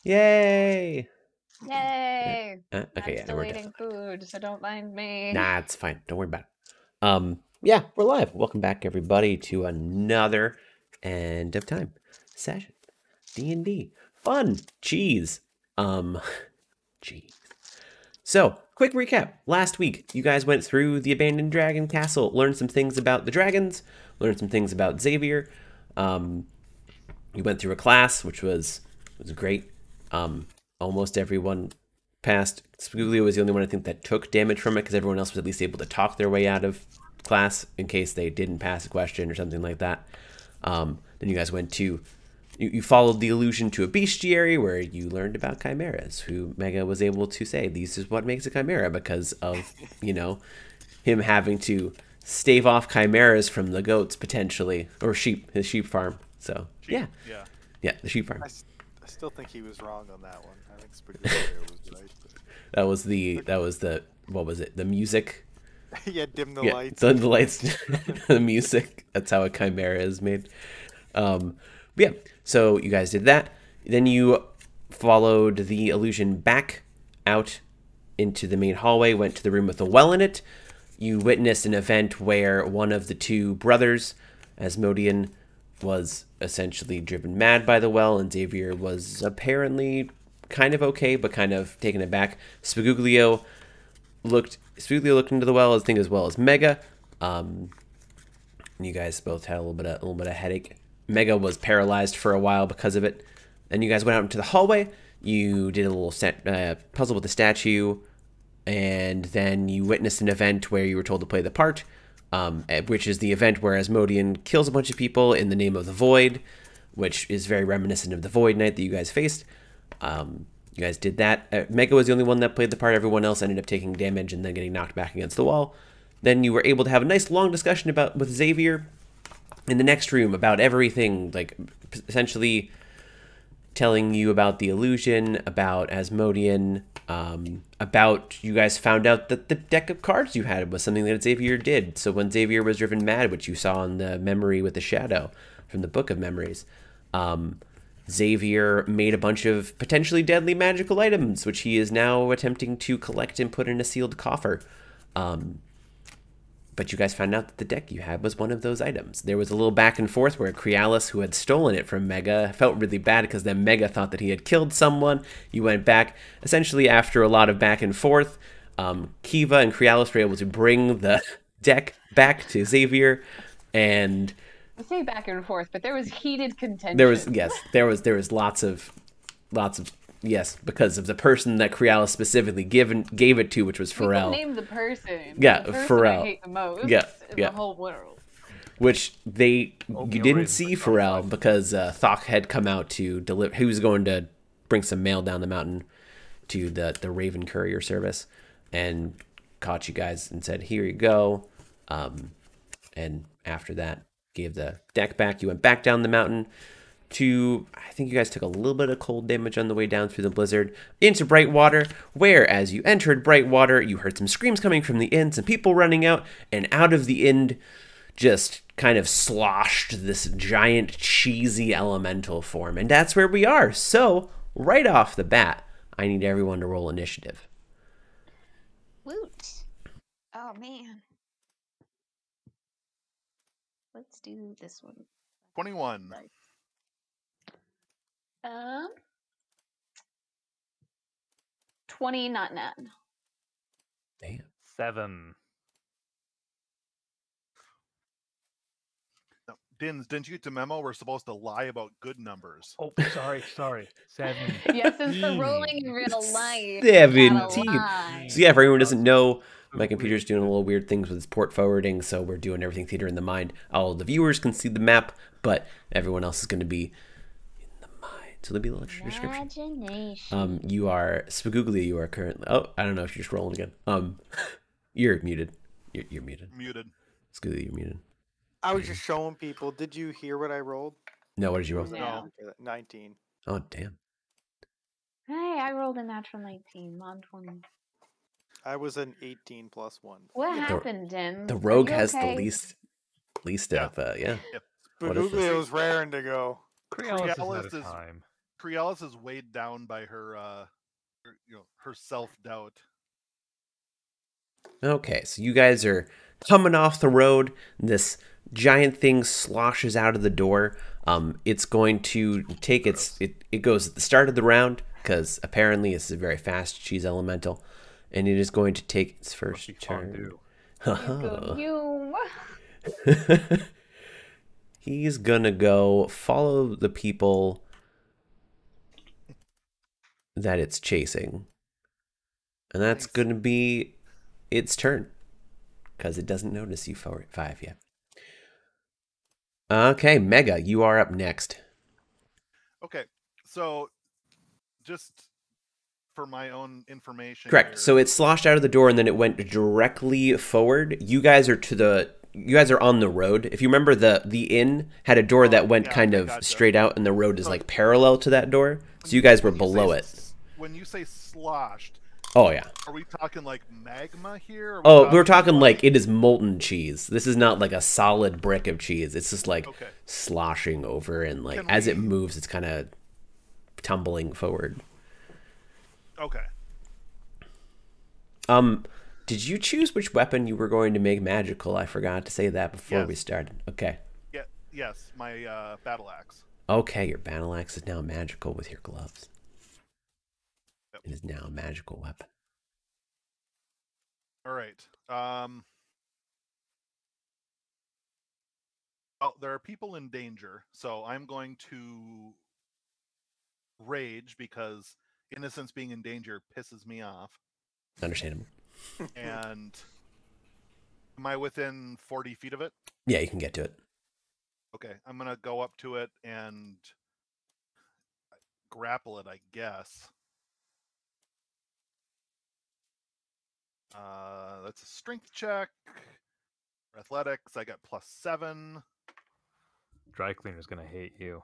Yay! Yay! Okay, I'm yeah, still we're eating food, so don't mind me. Nah, it's fine. Don't worry about it. Yeah, we're live. Welcome back, everybody, to another end of time session. D&D. Fun. Cheese. Cheese. So, quick recap. Last week, you guys went through the abandoned dragon castle, learned some things about the dragons, learned some things about Xavier. You went through a class, which was great. Almost everyone passed. Spugulio was the only one I think that took damage from it because everyone else was at least able to talk their way out of class in case they didn't pass a question or something like that. Then you guys went to you followed the illusion to a bestiary where you learned about chimeras, who Mega was able to say this is what makes a chimera because of him having to stave off chimeras from the goats potentially, or sheep, his sheep farm. So Sheep, yeah. yeah, the sheep farm. I still think he was wrong on that one. I think Spaghetti was right. That was the what was it? The music. Yeah, dim the Yeah, lights. the lights, the music. That's how a chimera is made. Yeah, so you guys did that. Then you followed the illusion back out into the main hallway, went to the room with the well in it. You witnessed an event where one of the two brothers, Asmodean, was essentially driven mad by the well, and Xavier was apparently kind of okay, but kind of taken aback. Spiguglio looked into the well, I think, as well as Mega. And you guys both had a little bit of headache. Mega was paralyzed for a while because of it. Then you guys went out into the hallway. You did a little puzzle with the statue, and then you witnessed an event where you were told to play the part, which is the event where Asmodean kills a bunch of people in the name of the Void, which is very reminiscent of the Void Knight that you guys faced. You guys did that. Mega was the only one that played the part. Everyone else ended up taking damage and then getting knocked back against the wall. Then you were able to have a nice long discussion with Xavier in the next room about everything, like essentially telling you about the illusion, about Asmodean, about you guys found out that the deck of cards you had was something that Xavier did. So when Xavier was driven mad, which you saw in the memory with the shadow from the Book of Memories, Xavier made a bunch of potentially deadly magical items, which he is now attempting to collect and put in a sealed coffer. But you guys found out that the deck you had was one of those items. There was a little back and forth where Crealis, who had stolen it from Mega, felt really bad because then Mega thought that he had killed someone. You went back. Essentially, after a lot of back and forth, Kiva and Crealis were able to bring the deck back to Xavier, and I say back and forth, but there was heated contention. there was lots of yes, because of the person that Crealis specifically gave it to, which was Pharrell. Name the person. Yeah, the person Pharrell. I hate the most. Yeah, in yeah. the whole world. Which you didn't see Pharrell because Thok had come out to deliver. He was going to bring some mail down the mountain to the Raven Courier service, and caught you guys and said, "Here you go." And after that, gave the deck back. You went back down the mountain to, I think you guys took a little bit of cold damage on the way down through the blizzard into Brightwater, where as you entered Brightwater, you heard some screams coming from the inn, some people running out, and out of the inn just kind of sloshed this giant cheesy elemental form. And that's where we are. So right off the bat, I need everyone to roll initiative. Woot. Oh man. Let's do this one. 21. 20, not none. Damn. 7. No, didn't you get the memo? We're supposed to lie about good numbers. Oh, sorry. 7. Yeah, since we're rolling in real life. 17. So So yeah, for anyone who doesn't know, my computer's doing a little weird things with its port forwarding, so we're doing everything theater in the mind. All the viewers can see the map, but everyone else is going to be in the mind. So there'll be a little extra description. You are Spaguglia. You are currently. Oh, I don't know if you're just rolling again. You're muted. You're muted. Muted. Spaguglia, you're muted. I was just showing people. Did you hear what I rolled? No, what did you roll? No. 19. Oh, damn. Hey, I rolled a natural 19 on 20. I was an 18 plus 1. What happened, Dim? The rogue has the least of, yeah. Yep. Spaguglia was raring to go. Crealis is out of time. Crealis is weighed down by her her self-doubt. Okay, so you guys are coming off the road. This giant thing sloshes out of the door. It's going to take it goes at the start of the round because apparently it's a very fast cheese elemental, and it is going to take its first Be turn. fondue. You. He's gonna go follow the people that it's chasing, and that's Nice. gonna be its turn because it doesn't notice you for 5 yet. Okay, Mega, you are up next. Okay, so just for my own information. Correct. Here, So it sloshed out of the door and then it went directly forward. You guys are on the road. If you remember, the inn had a door that went kind of gotcha. straight out, and the road is like parallel to that door. So you guys were below it. When you say sloshed, Oh yeah. are we talking like magma here? Or Oh, we're talking like it is molten cheese. This is not like a solid brick of cheese. It's just like Okay. sloshing over, and like Can as it we- moves, it's kind of tumbling forward. Okay. Did you choose which weapon you were going to make magical? I forgot to say that before we Yes. started. Okay. Yeah. Yes, my battle axe. Okay, your battle axe is now magical with your gloves. Yep. It is now a magical weapon. All right. Well, there are people in danger, so I'm going to rage because innocence being in danger pisses me off. Understandable. And am I within 40 feet of it? Yeah, you can get to it. Okay, I'm gonna go up to it and grapple it, I guess. That's a strength check. Athletics, I got +7. Dry cleaner's gonna hate you.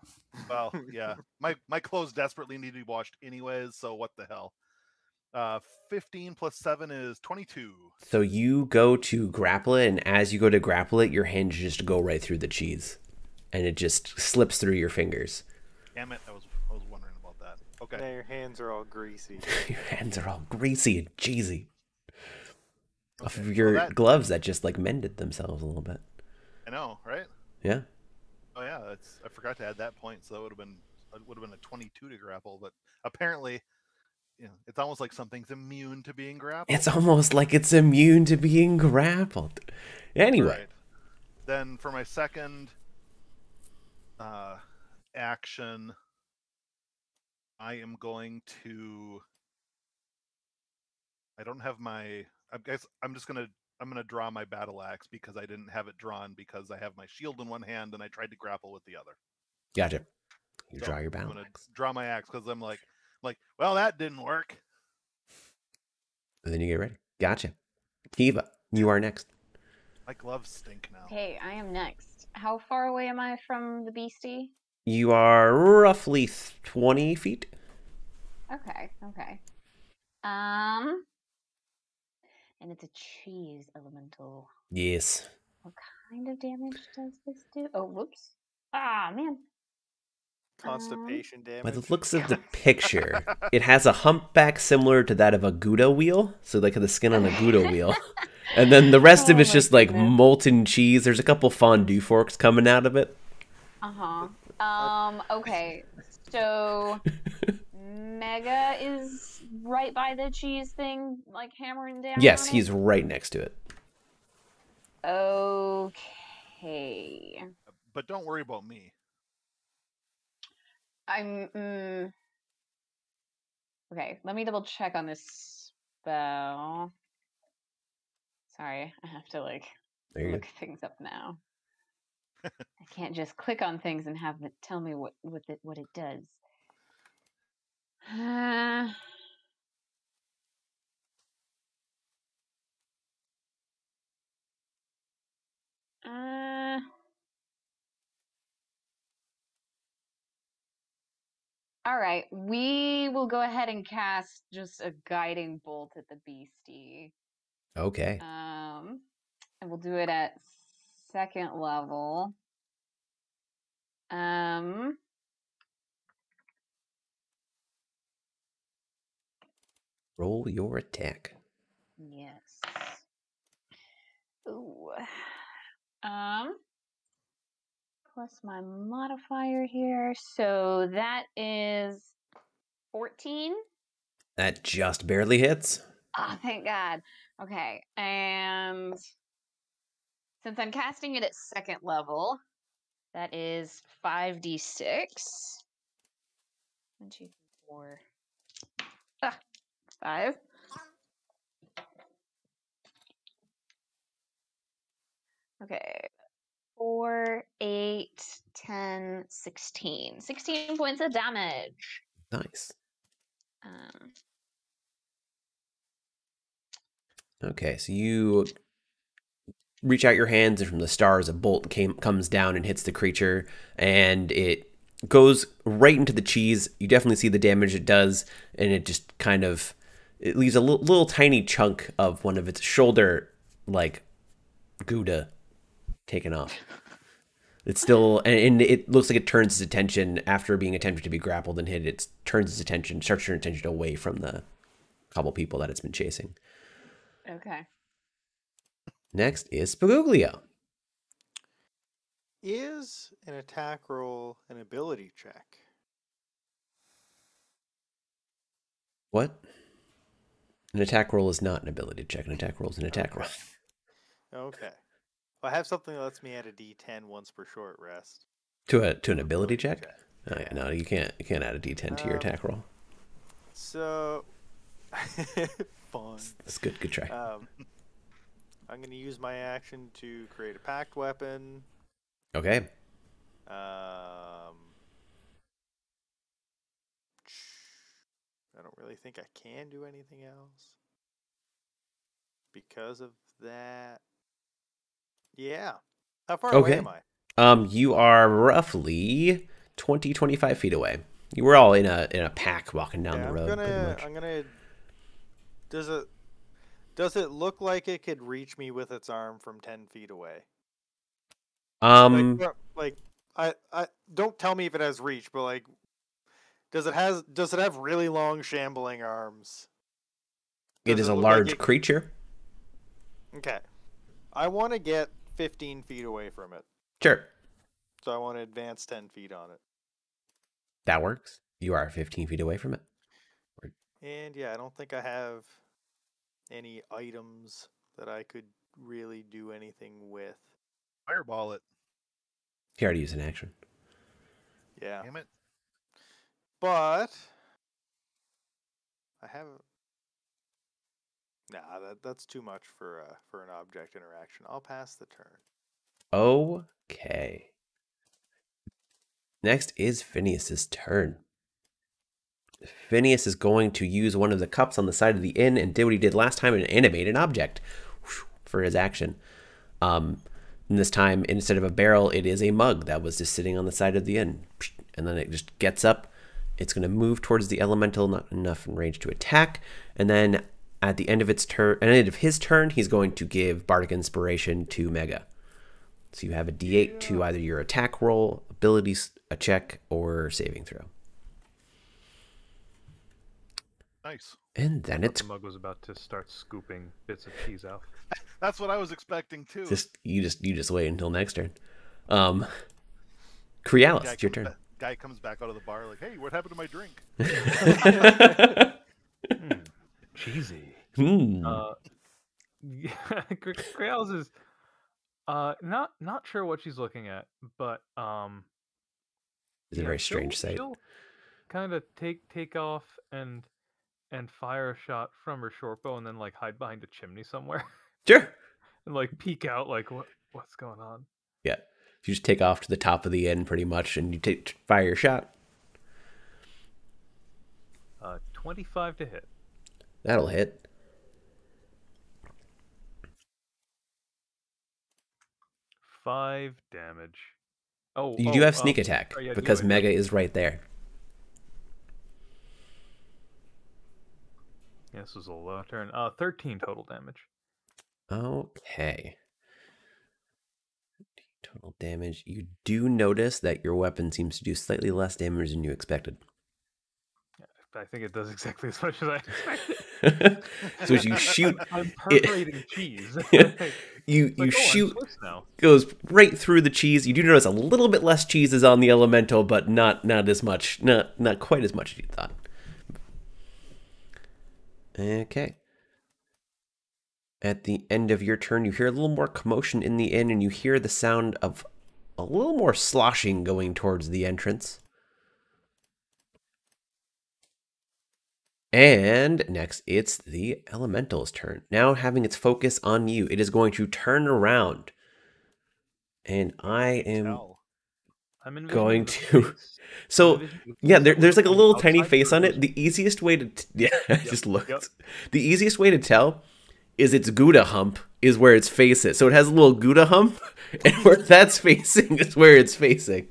Well, yeah. My clothes desperately need to be washed anyways, so what the hell. 15 + 7 is 22. So you go to grapple it, and as you go to grapple it, your hands just go right through the cheese, and it just slips through your fingers. Damn it, I was wondering about that. Okay. Now your hands are all greasy. Your hands are all greasy and cheesy. Off Okay, of your well, that- gloves that just like mended themselves a little bit. I know, right? Yeah. Oh yeah, I forgot to add that point, so that would have been a 22 to grapple, but apparently, it's almost like something's immune to being grappled. It's almost like it's immune to being grappled. Anyway. Right. Then for my second action, I am going to. I don't have my. I guess I'm gonna draw my battle axe because I didn't have it drawn because I have my shield in one hand and I tried to grapple with the other. Gotcha. You So draw your I'm battle gonna axe. draw my axe because I'm like, well, that didn't work. And then you get ready. Gotcha. Kiva, you are next. My gloves stink now. Okay, I am next. How far away am I from the beastie? You are roughly 20 feet. Okay. And it's a cheese elemental. Yes. What kind of damage does this do? Oh, whoops. Ah, man. Constipation damage. By the looks of the picture, it has a humpback similar to that of a Gouda wheel. So like the skin on a Gouda wheel. And then the rest of Oh it's my just like goodness. molten cheese. There's a couple fondue forks coming out of it. Okay. So Mega is right by the cheese thing, like hammering down. Yes, on he's it? right next to it. Okay. But don't worry about me. Okay, let me double check on this spell. Sorry, I have to There you look go. things up now. I can't just click on things and have it tell me what it does. All right, we will go ahead and cast just a guiding bolt at the beastie. Okay. And we'll do it at 2nd level. Roll your attack. Yes. Ooh. Plus my modifier here. So that is 14. That just barely hits. Oh, thank God. Okay. And since I'm casting it at second level, that is 5d6. 1, 2, 3, 4. 5. Okay. 4, 8, 10, 16. 16 points of damage. Nice. Um, Okay, so you reach out your hands, and from the stars, a bolt comes down and hits the creature, and it goes right into the cheese. You definitely see the damage it does, and it just kind of it leaves a little tiny chunk of one of its shoulder, like Gouda, taken off. It's still, and it looks like it turns its attention after being attempted to be grappled and hit. It turns its attention, starts turning attention away from the couple people that it's been chasing. okay. Next is Spaguglia. Is an attack roll an ability check? What? An attack roll is not an ability check. An attack roll is an attack roll. Okay. Well, I have something that lets me add a D10 once per short rest. To an ability check? Oh, yeah, no, you can't add a D10 to your attack roll. So, fun. That's good. Good try. I'm going to use my action to create a packed weapon. Okay. I don't really think I can do anything else because of that. Yeah. How far away am I? You are roughly 20, 25 feet away. You were all in a pack walking down the road, pretty much. I'm gonna. Does it look like it could reach me with its arm from 10 feet away? I don't tell me if it has reach, but like, does it have really long shambling arms? It is a large creature. Okay. I want to get 15 feet away from it. Sure. So I want to advance 10 feet on it. That works. You are 15 feet away from it. And yeah, I don't think I have any items that I could really do anything with. Fireball it. He already used an action. Yeah. Damn it. But I have. Nah, that's too much for an object interaction. I'll pass the turn. Okay. Next is Phineas's turn. Phineas is going to use one of the cups on the side of the inn and did what he did last time and animate an object for his action. And this time, instead of a barrel, it is a mug that was just sitting on the side of the inn. And then it just gets up. It's going to move towards the elemental, not enough in range to attack. And then at the end of his turn, he's going to give Bardic Inspiration to Mega. So you have a D8 to either your attack roll, abilities, a check, or saving throw. Nice. And then The mug was about to start scooping bits of cheese out. That's what I was expecting too. you just wait until next turn. Krialis, it's your turn. Guy comes back out of the bar like, "Hey, what happened to my drink?" Cheesy. Yeah. Grails is not sure what she's looking at, but It's a very strange sight. She'll kind of take off and fire a shot from her short bow and then like hide behind a chimney somewhere Sure. and like peek out like what's going on. Yeah. You just take off to the top of the inn pretty much and you fire your shot. 25 to hit. That'll hit. Five damage. You do have sneak attack yeah, because Mega is right there. Yeah, this was a low turn. 13 total damage. Okay. Total damage. You do notice that your weapon seems to do slightly less damage than you expected. Yeah, I think it does exactly as much as I expected. So as you shoot, I'm perforating cheese. you Like, oh, I'm shoot, Swiss now. goes right through the cheese. You do notice a little bit less cheese is on the elemental, but not as much, not quite as much as you thought. Okay. At the end of your turn, you hear a little more commotion in the inn, and you hear the sound of a little more sloshing going towards the entrance. And next, it's the elemental's turn. Now having its focus on you, it is going to turn around. And I am Tell. I'm envisioning going the to... face. So, I'm envisioning the yeah, face that there's was like a on the little tiny outside face on it. curtain. The easiest way to... Yeah, I just looked. yep. The easiest way to tell is its Gouda hump is where its face is. So it has a little Gouda hump, and where that's facing is where it's facing.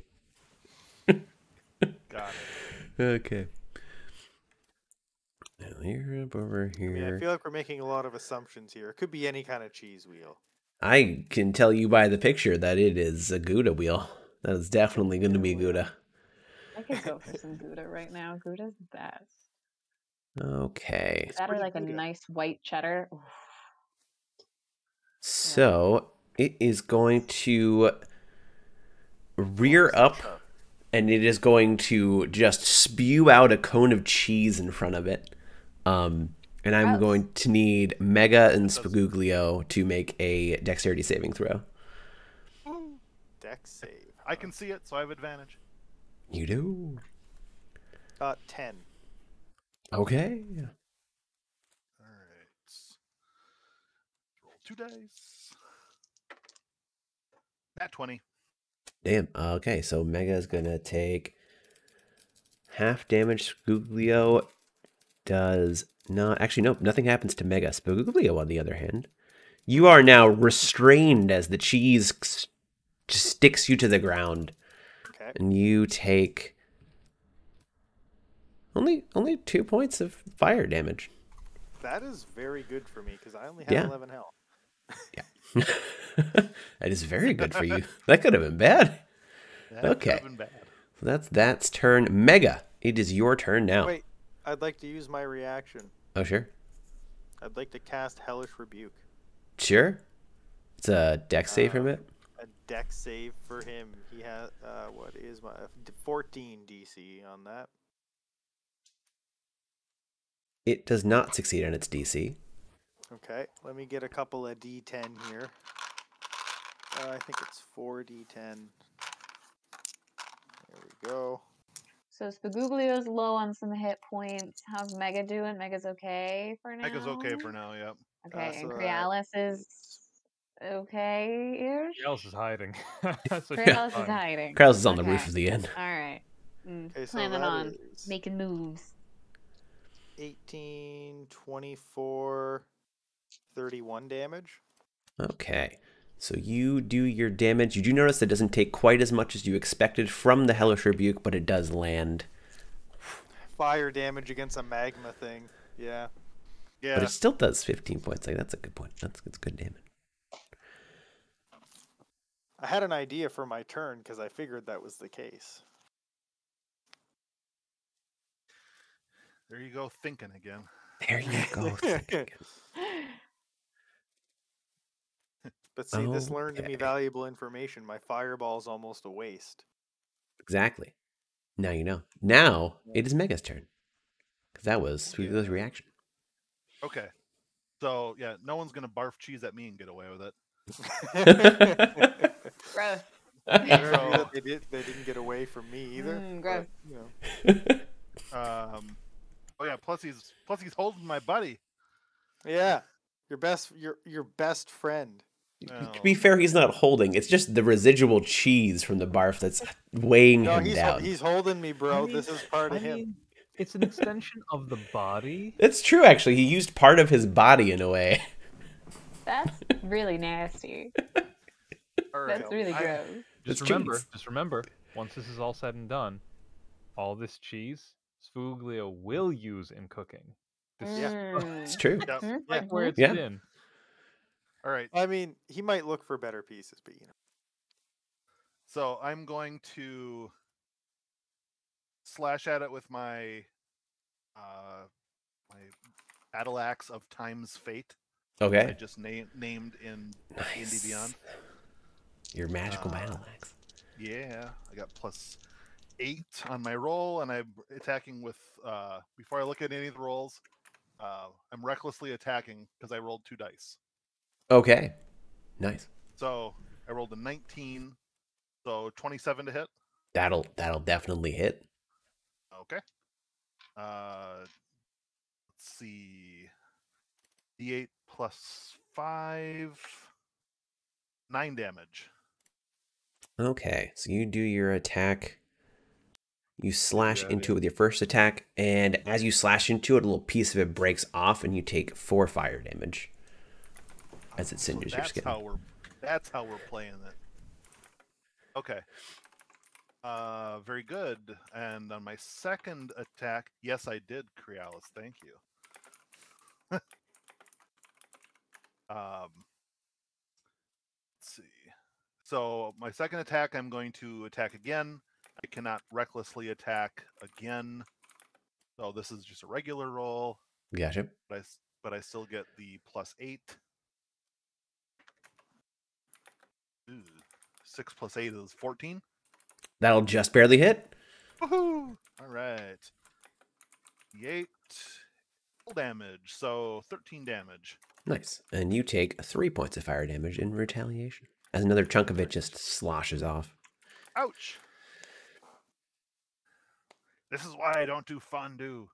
Got it. Okay. Now you're up over I mean, I here. feel like we're making a lot of assumptions here. It could be any kind of cheese wheel. I can tell you by the picture that it is a Gouda wheel. That is definitely going to be Gouda. I could go for some Gouda right now. Gouda's the best. Okay. That or pretty like a Gouda. nice white cheddar. Oof. So it is going to rear up, and it is going to just spew out a cone of cheese in front of it. And I'm Gross. going to need Mega and Spaguglio to make a dexterity saving throw. Dex save. I can see it, so I have advantage. You do. 10. Okay. All right. Roll 2 dice. At 20. Damn. Okay, so Mega is going to take half damage. Spaguglio does not... Actually, no, nothing happens to Mega. Spaguglio, on the other hand, you are now restrained as the cheese just sticks you to the ground. Okay. And you take only 2 points of fire damage. That is very good for me because I only have Yeah. 11 health. That is very good for you. That could have been bad. That Okay. could have been bad. So that's turn. Mega, it is your turn now. Wait, I'd like to use my reaction. Oh, sure. I'd like to cast Hellish Rebuke. Sure. It's a dex save from it. A dex save for him. He has, what is my 14 DC on that? It does not succeed on its DC. Okay, let me get a couple of D10 here. I think it's 4D10. There we go. So Spaguglio's low on some hit points. How's Mega doing? Mega's okay for now? Mega's okay for now, yep. Okay, and so Crealis is okay-ish? Crealis is hiding. So she's Crealis is fine. hiding. Krause is on the Okay. roof of the inn. All right. Okay, so Planning that on is making moves. 18, 24, 31 damage. Okay. So you do your damage. You do notice it doesn't take quite as much as you expected from the Hellish Rebuke, but it does land. Fire damage against a magma thing. Yeah. Yeah. But it still does 15 points. Like, that's a good point. That's good damage. I had an idea for my turn because I figured that was the case. There you go, thinking again. There you go. But see, this learned me Okay. valuable information. My fireball's almost a waste. Exactly. Now you know. Now it is Mega's turn. Because that was Sweet's reaction. Okay. So, yeah, no one's going to barf cheese at me and get away with it. Gross. I don't know So- that they didn't get away from me either. Gross. But, you know. Oh yeah, plus he's holding my buddy. Yeah. Your best friend. To be fair, he's not holding. It's just the residual cheese from the barf that's weighing No, him down. he's holding me, bro. I mean- This is part of I him. mean, it's an extension of the body. It's true, actually. He used part of his body in a way. That's really nasty. All right. That's really gross. It's Just remember, once this is all said and done, all this cheese, Sfuglio will use in cooking. This is It's true. Yep. Yeah. where it's Yeah. been. All right. I mean, he might look for better pieces, but you know. So I'm going to slash at it with my my battle axe of Time's Fate. Okay. I just named in D&D Beyond. Your magical battle axe. Yeah, I got +8 on my roll, and I'm attacking with. Before I look at any of the rolls, I'm recklessly attacking because I rolled 2 dice. Okay. Nice. So I rolled a 19, so 27 to hit. That'll definitely hit. Okay. Let's see. D8 +5, 9 damage. Okay, so you do your attack. You slash Yeah, into it with your first attack, and as you slash into it, a little piece of it breaks off, and you take 4 fire damage as it singes your skin. That's how we're playing it. Okay. Very good. And on my second attack, yes, I did, Crealis. Thank you. Let's see. So my second attack, I'm going to attack again. I cannot recklessly attack again. So this is just a regular roll. Gotcha. But I still get the +8. Ooh, 6 + 8 is 14. That'll just barely hit. Woohoo! All right. D8 full damage, so 13 damage. Nice. And you take 3 points of fire damage in retaliation, as another chunk of it just sloshes off. Ouch! This is why I don't do fondue.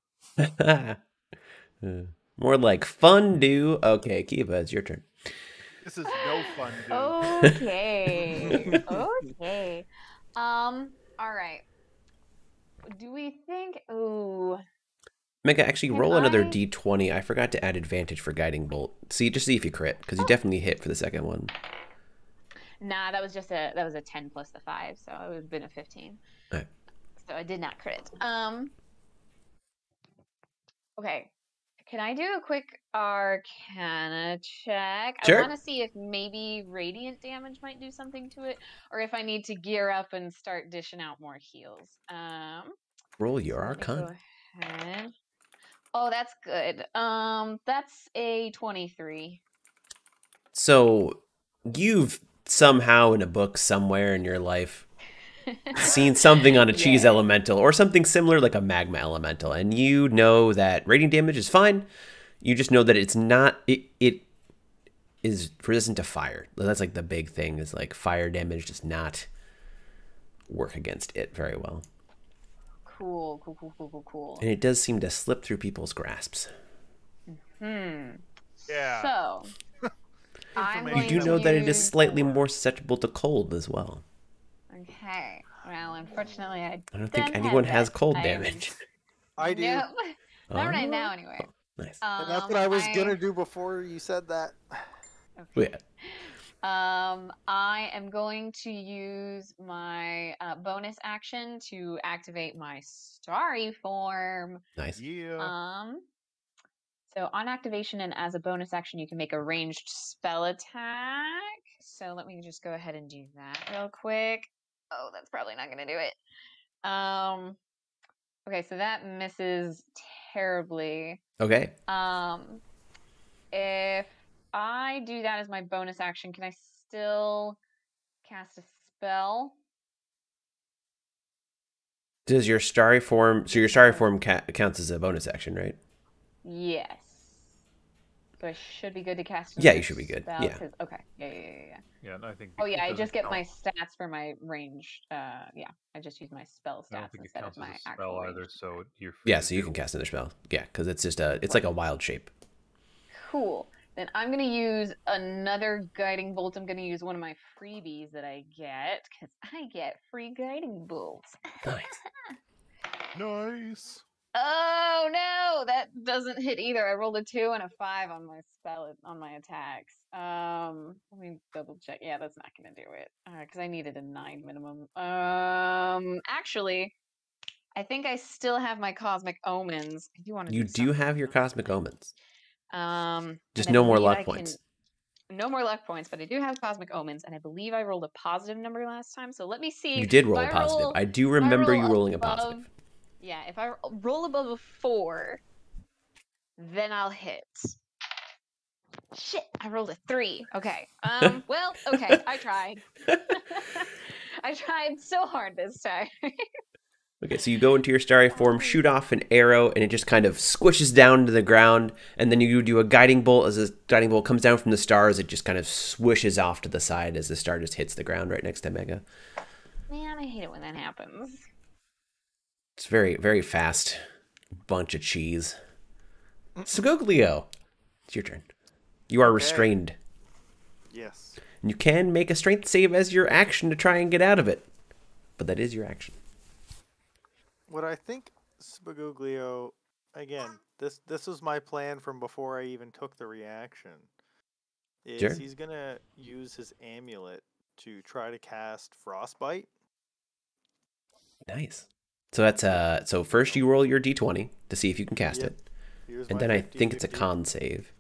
More like fondue. Okay, Kiva, it's your turn. This is no fondue. Okay. Okay. All right. Do we think? Ooh. Mega, actually Can roll another I- d20. I forgot to add advantage for guiding bolt. See if you crit, because you definitely hit for the second one. Nah, that was a 10 plus the 5, so it would have been a 15. Alright. So I did not crit. Okay. Can I do a quick Arcana check? Sure. I want to see if maybe radiant damage might do something to it, or if I need to gear up and start dishing out more heals. Roll your Let me go Arcana. ahead. Oh, that's good. That's a 23. So, you've somehow in a book somewhere in your life seen something on a cheese Yeah. elemental or something similar like a magma elemental, and you know that radiant damage is fine. You just know that it's not, it is resistant to fire. That's like the big thing, is like fire damage does not work against it very well. Cool. And it does seem to slip through people's grasps. Yeah. So, I'm You going You do know that it is to- slightly more susceptible to cold as well. Okay. Well, unfortunately, I I don't think don't anyone have has that. cold I am- damage. I do. Nope. Not right Oh. now, anyway. Nice. And that's what I was I- gonna do before you said that. Okay. Yeah. I am going to use my bonus action to activate my starry form. Nice. Yeah. So on activation and as a bonus action, you can make a ranged spell attack. So let me just go ahead and do that real quick. Oh, that's probably not going to do it. Okay, so that misses terribly. Okay. If I do that as my bonus action, can I still cast a spell? Does your starry form, so your starry form counts as a bonus action, right? Yes. So I should be good to cast. Yeah, another you should be good, spell, yeah. 'cause- okay. Yeah. Yeah, and I think. Oh it yeah, I doesn't just get count. my stats for my range. Yeah, I just use my spell I don't stats think it instead counts of as my a spell actual either. range. So you're. free Yeah, to so you do- can cast another spell. Yeah, because it's just it's like a wild shape. Cool. Then I'm gonna use another guiding bolt. I'm gonna use one of my freebies that I get because I get free guiding bolts. Nice. Nice. Oh no, that doesn't hit either. I rolled a 2 and a 5 on my attacks. Let me double check. Yeah, that's not gonna do it. Because I needed a 9 minimum. Actually, I think I still have my cosmic omens. I do want to. You do have your cosmic omens. And Just I no more believe luck I can- points. No more luck points, but I do have cosmic omens, and I believe I rolled a positive number last time. So let me see. You did roll if a I positive. roll- I do if I remember roll you rolling a above- positive. Yeah, if I roll above a 4, then I'll hit. Shit, I rolled a 3. Okay. Well, okay, I tried. I tried so hard this time. Okay, so you go into your starry form, shoot off an arrow, and it just kind of squishes down to the ground, and then you do a guiding bolt. As the guiding bolt comes down from the stars, it just kind of swishes off to the side as the star just hits the ground right next to Mega. Man, I hate it when that happens. It's very, very fast. Bunch of cheese. Scoglio, it's your turn. You are restrained. Yes. And you can make a strength save as your action to try and get out of it. But that is your action. What I think Spagoglio, again, this was my plan from before I even took the reaction. Is Sure. he's gonna use his amulet to try to cast Frostbite. Nice. So that's so first you roll your d20 to see if you can cast Yep. it. Here's And my then I 50, think it's a 50. con save.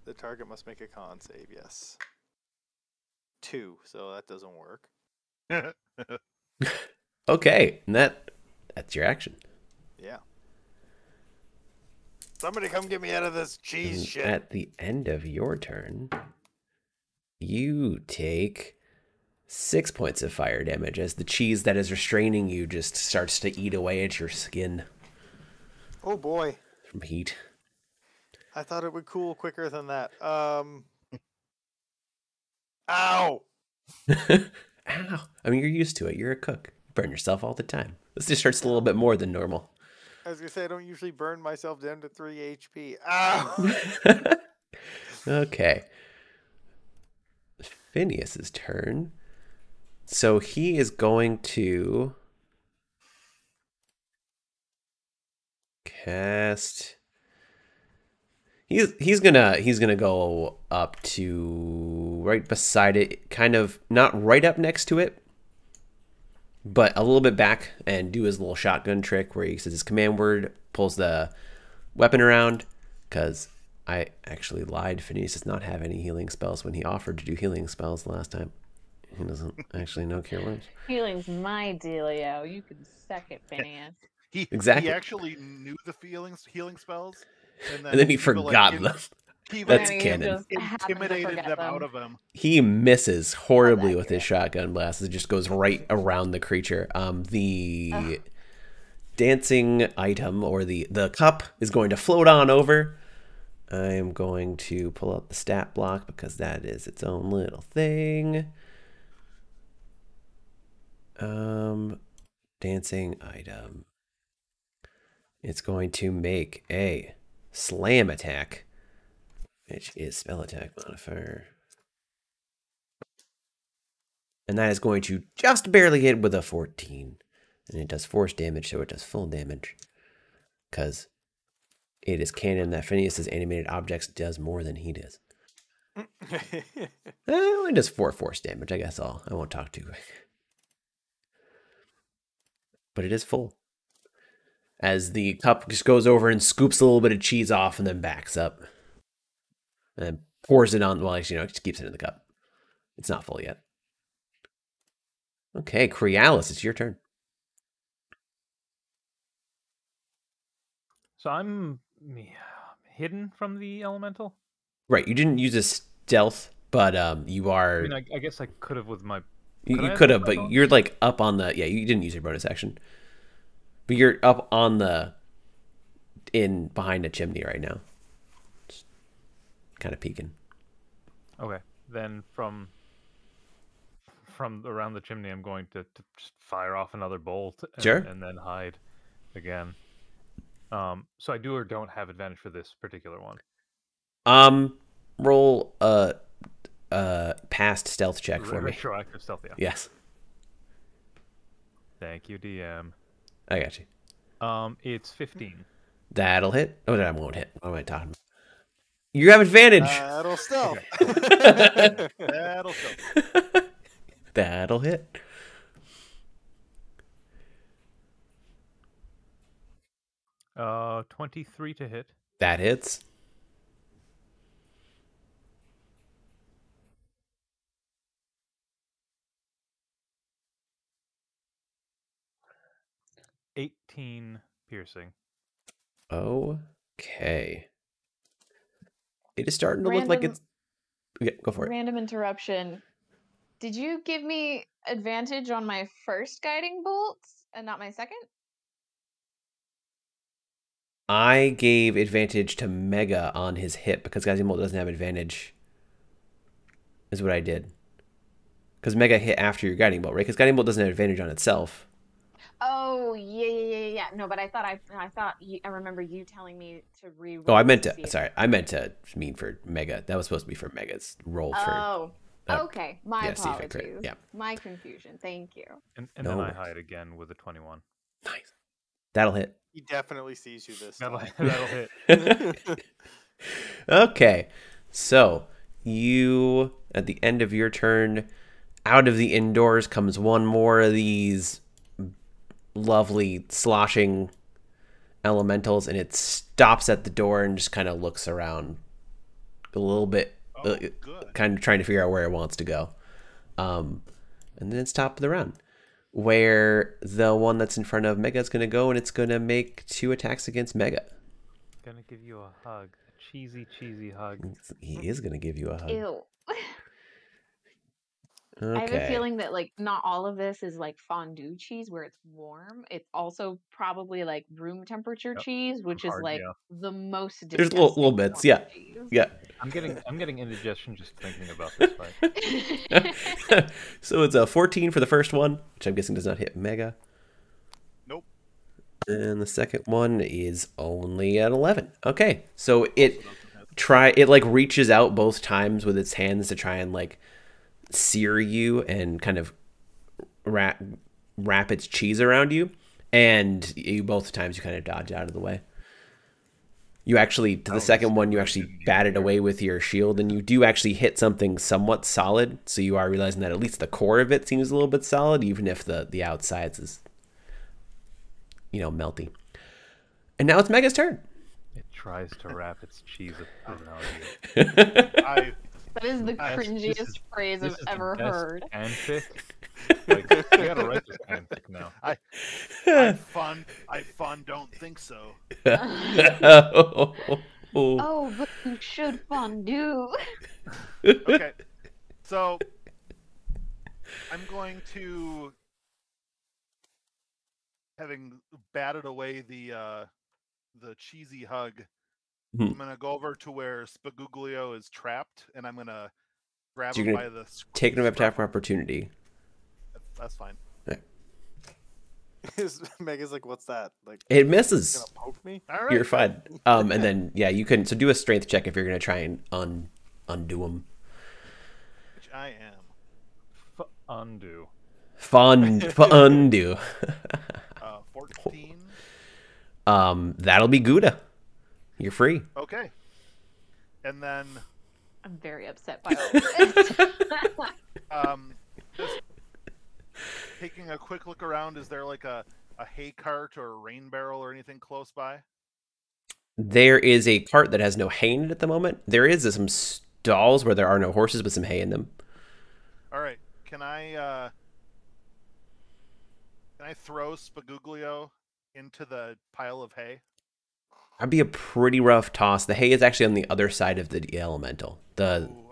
The target must make a con save, yes. 2, so that doesn't work. Okay, and that's your action. Yeah. Somebody come get me out of this cheese And shit. at the end of your turn, you take 6 points of fire damage as the cheese that is restraining you just starts to eat away at your skin Oh boy. from heat. I thought it would cool quicker than that. Ow! Ow. I mean, you're used to it. You're a cook. You burn yourself all the time. This just hurts a little bit more than normal. I was gonna say I don't usually burn myself down to 3 HP. Ow! Okay. Phineas's turn. So he is going to cast. He's gonna go up to right beside it, kind of not right up next to it, but a little bit back, and do his little shotgun trick where he says his command word, pulls the weapon around, because I actually lied. Phineas does not have any healing spells when he offered to do healing spells the last time. He doesn't actually know cure wounds. Healing's my dealio. You can suck it, Phineas. Exactly. He actually knew the healing spells, and And then he Eva, forgot them. That's And he canon. just happened to intimidated forget them out of him. He misses horribly That's with his shotgun blast. It just goes right around the creature. The dancing item, or the cup, is going to float on over. I am going to pull out the stat block because that is its own little thing. Dancing item. It's going to make a slam attack, which is spell attack modifier. And that is going to just barely hit with a 14. And it does force damage, so it does full damage. Because it is canon that Phineas's animated objects does more than he does. It only does 4 force damage, I guess I won't talk too quick. But it is full. As the cup just goes over and scoops a little bit of cheese off and then backs up. And then pours it on, well, actually, it just keeps it in the cup. It's not full yet. Okay, Crealis, it's your turn. So I'm hidden from the elemental. Right, you didn't use a stealth, but you are. I mean, I guess I could have with my. You could have, but you're like up on the. Yeah, you didn't use your bonus action, but you're up on the. In behind a chimney right now. Just kind of peeking. Okay, then from around the chimney, I'm going to just fire off another bolt. Sure. And then hide again. So I do or don't have advantage for this particular one. Roll a past stealth check for me. Retroactive stealth, yeah. Yes, Thank you, DM. I got you. It's 15. That'll hit. Oh, that won't hit. What am I talking about? You have advantage. That'll stealth. That'll show. That'll hit. Uh, 23 to hit. That hits. 18 piercing. Okay. It is starting to look like it's... Yeah, go for it. Random interruption. Did you give me advantage on my first guiding bolts and not my second? I gave advantage to Mega on his hit because Guiding Bolt doesn't have advantage. Is what I did. Because Mega hit after your Guiding Bolt, right? Because Guiding Bolt doesn't have advantage on itself. Oh yeah. No, but I remember you telling me to re-roll. Oh, I meant see to. if- Sorry, I meant to mean for Mega. That was supposed to be for Mega's roll for. Oh, okay. My yeah, see if I crit. apologies. Yeah. My confusion. Thank you. And No then I worries. hide again with a 21. Nice. That'll hit. He definitely sees you this time. That'll hit. Okay, so you at the end of your turn, out of the indoors comes one more of these lovely sloshing elementals, and it stops at the door and just kind of looks around a little bit, Oh, good. kind of trying to figure out where it wants to go. And then it's top of the round, where the one that's in front of Mega is going to go, and it's going to make 2 attacks against Mega. Gonna give you a hug. A cheesy hug. He is going to give you a hug. Ew. Okay. I have a feeling that like not all of this is like fondue cheese where it's warm. It's also probably like room temperature Yep. cheese, which is Hard, like yeah. the most There's little disgusting bits, form yeah. of cheese. Yeah. I'm getting indigestion just thinking about this fight. So it's a 14 for the first one, which I'm guessing does not hit Mega. Nope. And the second one is only at 11. Okay. So it like reaches out both times with its hands to try and like sear you and kind of wrap its cheese around you. And you both times you kind of dodge out of the way. You actually, to the second one, you actually bat it away with your shield, and you do actually hit something somewhat solid. So you are realizing that at least the core of it seems a little bit solid, even if the outsides is, melty. And now it's Mega's turn. It tries to wrap its cheese around you. That is the This cringiest is- phrase This I've is the ever best heard. fanfic. Like, I gotta write this fanfic now. I fun don't think so. Oh, but you should fondue. Okay. So I'm going to, having batted away the cheesy hug, I'm gonna go over to where Spaguglio is trapped, and I'm gonna grab So him you're by gonna the Take an scruff. attack for opportunity. That's fine. Mega's like, what's that? Like, It misses. gonna poke me? All right. You're fine. And then yeah, you can do a strength check if you're gonna try and undo him. Which I am. Undo. Undo. 14. That'll be Gouda. You're free. Okay. And then I'm very upset by all of this. just taking a quick look around, is there like a hay cart or a rain barrel or anything close by? There is a cart that has no hay in it at the moment. There is some stalls where there are no horses but some hay in them. All right. Can I throw Spaguglio into the pile of hay? That'd be a pretty rough toss. The hay is actually on the other side of the elemental. Ooh,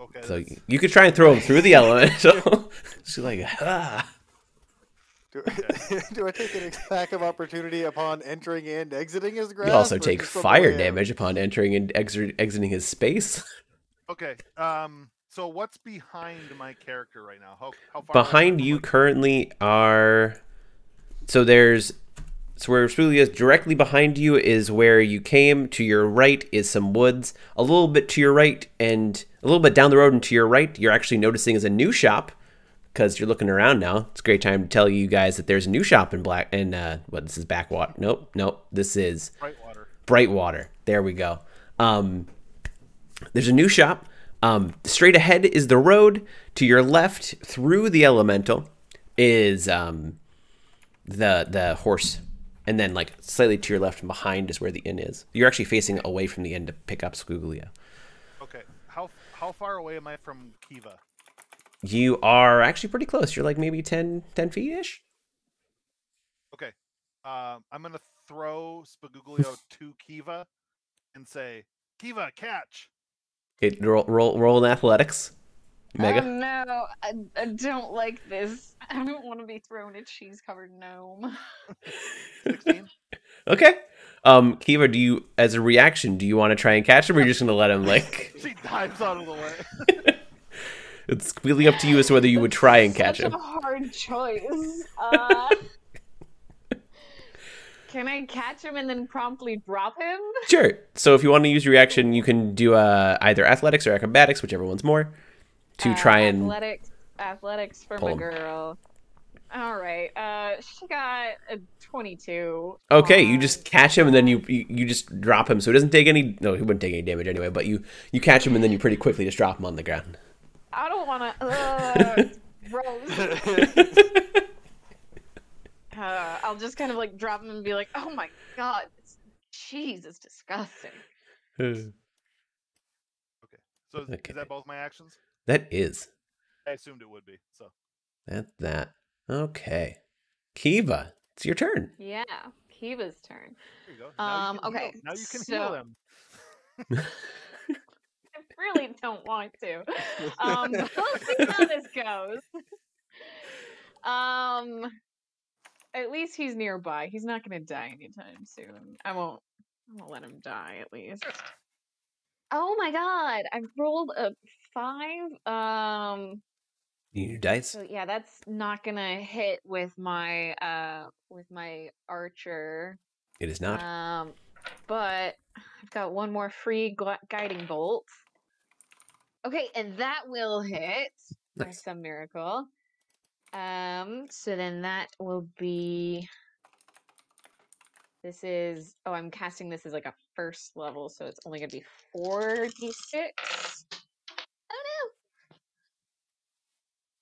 okay. So you could try and throw him through the elemental. She's like, ah. Do I take an attack of opportunity upon entering and exiting his grasp? You also or take just from fire where I am? damage upon entering and exiting his space. Okay. So what's behind my character right now? How far Behind away you from currently are... So where Spoolie is directly behind you is where you came. To your right is some woods. A little bit to your right and a little bit down the road and to your right, you're actually noticing is a new shop because you're looking around now. It's a great time to tell you guys that there's a new shop in this is Backwater. Nope. This is Brightwater. Brightwater. There we go. There's a new shop. Straight ahead is the road. To your left, through the elemental, is the horse, and then like slightly to your left and behind is where the inn is. You're actually facing away from the inn to pick up Squiglia. Okay. How far away am I from Kiva? You are actually pretty close. You're like maybe 10 feet ish. Okay. I'm gonna throw Spaguglio to Kiva and say, "Kiva, catch!" Okay, roll in athletics. Oh Mega. no, I don't like this. I don't want to be thrown a cheese-covered gnome. 16. Okay. Kiva, do you, as a reaction, do you want to try and catch him, or are you just gonna let him like? She dives out of the way. It's completely up to you as to whether you would try and catch Such him. a hard choice. Can I catch him and then promptly drop him? Sure. So if you want to use your reaction, you can do either athletics or acrobatics, whichever one's more, to try and athletics for pull my him. girl. All right. She got a 22. Okay, you just catch him and then you just drop him, so he doesn't take any. No, he wouldn't take any damage anyway. But you catch him and then you pretty quickly just drop him on the ground. I don't want to. Gross. I'll just kind of like drop him and be like, "Oh my god, cheese is disgusting." Okay. So Okay. is that both my actions? That is I assumed it would be. So that. Okay, Kiva, it's your turn. Yeah, Kiva's turn. there you go. Now you can Okay. heal. Now you can heal so- them. I really don't want to. But we'll see how this goes. At least he's nearby. He's not gonna die anytime soon. I won't let him die at least. Oh my god! I rolled a 5. You need your dice. So yeah, that's not gonna hit with my archer. It is not. But I've got one more free guiding bolt. Okay, and that will hit by Nice. some miracle. So then that will be. This is. Oh, I'm casting this as like a first level, so it's only gonna be 4d6. Oh no!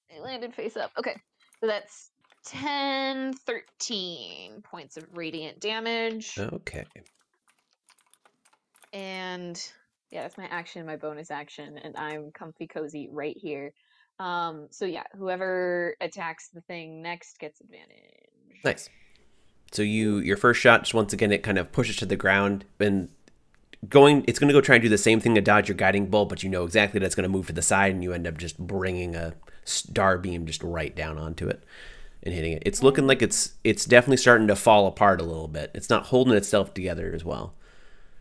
It landed face up. Okay, so that's 10, 13 points of radiant damage. Okay. And yeah, that's my action, my bonus action, and I'm comfy cozy right here. So yeah, whoever attacks the thing next gets advantage. Nice. So your first shot, just once again, it kind of pushes to the ground and it's going to go try and do the same thing to dodge your guiding bolt, but you know exactly that it's going to move to the side, and you end up just bringing a star beam just right down onto it and hitting it. It's looking like it's definitely starting to fall apart a little bit. It's not holding itself together as well.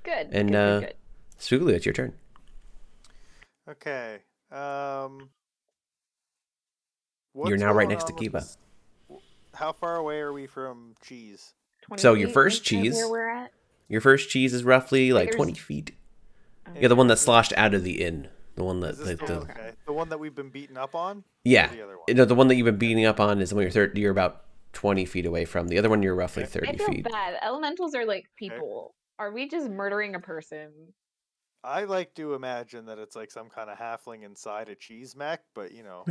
Good. And good. Suglu, it's your turn. Okay. You're now right next to Kiva. How far away are we from cheese? 20 So your feet, first right cheese- where we're at. Your first cheese is roughly like There's- 20 feet. Okay. Yeah, the one that sloshed out of the inn. The one that Is this the, okay. The one that we've been beaten up on? yeah, Or the other one? no, the one that you've been beating up on is the one you're about 20 feet away from. The other one you're roughly Okay. 30 I feel feet. bad. Elementals are like people. Are we just murdering a person? I like to imagine that it's like some kind of halfling inside a cheese mech, but you know.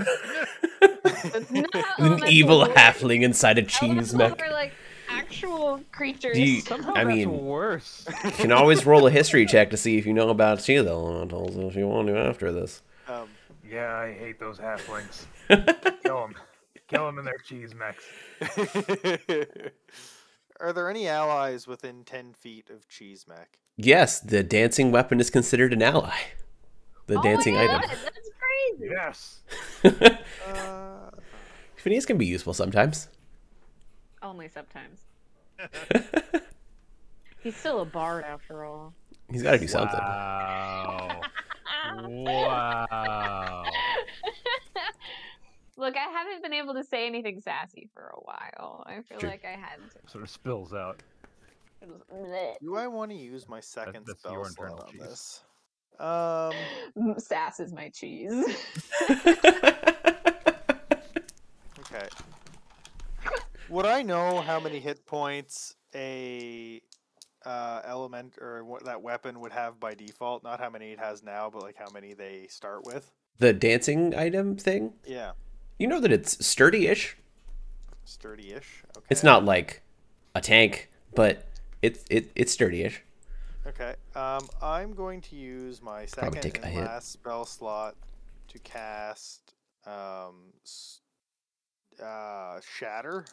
That's not how An elementals evil work. halfling inside a cheese Elementals mech. are like actual creatures. Do you- Somehow I that's mean- worse. You can always roll a history check to see if you know about sea elementals if you want to after this. Yeah, I hate those halflings. Kill them. Kill them in their cheese mechs. Are there any allies within 10 feet of cheese mech? Yes, the dancing weapon is considered an ally. The Oh dancing my God, item. that's crazy. Yes. Phineas can be useful sometimes. Only sometimes. He's still a bard after all. He's got to do something. Wow. Wow. Look, I haven't been able to say anything sassy for a while. I feel True. like I had to. Sort of spills out. It was bleh. Do I want to use my second that's spell your slot internal on cheese. this? Sass is my cheese. Okay. Would I know how many hit points a element or that weapon would have by default? Not how many it has now, but like how many they start with. The dancing item thing? Yeah, You know that it's sturdy-ish. sturdy-ish. Okay. It's not like a tank, but it's sturdy-ish. Okay. I'm going to use my Probably second take a and hit. last spell slot to cast Shatter.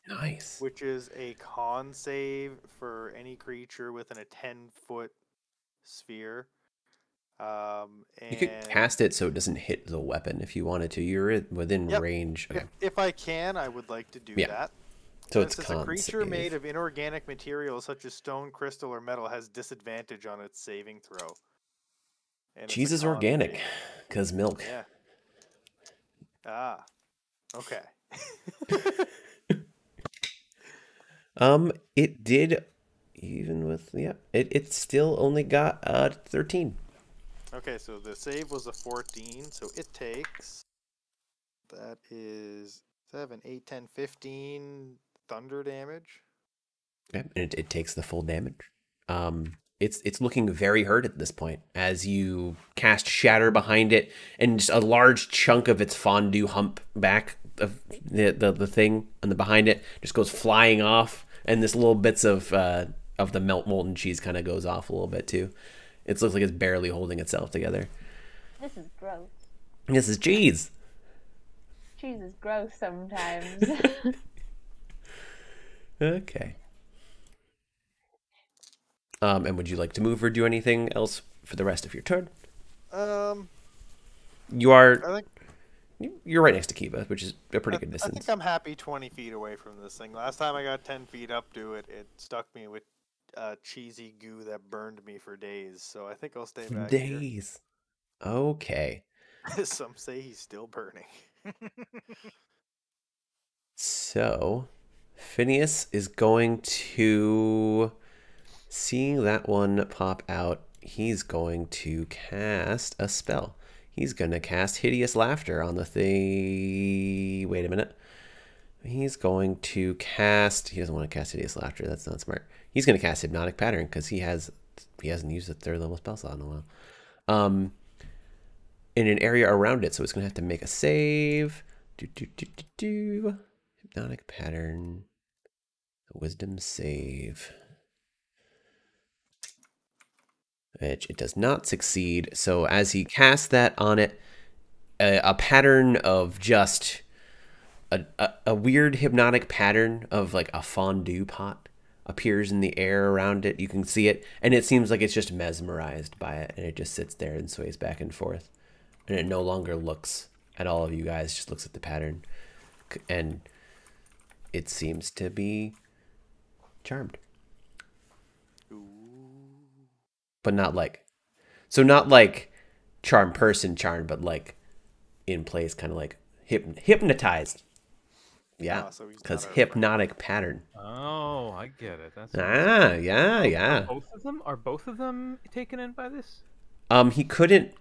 Nice. which is a con save for any creature within a 10-foot sphere. You could And cast it so it doesn't hit the weapon if you wanted to. You're within Yep. range. Okay. if I can, I would like to do Yeah. that. So It it's says a con creature save. made of inorganic materials such as stone, crystal, or metal has disadvantage on its saving throw. And Cheese it's is a con organic, save. because milk. Yeah. Ah. Okay. It did, even with, it still only got 13. Okay, so the save was a 14, so it takes, that is 7, 8, 10, 15 thunder damage. Okay, and it takes the full damage. It's looking very hurt at this point as you cast Shatter behind it, and just a large chunk of its fondue hump back of the thing and the behind it just goes flying off, and this little bits of the molten cheese kind of goes off a little bit too. It looks like it's barely holding itself together. This is gross. This is cheese. Cheese is gross sometimes. Okay. And would you like to move or do anything else for the rest of your turn? You are. I think You're right next to Kiva, which is a pretty good I distance. think I'm happy 20 feet away from this thing. Last time I got 10 feet up to it, it stuck me with cheesy goo that burned me for days. So I think I'll stay back here. Days. Okay. Some say he's still burning. So, Phineas is going to, seeing that one pop out, he's going to cast a spell. He's going to cast Hideous Laughter on the thing. Wait a minute. He's going to cast, he doesn't want to cast Hideous Laughter. That's not smart. He's going to cast Hypnotic Pattern because he hasn't used a 3rd level spell slot in a while. In an area around it, so it's going to have to make a save. Hypnotic Pattern. Wisdom save. Which it does not succeed. So as he casts that on it, a pattern of just a weird hypnotic pattern of like a fondue pot appears in the air around it. You can see it, and it seems like it's just mesmerized by it, and it just sits there and sways back and forth. And it no longer looks at all of you guys, just looks at the pattern. And it seems to be charmed. But not like, so not like charm person charmed, but like in place, kind of like hypnotized. Yeah, So he's because not our hypnotic pattern. Oh, I get it. That's Yeah. Are both of them taken in by this? He couldn't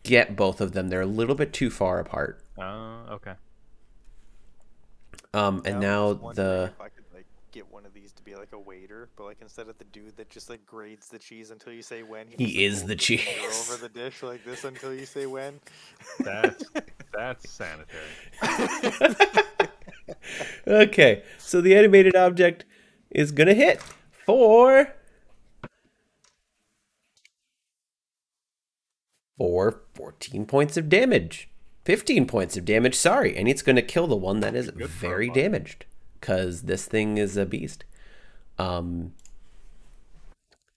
get both of them. They're a little bit too far apart. Oh, okay. And Yeah, I was now just wondering the if I could like get one of these to be like a waiter, but like instead of the dude that just like grades the cheese until you say when, He just, like, is holds the his finger cheese. over the dish like this until you say when. That's sanitary. Okay, so the animated object is gonna hit for 14 points of damage. 15 points of damage, sorry. And it's gonna kill the one that is very damaged. Because this thing is a beast.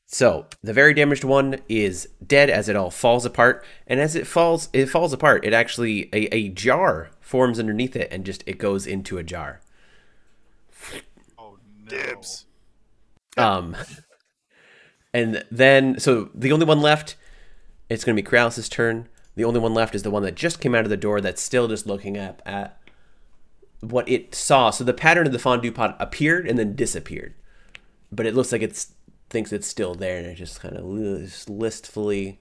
So the very damaged one is dead as it all falls apart. And as it falls apart, it actually, a jar forms underneath it, and just it goes into a jar. Oh no. Dibs. And then, so the only one left, it's going to be Corrales' turn. The only one left is the one that just came out of the door that's still just looking up at what it saw. So the pattern of the fondue pot appeared and then disappeared. But it looks like it thinks it's still there, and it just kind of listfully.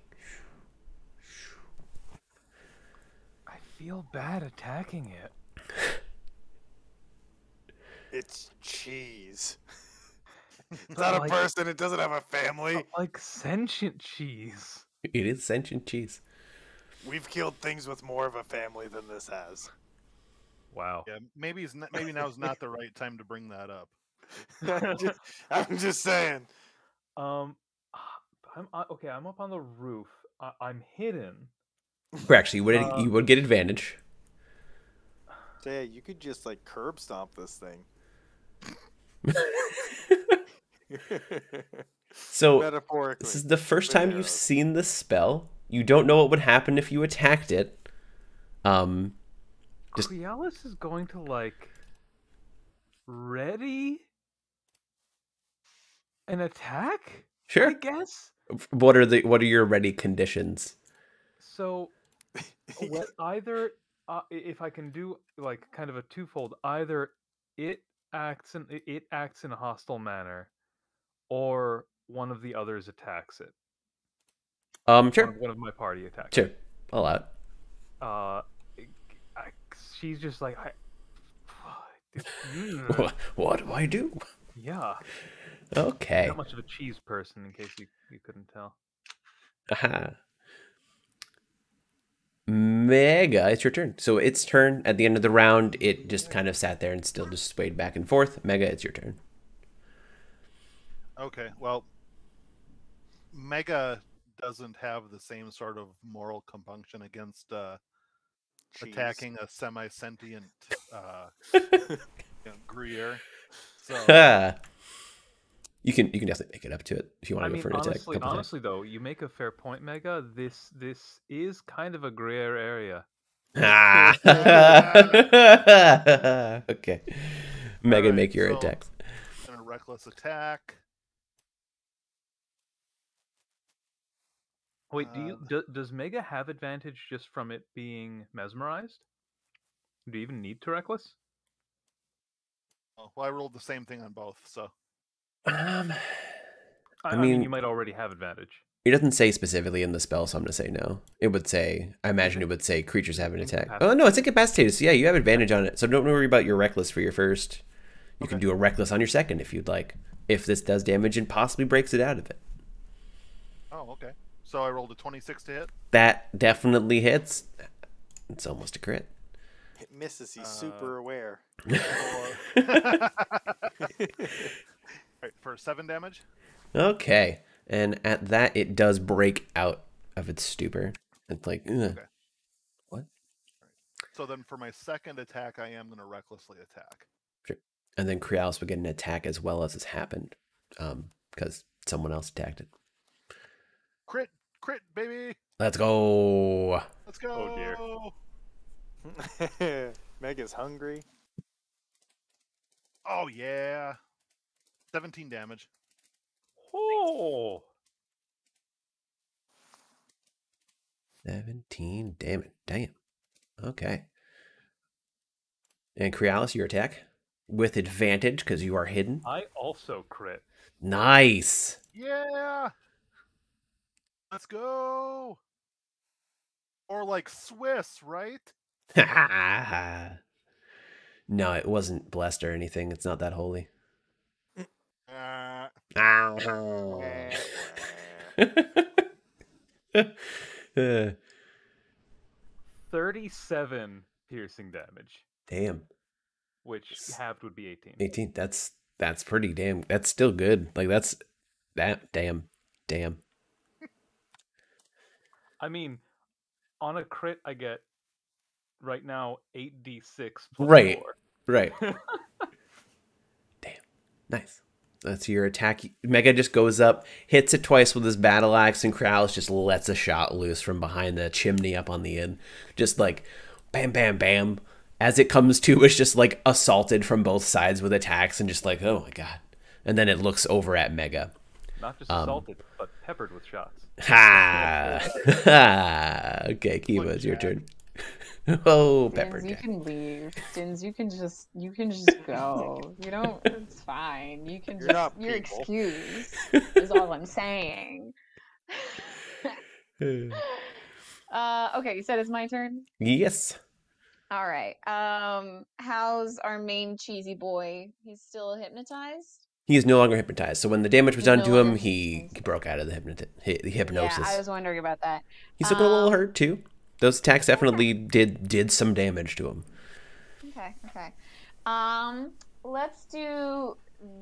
I feel bad attacking it. It's cheese. It's not a person. It doesn't have a family. Like sentient cheese. It is sentient cheese. We've killed things with more of a family than this has. Wow. Yeah, maybe now is not the right time to bring that up. I'm just saying. I'm okay. I'm up on the roof. I'm hidden. Or actually, you would get advantage. Say, you could just like curb stomp this thing. So Metaphorically. this is the first with time you've arrows. seen this spell. You don't know what would happen if you attacked it. Just- Krialis is going to like ready an attack. Sure. I guess. What are your ready conditions? So, either if I can do like kind of a twofold, either it acts in a hostile manner, or one of the others attacks it. Sure. One of my party attacks. Sure. I'll allow it. She's just like, What do I do? yeah. Okay. Not much of a cheese person, in case you couldn't tell. Aha. Mega, it's your turn. So its turn at the end of the round, it just kind of sat there and still just swayed back and forth. Mega, it's your turn. Okay, well, Mega doesn't have the same sort of moral compunction against attacking a semi-sentient Gruyere. So you can definitely make it up to it if you want to go for an attack. Honestly, though, you make a fair point, Mega. This is kind of a Gruyere area. Okay. Mega, right, make your so attacks. And a reckless attack. Wait, does Mega have advantage just from it being mesmerized? Do you even need to reckless? Oh, well, I rolled the same thing on both, so. I I mean, mean, you might already have advantage. It doesn't say specifically in the spell, so I'm going to say no. It would say, I imagine it would say creatures have an attack. Oh, no, it's incapacitated. So yeah, you have advantage on it. So don't worry about your reckless for your first. You can do a reckless on your second if you'd like. If this does damage and possibly breaks it out of it. Oh, okay. So I rolled a 26 to hit. That definitely hits. It's almost a crit. It misses. He's super aware. Right, for 7 damage. Okay. And at that, it does break out of its stupor. It's like, ugh. Okay. What? So then for my second attack, I am going to recklessly attack. Sure. And then Krialis would get an attack as well as has happened. Because someone else attacked it. Crit, baby. Let's go. Let's go. Oh, dear. Mega's hungry. Oh, yeah. 17 damage. Oh! 17 damage. Damn. Okay. And Krialis, your attack with advantage because you are hidden. I also crit. Nice. Yeah. Let's go. Or like Swiss, right? No, it wasn't blessed or anything. It's not that holy. 37 piercing damage. Damn. Which halved would be 18. 18. That's pretty damn. That's still good. Like damn. I mean, on a crit, I get right now 8d6 plus Right. 4. Right. Damn. Nice. That's your attack. Mega just goes up, hits it twice with his battle axe, and Kraus just lets a shot loose from behind the chimney up on the inn. Just like bam, bam, bam. As it comes to, it's just like assaulted from both sides with attacks and just like, oh my god. And then it looks over at Mega. Not just assaulted, but peppered with shots. Ha! Okay, Kiva, it's your turn. Oh, pepper. Dins, you can leave. Dins, you can just go. You don't. It's fine. You can you're excused. Is all I'm saying. Okay, you said it's my turn. Yes. All right. How's our main cheesy boy? He's still hypnotized? He is no longer hypnotized. So when the damage was done to him, he broke out of the hypnosis. Yeah, I was wondering about that. He's looking a little hurt too. Those attacks definitely did some damage to him. Okay. Let's do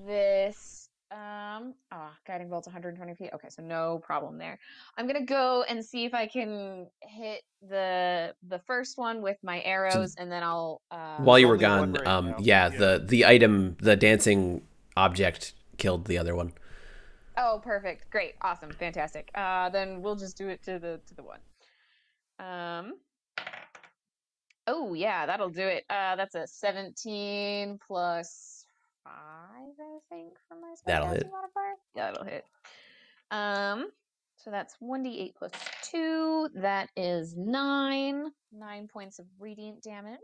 this Guiding bolt's 120 feet. Okay, so no problem there. I'm gonna go and see if I can hit the first one with my arrows, and then I'll. While you were only one gone, right now. yeah, the item, the dancing object killed the other one. Oh, perfect. Great. Awesome. Fantastic. Then we'll just do it to the one. Oh yeah, that'll do it. That's a 17 plus 5, I think, for my That'll hit. spellcasting modifier. Yeah, that'll hit. So that's 1d8 plus 2. That is 9. 9 points of radiant damage.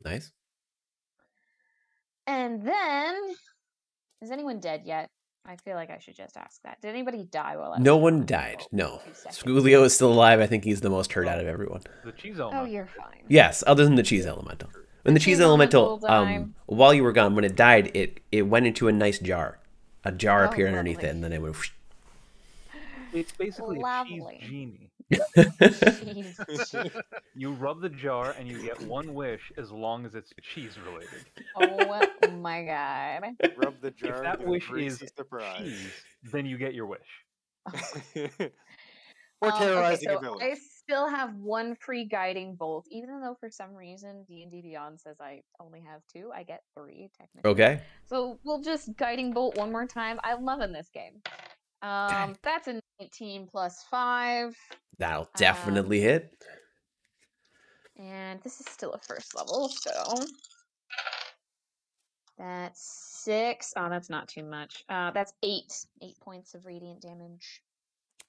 Nice. And then, is anyone dead yet? I feel like I should just ask that. Did anybody die while I was No on one the died. boat No. for 2 seconds? Scoolio is still alive. I think he's the most hurt out of everyone. The cheese Oh, elemental. you're fine. Yes, other than the cheese elemental. When the cheese elemental, died. while you were gone, when it died, it went into a nice jar. A jar Oh, appeared underneath lovely. it, and then it went. Whoosh. It's basically a Lovely. cheese genie. Jeez. You rub the jar and you get one wish as long as it's cheese related. Oh my god. Rub the If jar. that get a wish is greasy surprise. cheese, then you get your wish. Or terrorizing okay, a so village. I still have 1 free guiding bolt, even though for some reason D&D Beyond says I only have 2. I get 3 technically. Okay. So we'll just guiding bolt one more time. I'm loving this game. That's a 19 plus 5, That'll definitely hit. and this is still a first level, so that's 6. Oh, that's not too much. That's 8 points of radiant damage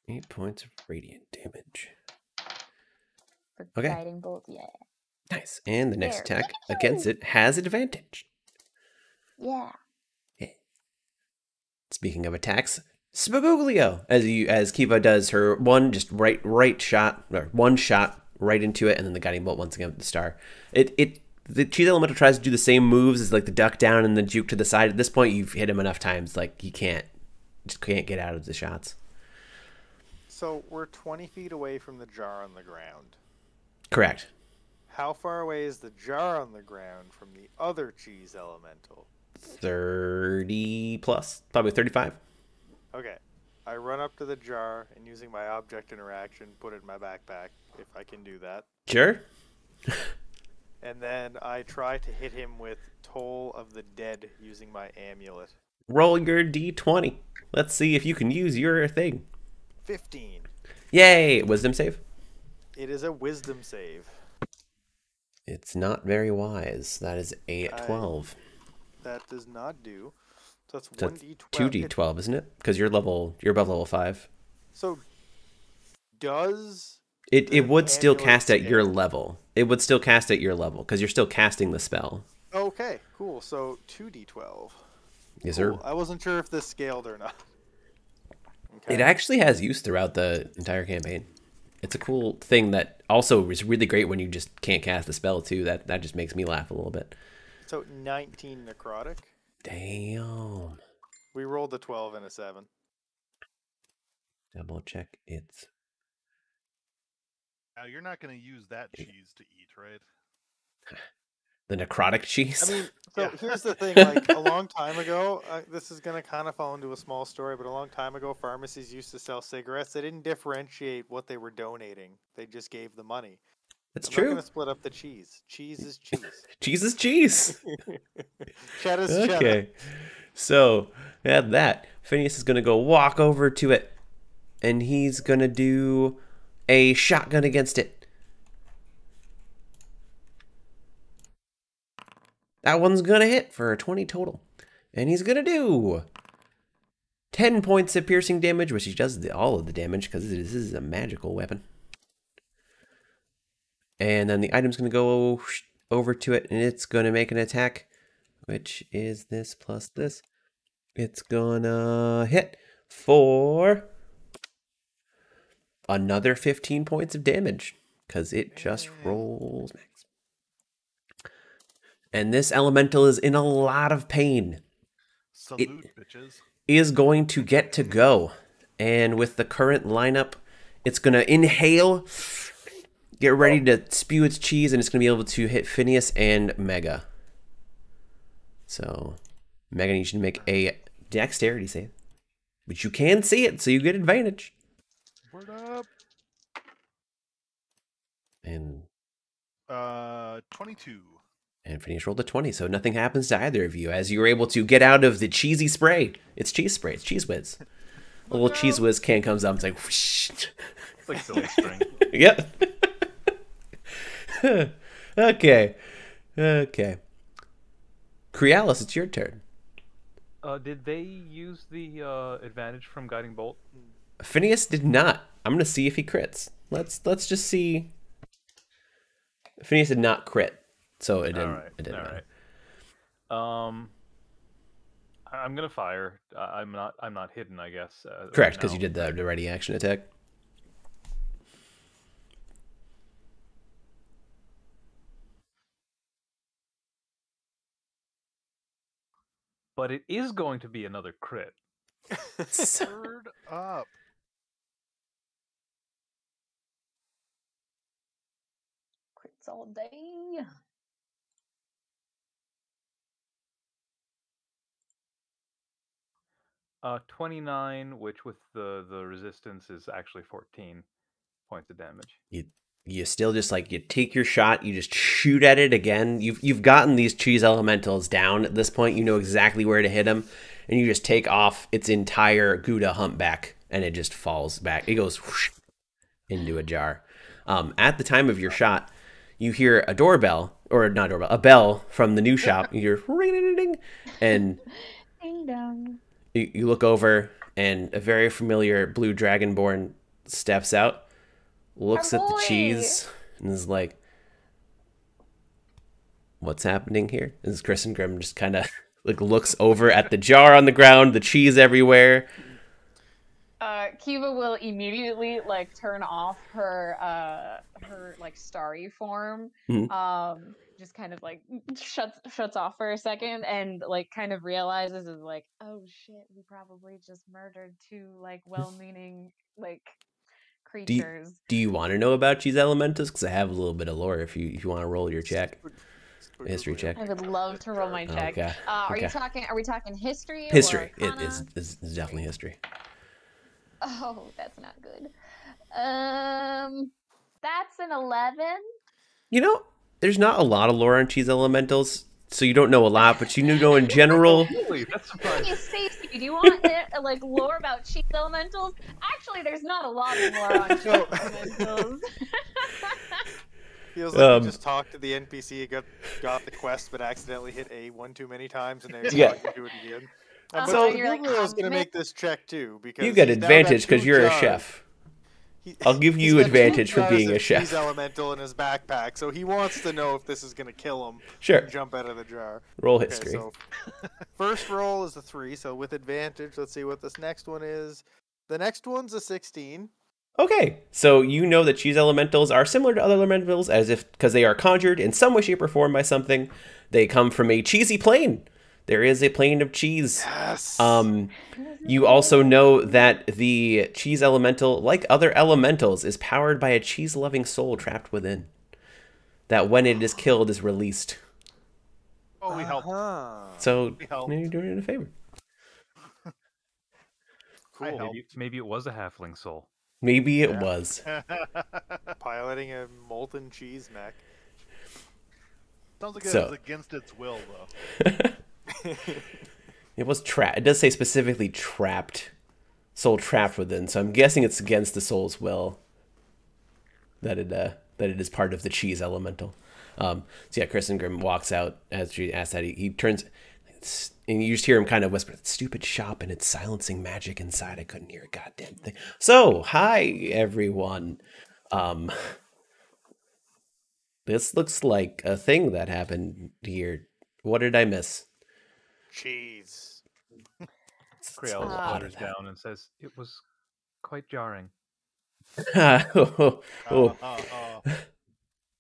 8 points of radiant damage. for Okay. guiding bolt. Yeah, Nice. And the next There. attack against it has advantage. yeah. Speaking of attacks, Spabuglio, as Kiva does her one just right shot, or one shot right into it, and then the guiding bolt once again with the star. The cheese elemental tries to do the same moves as like the duck down and the juke to the side. At this point, you've hit him enough times, like you can't get out of the shots. So we're 20 feet away from the jar on the ground. Correct. How far away is the jar on the ground from the other cheese elemental? 30 plus, probably 35. Okay. I run up to the jar and using my object interaction, put it in my backpack, if I can do that. Sure. And then I try to hit him with Toll of the Dead using my amulet. Roll your d20. Let's see if you can use your thing. 15. Yay! Wisdom save. It is a wisdom save. It's not very wise. That is a 12. That does not do. So that's So 1d12. 2d12, isn't it? Because you're above level 5. So does It would still amulet cast at your stand? level. It would still cast at your level because you're still casting the spell. Okay, cool. So 2d12. Yes, sir. Cool. I wasn't sure if this scaled or not. Okay. It actually has use throughout the entire campaign. It's a cool thing that also is really great when you just can't cast the spell too. That just makes me laugh a little bit. So 19 necrotic. Damn. We rolled a 12 and a 7. Double check it's Now you're not going to use that cheese to eat, right? the necrotic cheese. I mean, so Yeah. here's the thing. Like a long time ago, this is gonna kind of fall into a small story, but a long time ago, pharmacies used to sell cigarettes. They didn't differentiate what they were donating. They just gave the money. That's I'm true. not gonna split up the cheese. Cheese is cheese. Cheese is cheese. Cheddar's cheddar. Okay. So, at that, Phineas is going to go walk over to it, and he's going to do a shotgun against it. That one's going to hit for a 20 total. And he's going to do 10 points of piercing damage, which he does all of the damage because this is a magical weapon. And then the item's going to go over to it, and it's going to make an attack, which is this plus this. It's gonna hit for another 15 points of damage because it just rolls max. And this elemental is in a lot of pain. Salute, bitches. Is going to get to go. And with the current lineup, it's going to inhale, get ready to spew its cheese, and it's going to be able to hit Phineas and Mega. So, Mega needs you to make a dexterity save. But you can see it, so you get advantage. Word up. And 22. And Phineas rolled a 20, so nothing happens to either of you as you're able to get out of the cheesy spray. It's cheese spray. It's Cheese Whiz. A little Cheese Whiz can comes up. It's like, whoosh. It's like silly string. Yep. Okay. Crealis, it's your turn. Did they use the advantage from Guiding Bolt? Phineas did not. I'm gonna see if he crits. Let's just see. Phineas did not crit, so it didn't. All right. It didn't All matter. right. I'm gonna fire. I'm not hidden, I guess. Correct, because you did the ready action attack. But it is going to be another crit. Word up. Crits all day. Uh, 29, which with the resistance is actually 14 points of damage. You still just like you take your shot, you just shoot at it again. You've gotten these cheese elementals down at this point. You know exactly where to hit them, and you just take off its entire Gouda humpback, and it just falls back. It goes whoosh into a jar. At the time of your shot, you hear a doorbell, or not doorbell, a bell from the new shop. You hear ring ding ding, and Ding dong. you look over, and a very familiar blue dragonborn steps out, looks at the Ahoy! cheese, and is like, "What's happening here?" And Chris and Grim just kind of like looks over at the jar on the ground, the cheese everywhere. Kiva will immediately like turn off her her like starry form. Mhm. Just kind of like shuts off for a second and like kind of realizes is like, oh shit, we probably just murdered two like well-meaning like creatures. Do you want to know about cheese elementals? Because I have a little bit of lore if you want to roll your check, history check. I would love to roll my check. Okay. Are Okay. we talking history? History. Or It Arcana? is definitely history. Oh, that's not good. That's an 11. You know, there's not a lot of lore on cheese elementals, so you don't know a lot, but you know in general. Really? That's surprising. Hey, Stacey, do you want like lore about cheese elementals? Actually, there's not a lot of lore on cheese elementals. Feels like you just talked to the NPC, got the quest, but accidentally hit A one too many times, and they're Yeah. talking to it again. So- But you're like, Hugo is going to man. make this check too, because You get he's now got advantage because 2 you're a jars. chef. He- I'll give he's you got 2 advantage for jars being of a chef. cheese elemental in his backpack, so he wants to know if this is going to kill him. Sure. And jump out of the jar. Roll Okay, history. so first roll is a 3, so with advantage, let's see what this next one is. The next one's a 16. Okay, so you know that cheese elementals are similar to other elementals as if because they are conjured in some way, shape, or form by something. They come from a cheesy plane. There is a plane of cheese. Yes. You also know that the cheese elemental, like other elementals, is powered by a cheese-loving soul trapped within. That when it is killed is released. Oh, we helped. So We helped. you're doing it a favor. I helped. Maybe it was a halfling soul. Maybe it was. Piloting a molten cheese mech. Sounds like it So- was against its will, though. It was trapped. It does say specifically trapped. Soul trapped within. So I'm guessing it's against the soul's will that it is part of the cheese elemental. So yeah, Kristen Grimm walks out as she asks that. He turns, and you just hear him kind of whisper, "Stupid shop and it's silencing magic inside. I couldn't hear a goddamn thing." So hi everyone. This looks like a thing that happened here. What did I miss? Cheese. Creolis a lot flutters of that. down and says, "It was quite jarring." Oh.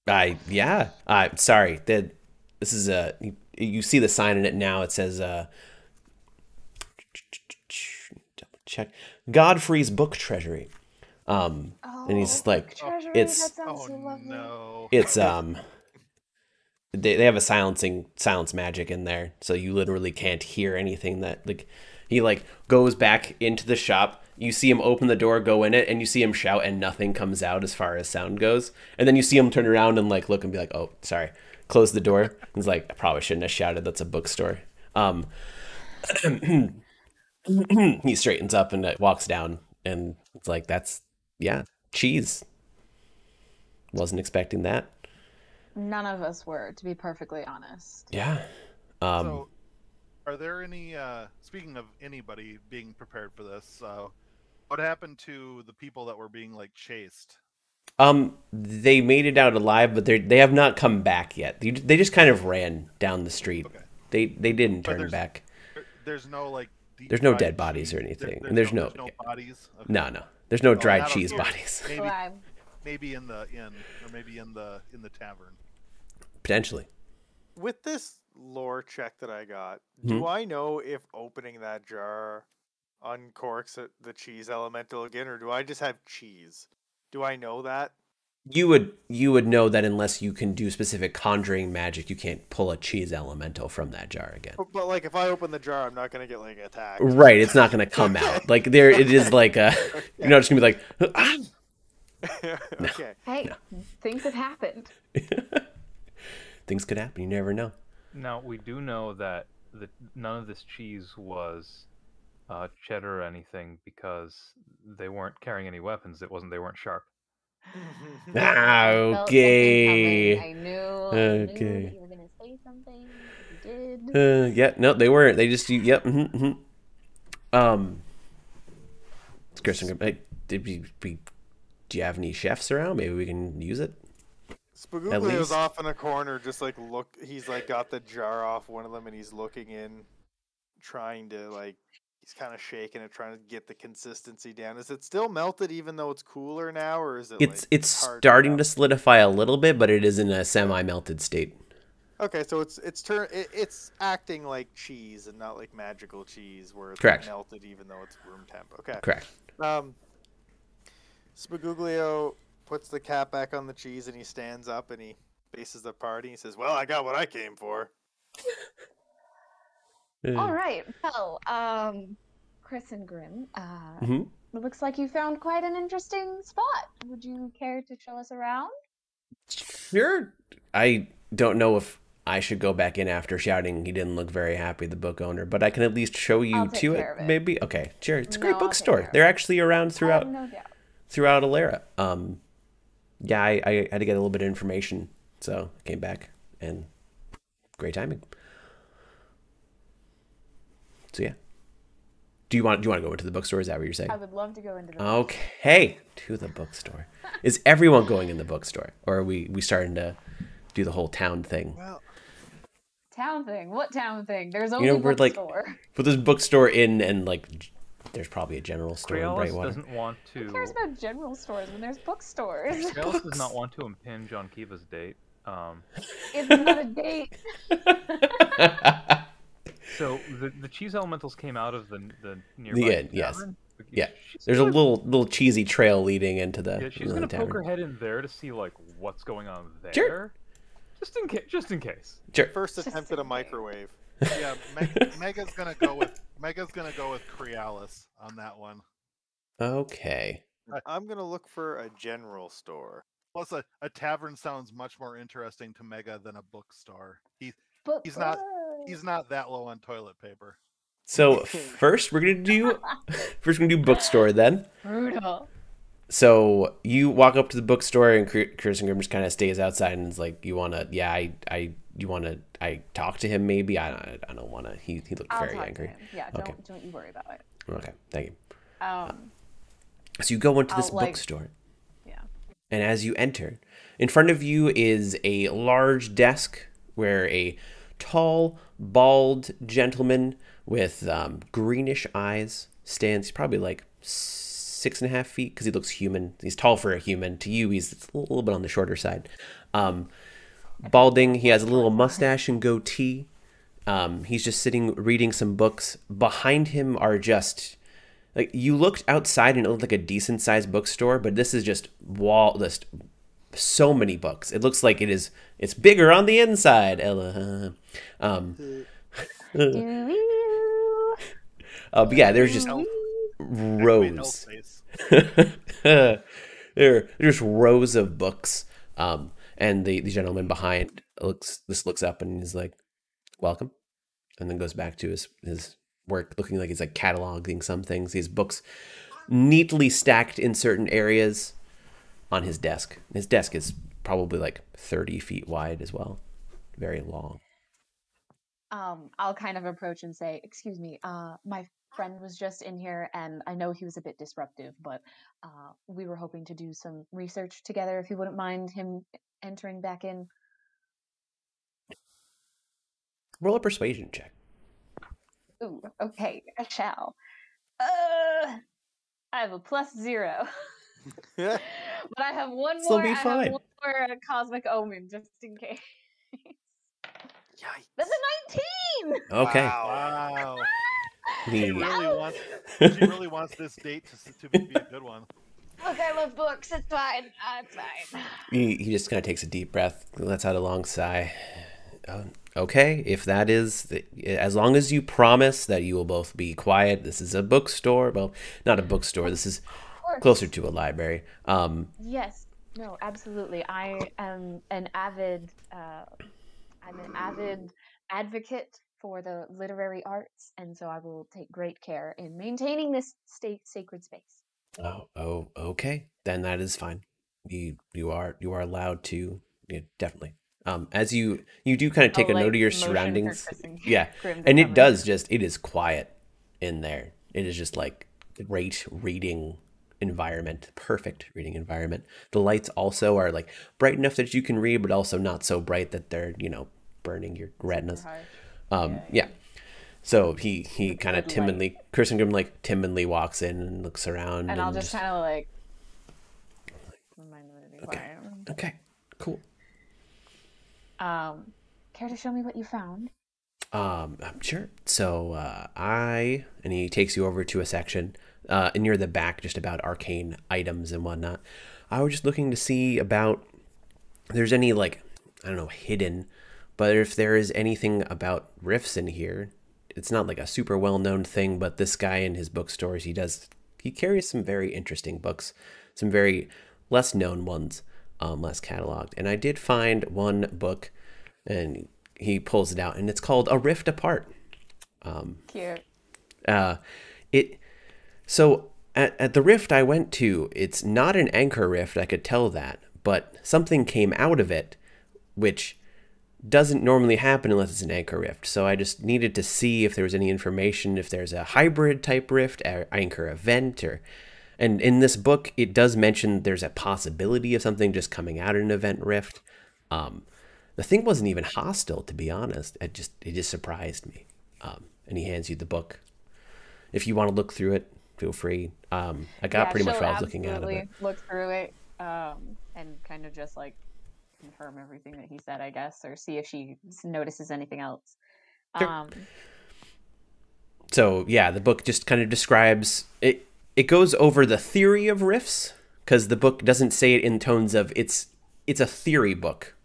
Uh, Yeah. Sorry. This is you see the sign in it now. It says double check Godfrey's book treasury. And he's like, Treasury, it's- that sounds oh so lovely. no. it's they have a silence magic in there, so you literally can't hear anything that like He like goes back into the shop. You see him open the door, go in it, and you see him shout, and nothing comes out as far as sound goes. And then you see him turn around and like look and be like, "Oh, sorry." Close the door. He's like, "I probably shouldn't have shouted. That's a bookstore." He straightens up and walks down, and it's like, "That's cheese." Wasn't expecting that. None of us were, to be perfectly honest. Yeah. So, are there any? Speaking of anybody being prepared for this, what happened to the people that were being like chased? They made it out alive, but they have not come back yet. They just kind of ran down the street. Okay. They didn't turn back. There's no like. There's no dead bodies or anything, and there's no bodies. Okay. no. There's no dried not on cheese the- bodies. Maybe in the inn, or maybe in the tavern. Potentially. With this lore check that I got, Mhm. do I know if opening that jar uncorks the cheese elemental again, or do I just have cheese? Do I know that? You would know that unless you can do specific conjuring magic, you can't pull a cheese elemental from that jar again. But like, if I open the jar, I'm not gonna get like attacked. Right, it's not going to come out. Like it is like a you're not just going to be like ah! Okay. Hey, things have happened. Things could happen. You never know. Now we do know that none of this cheese was cheddar or anything because they weren't carrying any weapons. They weren't sharp. Ah, I felt something okay. coming. I knew Okay. that you were gonna say something. You did. Yeah, no, they weren't. They just yep. Kristen, hey, do you have any chefs around? Maybe we can use it. Spagoogly least. was off in a corner, just like he's like got the jar off one of them, and he's looking in, trying to like, he's kind of shaking it, trying to get the consistency down. Is it still melted, even though it's cooler now, or is it? It's hard starting to melt? solidify a little bit, but it is in a semi-melted state. Okay, so it's acting like cheese and not like magical cheese, where it's Correct. melted even though it's room temp. Okay. Correct. Spaguglio puts the cap back on the cheese and he stands up and he faces the party. He says, "Well, I got what I came for." All right. Well, Chris and Grim, Mhm. it looks like you found quite an interesting spot. Would you care to show us around? Sure. I don't know if I should go back in after shouting he didn't look very happy, the book owner, but I can at least show you I'll take to care it, of it. maybe. Okay, sure. It's a No, great I'll take bookstore. care of They're it. actually around throughout No doubt. Alera. Yeah, I had to get a little bit of information, so I came back, and great timing. So yeah, do you want to go into the bookstore? Is that what you're saying? I would love to go into the Okay, to the bookstore. Is everyone going in the bookstore, or are we starting to do the whole town thing? Well, town thing. What town thing? There's only we're like, bookstore. put this bookstore in, and like, there's probably a general store in Crealis Brightwater. doesn't want to. Who cares about general stores when there's bookstores? Crealis does not want to impinge on Kiva's date. It's not a date. So the cheese elementals came out of the nearby The inn, yes. tavern? Yeah, She's there's a gonna- little cheesy trail leading into the Yeah, she's into gonna the poke her tavern. head in there to see like what's going on there. Sure. Just in case. Sure. first Just attempt at a in case. microwave. Yeah, Mega's gonna go with Crealis on that one. Okay. I'm gonna look for a general store. Plus, a tavern sounds much more interesting to Mega than a bookstore. He's But not that low on toilet paper. So first we're gonna do bookstore then. brutal. So you walk up to the bookstore, and Kirsten Grimm just kind of stays outside and is like, "You wanna? Yeah, you wanna? I talk to him maybe. I don't wanna. He looked I'll very talk angry. to him. Yeah, Okay. don't you worry about it. Okay, thank you. Um, So you go into this I'll, like- bookstore, yeah. and as you enter, in front of you is a large desk where a tall, bald gentleman with greenish eyes stands. He's probably like 6.5 feet because he looks human. He's tall for a human. To you, he's a little bit on the shorter side. Balding. He has a little mustache and goatee. He's just sitting reading some books. Behind him are just like, you looked outside and it looked like a decent sized bookstore, but this is just so many books. It looks like it's bigger on the inside, Ella. Do you? But yeah, there's just Elf. Activate elf rows. face. There's rows of books. And the gentleman behind looks up and he's like, "Welcome," and then goes back to his work, looking like he's like cataloging some things. These books neatly stacked in certain areas on his desk. His desk is probably like 30 feet wide as well, very long. I'll kind of approach and say, "Excuse me, my friend was just in here, and I know he was a bit disruptive, but we were hoping to do some research together. If you wouldn't mind him entering back in." Roll a persuasion check. Ooh, okay, I shall. I have a +0. Yeah. But I have one Still more. be I have fine. one more cosmic omen just in case. Yikes. That's a 19. Okay. Wow. Wow. He, She really wants this date to be a good one. Look, I love books. It's fine. It's fine. he just kind of takes a deep breath, lets out a long sigh. Okay, if that is, as long as you promise that you will both be quiet. This is a bookstore. Well, not a bookstore. This is Of course. closer to a library. Yes. No, absolutely. I am an avid advocate for the literary arts, and so I will take great care in maintaining this sacred space. Oh, okay. Then that is fine. You are allowed to, yeah, definitely. As you do kind of take a I'll, note of your motion for surroundings. Chris and Yeah. Grim to And come it in. does it is quiet in there. It is just like great reading environment, perfect reading environment. The lights also are like bright enough that you can read, but also not so bright that they're, burning your retinas. Yeah. So he kind of good timidly, Chris and Grim like timidly walks in and looks around. And I'll just kind of like remind them to be Okay. quiet. Okay, cool. Care to show me what you found? Sure. So and he takes you over to a section near the back, just about arcane items and whatnot. I was just looking to see about if there's any, like, I don't know, hidden, but if there is anything about rifts in here. It's not like a super well-known thing, but this guy in his bookstores, he carries some very interesting books, some very less known ones, less cataloged. And I did find one book, and he pulls it out, and it's called A Rift Apart. Cute. So at the rift I went to, it's not an anchor rift, I could tell that, but something came out of it, which doesn't normally happen unless it's an anchor rift. So I just needed to see if there was any information, if there's a hybrid type rift, anchor event, and in this book it does mention there's a possibility of something just coming out of an event rift. The thing wasn't even hostile, to be honest. It just surprised me. And he hands you the book. If you want to look through it, feel free. I got pretty much what I was looking at of it. Look through it, and kind of just like confirm everything that he said, I guess, or see if she notices anything else. Sure. So yeah, the book just kind of describes it. It goes over the theory of rifts, because the book doesn't say it in tones of it's a theory book,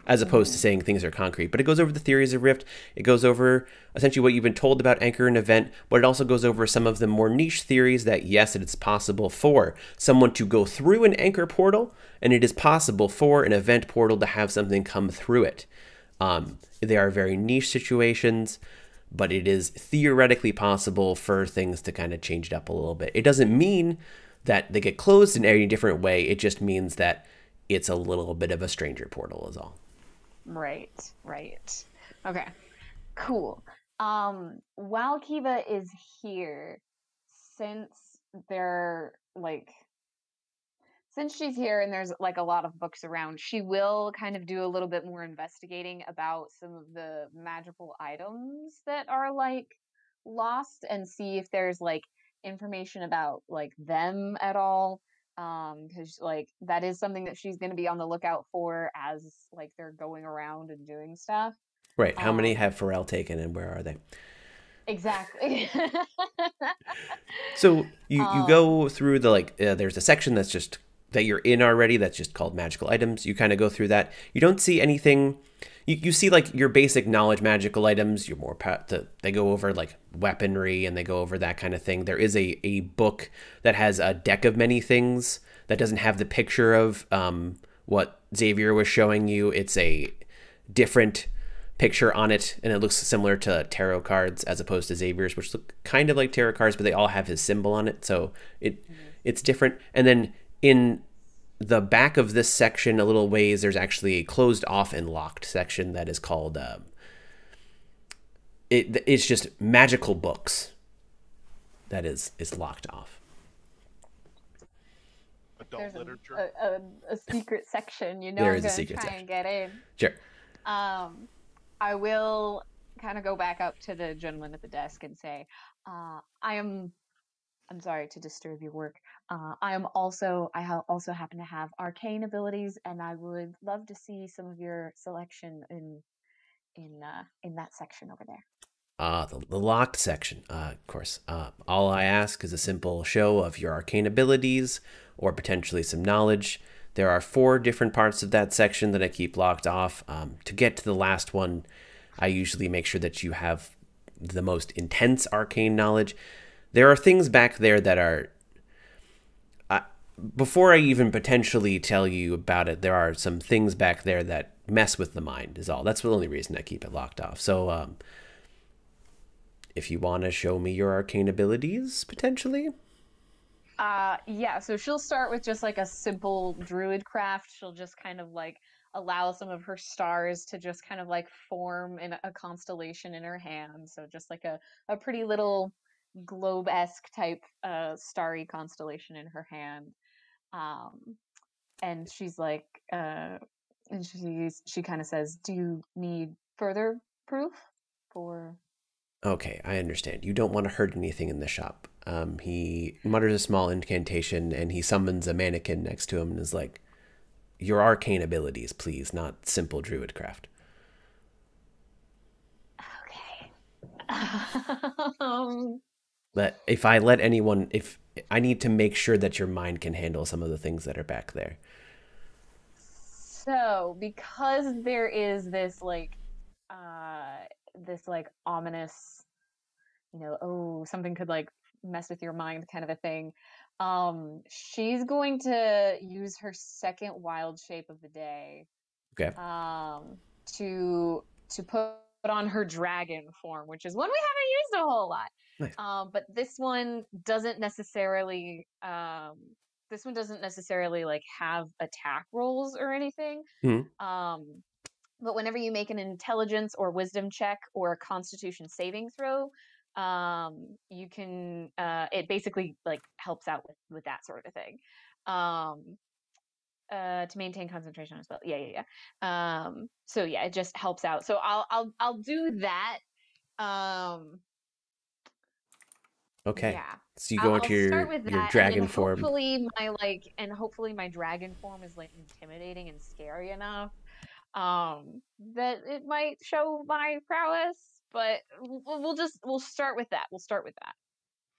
as opposed to saying things are concrete. But it goes over the theories of rift. It goes over essentially what you've been told about anchor and event, but it also goes over some of the more niche theories that, yes, it's possible for someone to go through an anchor portal, and it is possible for an event portal to have something come through it. They are very niche situations, but it is theoretically possible for things to kind of change it up a little bit. It doesn't mean that they get closed in any different way. It just means that it's a little bit of a stranger portal is all. Right. Okay, cool. While Kiva is here, since she's here and there's like a lot of books around, she will kind of do a little bit more investigating about some of the magical items that are like lost, and see if there's like information about like them at all. Because like that is something that she's going to be on the lookout for as like they're going around and doing stuff. Right. How many have Pharrell taken, and where are they? Exactly. So you go through the there's a section that's just that you're in already that's just called magical items. You kind of go through that. You don't see anything. you see like your basic knowledge magical items. You're more they go over like weaponry and they go over that kind of thing. There is a book that has a deck of many things that doesn't have the picture of what Xavier was showing you. It's a different picture on it, and it looks similar to tarot cards as opposed to Xavier's, which look kind of like tarot cards, but they all have his symbol on it, so it's different. And then in the back of this section, a little ways, there's actually a closed off and locked section that is called it's just magical books that is locked off. Adult There's literature. a secret section, you know. There I'm is a gonna secret try section. and get in. Sure. I will kind of go back up to the gentleman at the desk and say, I'm sorry to disturb your work. I also happen to have arcane abilities, and I would love to see some of your selection in that section over there. The locked section, of course. All I ask is a simple show of your arcane abilities or potentially some knowledge. There are 4 different parts of that section that I keep locked off. To get to the last one, I usually make sure that you have the most intense arcane knowledge. There are things back there that are... before I even potentially tell you about it, there are some things back there that mess with the mind is all. That's the only reason I keep it locked off. So if you want to show me your arcane abilities, potentially... Yeah, so she'll start with just like a simple druid craft. She'll just kind of like allow some of her stars to just kind of like form in a constellation in her hand. So just like a pretty little globe-esque type starry constellation in her hand. And she's like and she kind of says, "Do you need further proof for..." Okay, I understand. You don't want to hurt anything in the shop. He mutters a small incantation and he summons a mannequin next to him and is like, "Your arcane abilities, please, not simple druid craft." Okay. But if I let anyone, if I need to make sure that your mind can handle some of the things that are back there. So, because there is this like ominous, you know, oh, something could like mess with your mind kind of a thing. She's going to use her second wild shape of the day. Okay. To put on her dragon form, which is one we haven't used a whole lot. Nice. But this one doesn't necessarily like have attack rolls or anything. Mm-hmm. But whenever you make an intelligence or wisdom check or a constitution saving throw, you can it basically like helps out with that sort of thing. To maintain concentration on a spell. Yeah. So yeah, it just helps out. So I'll do that. Okay. Yeah. So you go into I'll start your with that, dragon and form. hopefully my dragon form is like intimidating and scary enough that it might show my prowess. But we'll start with that. We'll start with that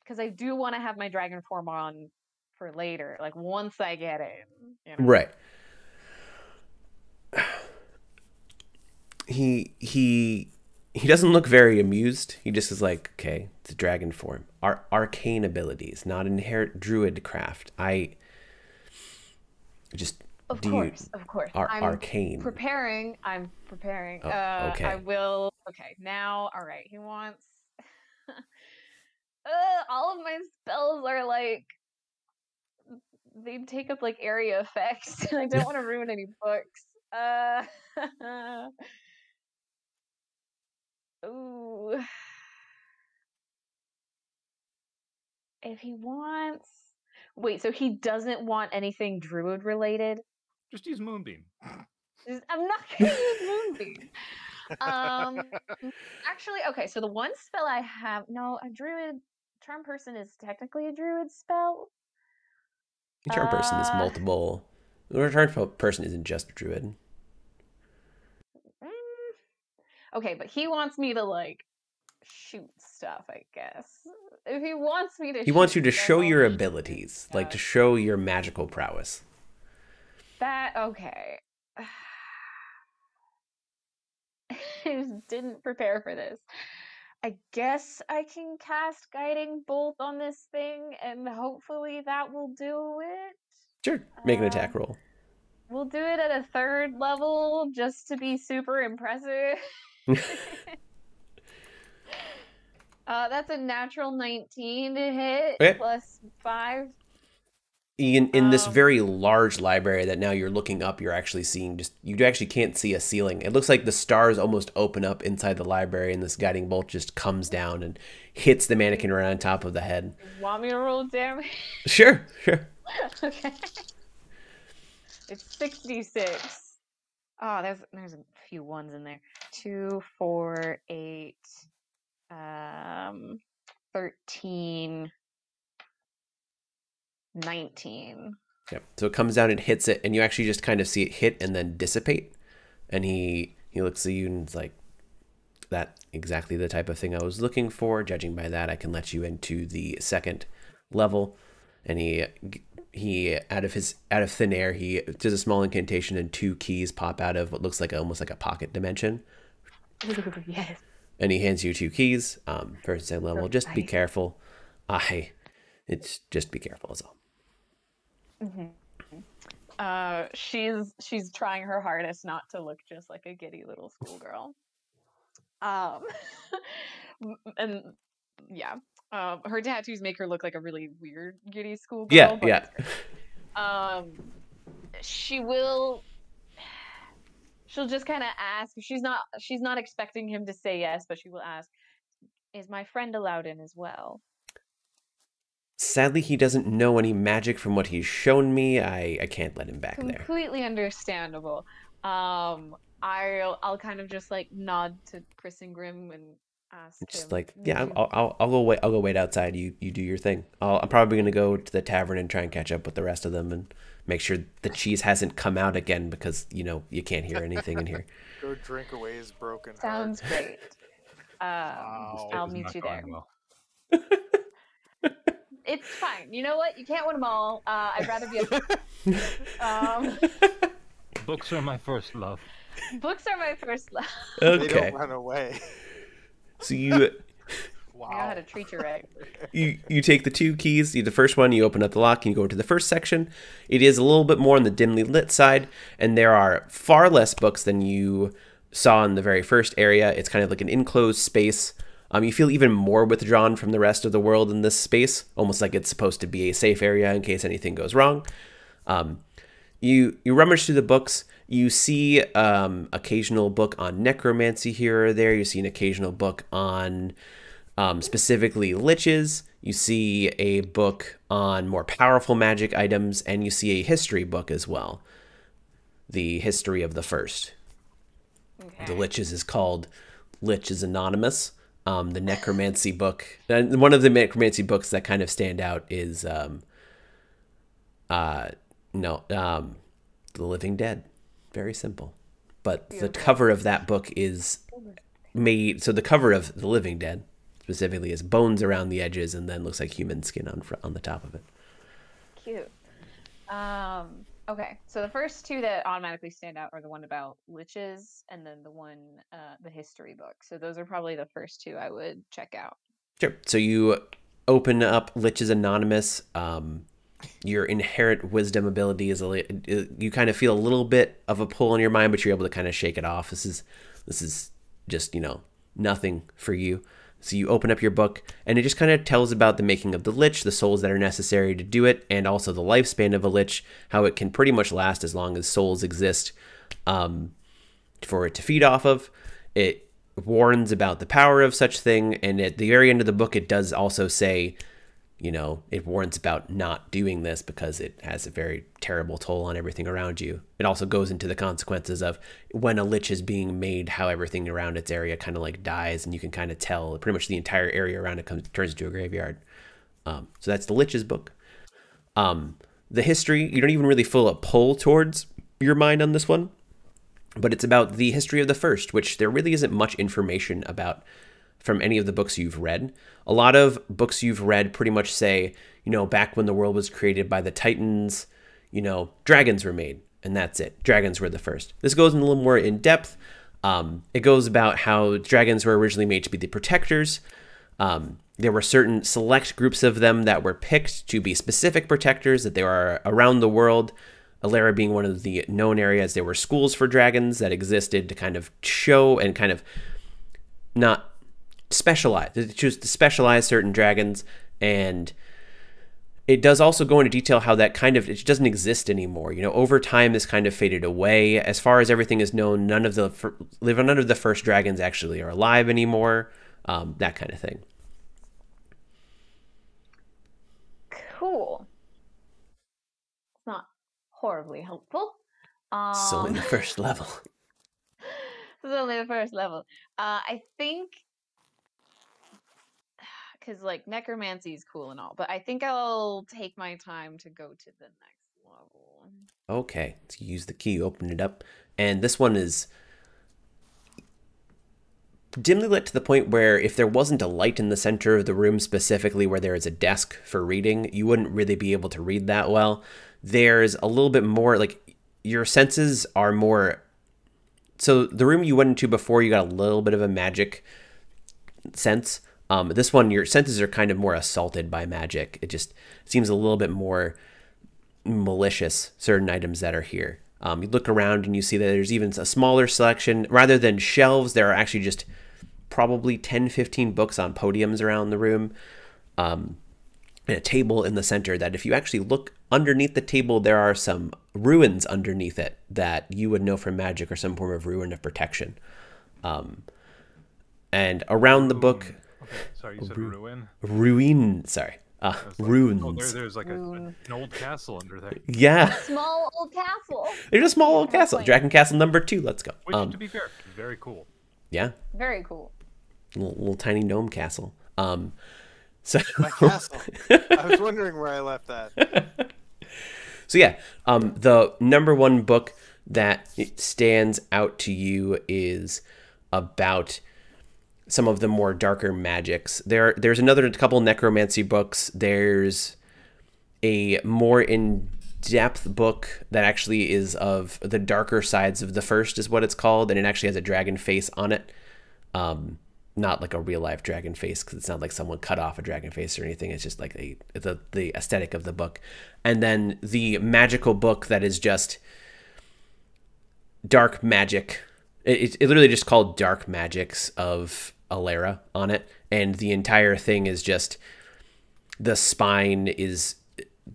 because I do want to have my dragon form on for later, like once I get in. You know? Right. He doesn't look very amused. He just is like, okay, it's a dragon form. Arcane abilities, not inherent druid craft. I just Of course. I'm arcane. I'm preparing. Oh, okay. I will. Okay, now, all right. He wants. All of my spells are like they take up like area effects, and I don't want to ruin any books. Ooh. If he wants. Wait, so he doesn't want anything druid related? Just use Moonbeam. I'm not gonna use Moonbeam. Actually, okay, so the one spell I have, no, a druid charm person is technically a druid spell. A charm person is multiple. A charm person isn't just a druid. Okay, but he wants me to like shoot stuff, I guess. If he wants me to He wants you to stuff, show I'll your shoot abilities, stuff. like to show your magical prowess. That okay. I didn't prepare for this. I guess I can cast Guiding Bolt on this thing, and hopefully that will do it. Sure. Make an attack roll. We'll do it at a 3rd level just to be super impressive. That's a natural 19 to hit, Okay. plus 5. In this very large library that now you're looking up, you're actually seeing you actually can't see a ceiling. It looks like the stars almost open up inside the library, and this guiding bolt just comes down and hits the mannequin right on top of the head. Want me to roll damage? Sure. Okay. It's 66. Oh, there's a few ones in there. 2, 4, 8, 13, 19. Yep. So it comes down and hits it, and you actually just kind of see it hit and then dissipate. And he looks at you and is like, "That exactly the type of thing I was looking for. Judging by that, I can let you into the 2nd level." And he out of thin air, he does a small incantation, and 2 keys pop out of what looks like almost like a pocket dimension. Yes. And he hands you 2 keys. First and 2nd level. Just be careful. It's just be careful is all. She's trying her hardest not to look just like a giddy little schoolgirl. And yeah, her tattoos make her look like a really weird giddy schoolgirl. Yeah. She'll just kind of ask. She's not expecting him to say yes, but she will ask, "Is my friend allowed in as well?" Sadly, he doesn't know any magic from what he's shown me. I can't let him back there. Completely understandable. I'll kind of just like nod to Chris and Grim and ask Just him. like, yeah, I'll go wait. I'll go wait outside. You do your thing. I'm probably gonna go to the tavern and try and catch up with the rest of them and make sure the cheese hasn't come out again, because you can't hear anything in here. Go drink away his broken heart. Sounds great. Wow. I'll This is meet not you there. going well. It's fine. You know what? You can't win them all. I'd rather be Books are my first love. Books are my first love. They Okay, don't run away. so you I know how to treat you right. you take the 2 keys. The first one, you open up the lock and you go into the first section. It is a little bit more on the dimly lit side, and there are far less books than you saw in the very first area. It's kind of like an enclosed space. You feel even more withdrawn from the rest of the world in this space, almost like it's supposed to be a safe area in case anything goes wrong. You rummage through the books. You see occasional book on necromancy here or there. You see an occasional book on specifically liches. You see a book on more powerful magic items, and you see a history book as well. The history of the first. Okay. The liches is called Lich is Anonymous. The necromancy book, and one of the necromancy books that kind of stand out is The Living Dead. Very simple. But the cover of that book is made, so the cover of The Living Dead specifically is bones around the edges and then looks like human skin on the top of it. Cute. Okay, so the first 2 that automatically stand out are the one about liches and then the history book. So those are probably the first 2 I would check out. Sure. So you open up Lich is Anonymous. Your inherent wisdom ability is you kind of feel a little bit of a pull in your mind, but you're able to kind of shake it off. This is just nothing for you. So you open up your book, and it just kind of tells about the making of the lich, the souls that are necessary to do it, and also the lifespan of a lich, how it can pretty much last as long as souls exist for it to feed off of. It warns about the power of such thing, and at the very end of the book, it does also say, it warns about not doing this because it has a very terrible toll on everything around you. It also goes into the consequences of when a lich is being made, how everything around its area kind of like dies, and you can kind of tell pretty much the entire area around it turns into a graveyard. So that's the Lich's book. The history, you don't even really feel a pull towards your mind on this one, but it's about the history of the first, which there really isn't much information about from any of the books you've read. A lot of books you've read pretty much say, back when the world was created by the Titans, dragons were made, and that's it. Dragons were the first. This goes in a little more in depth. It goes about how dragons were originally made to be the protectors. There were certain select groups of them that were picked to be specific protectors, that they were around the world. Alera being one of the known areas, there were schools for dragons that existed to kind of show and kind of not specialize, to choose to specialize certain dragons. And it does also go into detail how that kind of, it doesn't exist anymore. You know, over time, this kind of faded away. As far as everything is known, none of the first dragons actually are alive anymore. That kind of thing. Cool. It's not horribly helpful. It's only the first level. It's only the first level. I think, because like necromancy is cool and all, but I think I'll take my time to go to the next level. Okay, so you use the key, open it up, and this one is dimly lit to the point where if there wasn't a light in the center of the room specifically where there is a desk for reading, you wouldn't really be able to read that well. There's a little bit more, like, your senses are more... So the room you went into before, you got a little bit of a magic sense. This one, your senses are kind of more assaulted by magic. It just seems a little bit more malicious, certain items that are here. You look around and you see that there's even a smaller selection. Rather than shelves, there are actually just probably 10, 15 books on podiums around the room. And a table in the center that if you actually look underneath the table, there are some ruins underneath it that you would know from magic or some form of rune of protection. And around the book... Okay, sorry, you said ruin? Ruin, sorry. Runes. Oh, there's like an old castle under there. Yeah. Small old castle. There's a small old castle. Dragon Castle number 2. Let's go. Which, to be fair, very cool. Yeah. Very cool. Little tiny gnome castle. So My castle. I was wondering where I left that. So yeah, the number one book that stands out to you is about some of the more darker magics. There's another couple necromancy books. There's a more in-depth book that actually is of the darker sides of the first, is what it's called, and it actually has a dragon face on it. Not like a real life dragon face, because it's not like someone cut off a dragon face or anything. It's just like the aesthetic of the book. And then the magical book that is just dark magic. It's literally just called Dark Magics of Alera on it. And the entire thing is just, the spine is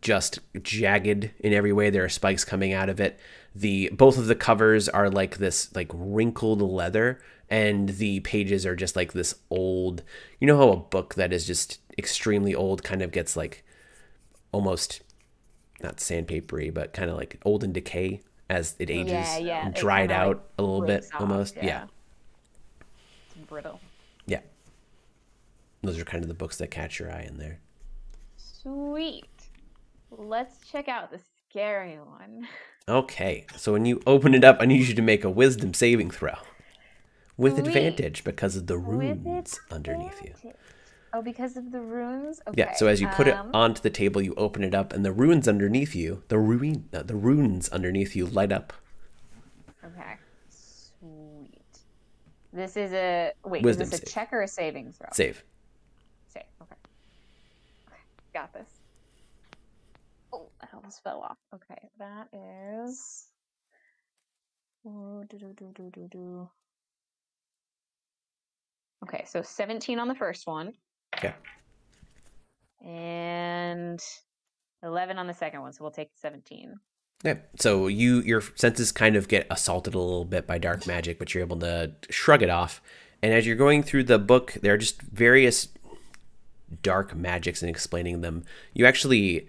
just jagged in every way. There are spikes coming out of it. Both of the covers are like this like wrinkled leather, and the pages are just like this old, you know how a book that is just extremely old kind of gets like almost not sandpapery, but kind of like old in decay as it ages, yeah. and dried kinda, out like, a little bit breaks off, almost. yeah. Yeah. It's brittle. Yeah. Those are kind of the books that catch your eye in there. Sweet. Let's check out the scary one. Okay, so when you open it up, I need you to make a wisdom saving throw. With Sweet. advantage because of the With runes underneath you. advantage. Oh, because of the runes? Okay. Yeah, so as you put it onto the table, you open it up, and the runes underneath you, the runes underneath you light up. Okay. Sweet. This is a... Wait, Wisdom is this a save. check or a saving throw? Save. Save, okay. Okay, got this. Oh, that almost fell off. Okay, that is... Okay, so 17 on the first one. Okay. And 11 on the second one, so we'll take 17. Yeah. So your senses kind of get assaulted a little bit by dark magic, but you're able to shrug it off. And as you're going through the book, there are just various dark magics and explaining them. You actually,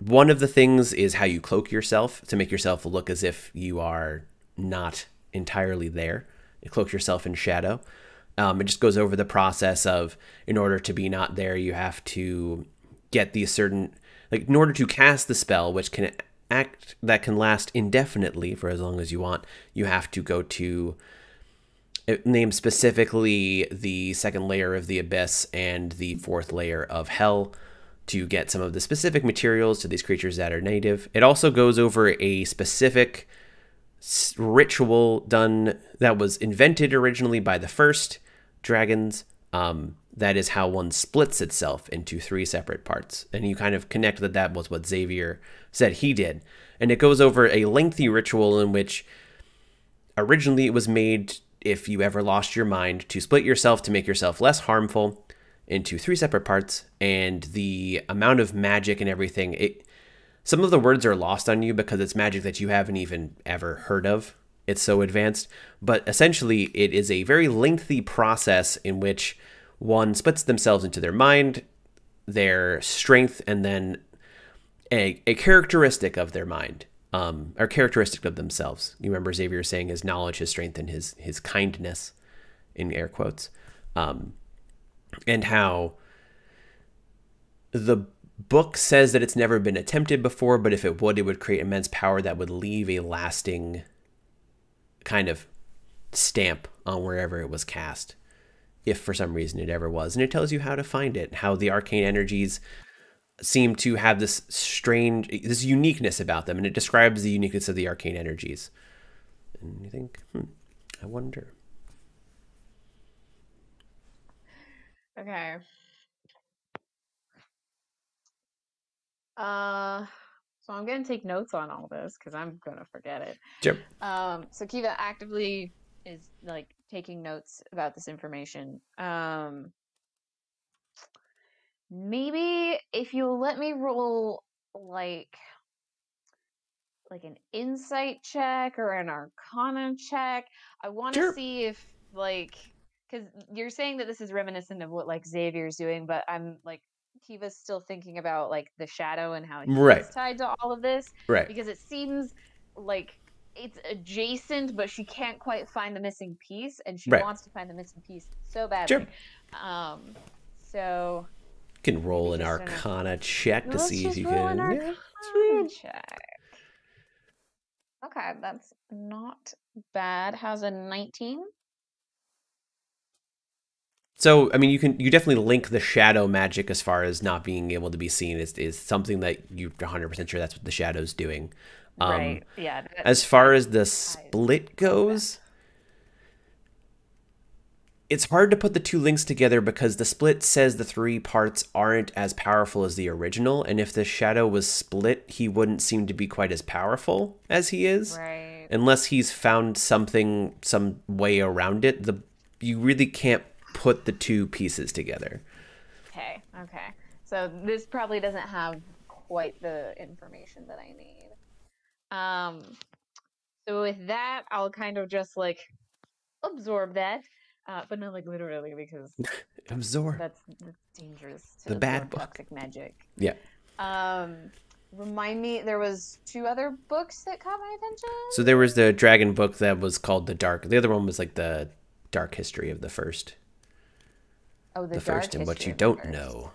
one of the things is how you cloak yourself to make yourself look as if you are not entirely there. You cloak yourself in shadow. It just goes over the process of, in order to be not there, you have to get these certain, like in order to cast the spell, which can act, that can last indefinitely for as long as you want, you have to go to, name specifically the second layer of the abyss and the fourth layer of hell to get some of the specific materials to these creatures that are native. It also goes over a specific ritual done that was invented originally by the first dragons. That is how one splits itself into 3 separate parts. And you kind of connect that was what Xavier said he did. And it goes over a lengthy ritual in which originally it was made, if you ever lost your mind, to split yourself to make yourself less harmful into 3 separate parts. And the amount of magic and everything, some of the words are lost on you because it's magic that you haven't even ever heard of. It's so advanced. But essentially, it is a very lengthy process in which one splits themselves into their mind, their strength, and then a characteristic of their mind, or characteristic of themselves. You remember Xavier saying his knowledge, his strength, and his kindness, in air quotes, and how the book says that it's never been attempted before, but if it would create immense power that would leave a lasting kind of stamp on wherever it was cast, if for some reason it ever was. And it tells you how to find it, how the arcane energies seem to have this uniqueness about them, and it describes the uniqueness of the arcane energies. And you think, I wonder. Okay. So I'm gonna take notes on all this because I'm gonna forget it. Sure. So Kiva actively is like taking notes about this information. Maybe if you let me roll like an insight check or an arcana check, I want to Sure. see if because you're saying that this is reminiscent of what like Xavier's doing, but I'm like Kiva's still thinking about like the shadow and how he's tied to all of this, Right. because it seems like it's adjacent, but she can't quite find the missing piece, and she wants to find the missing piece so badly. Sure. So you can roll an arcana check to see if you can. Arcana check. Okay, that's not bad. How's a 19? So, I mean, you definitely link the shadow magic as far as not being able to be seen is something that you're 100% sure that's what the shadow's doing. Right. Yeah. As far as the split goes, it's hard to put the 2 links together because the split says the 3 parts aren't as powerful as the original, and if the shadow was split, he wouldn't seem to be quite as powerful as he is. Right. Unless he's found some way around it, you really can't put the 2 pieces together. Okay. So this probably doesn't have quite the information that I need. So with that, I'll kind of just like absorb that, but not like literally, because absorb. That's dangerous. To the bad book. Toxic magic. Yeah. Remind me, there was 2 other books that caught my attention. So there was the dragon book that was called The Dark. The other one was like the Dark History of the First. Oh, the first and what you don't know.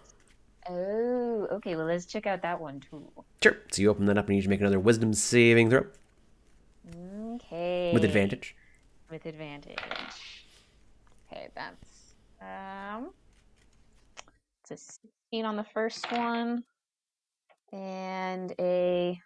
Oh, okay. Well, let's check out that one too. Sure. So you open that up and you need to make another wisdom saving throw. Okay. With advantage. With advantage. Okay, that's it's a 16 on the first one and a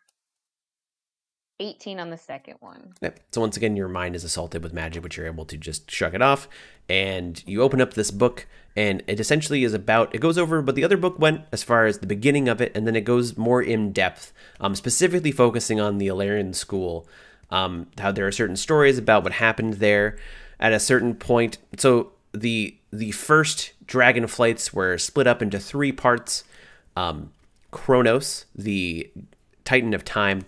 18 on the second one. Yep. So once again, your mind is assaulted with magic, but you're able to just shrug it off. And you open up this book, and it essentially is about, it goes over, but the other book went as far as the beginning of it, and then it goes more in depth, specifically focusing on the Ilarian school, how there are certain stories about what happened there at a certain point. So the first dragon flights were split up into 3 parts. Kronos, the Titan of Time,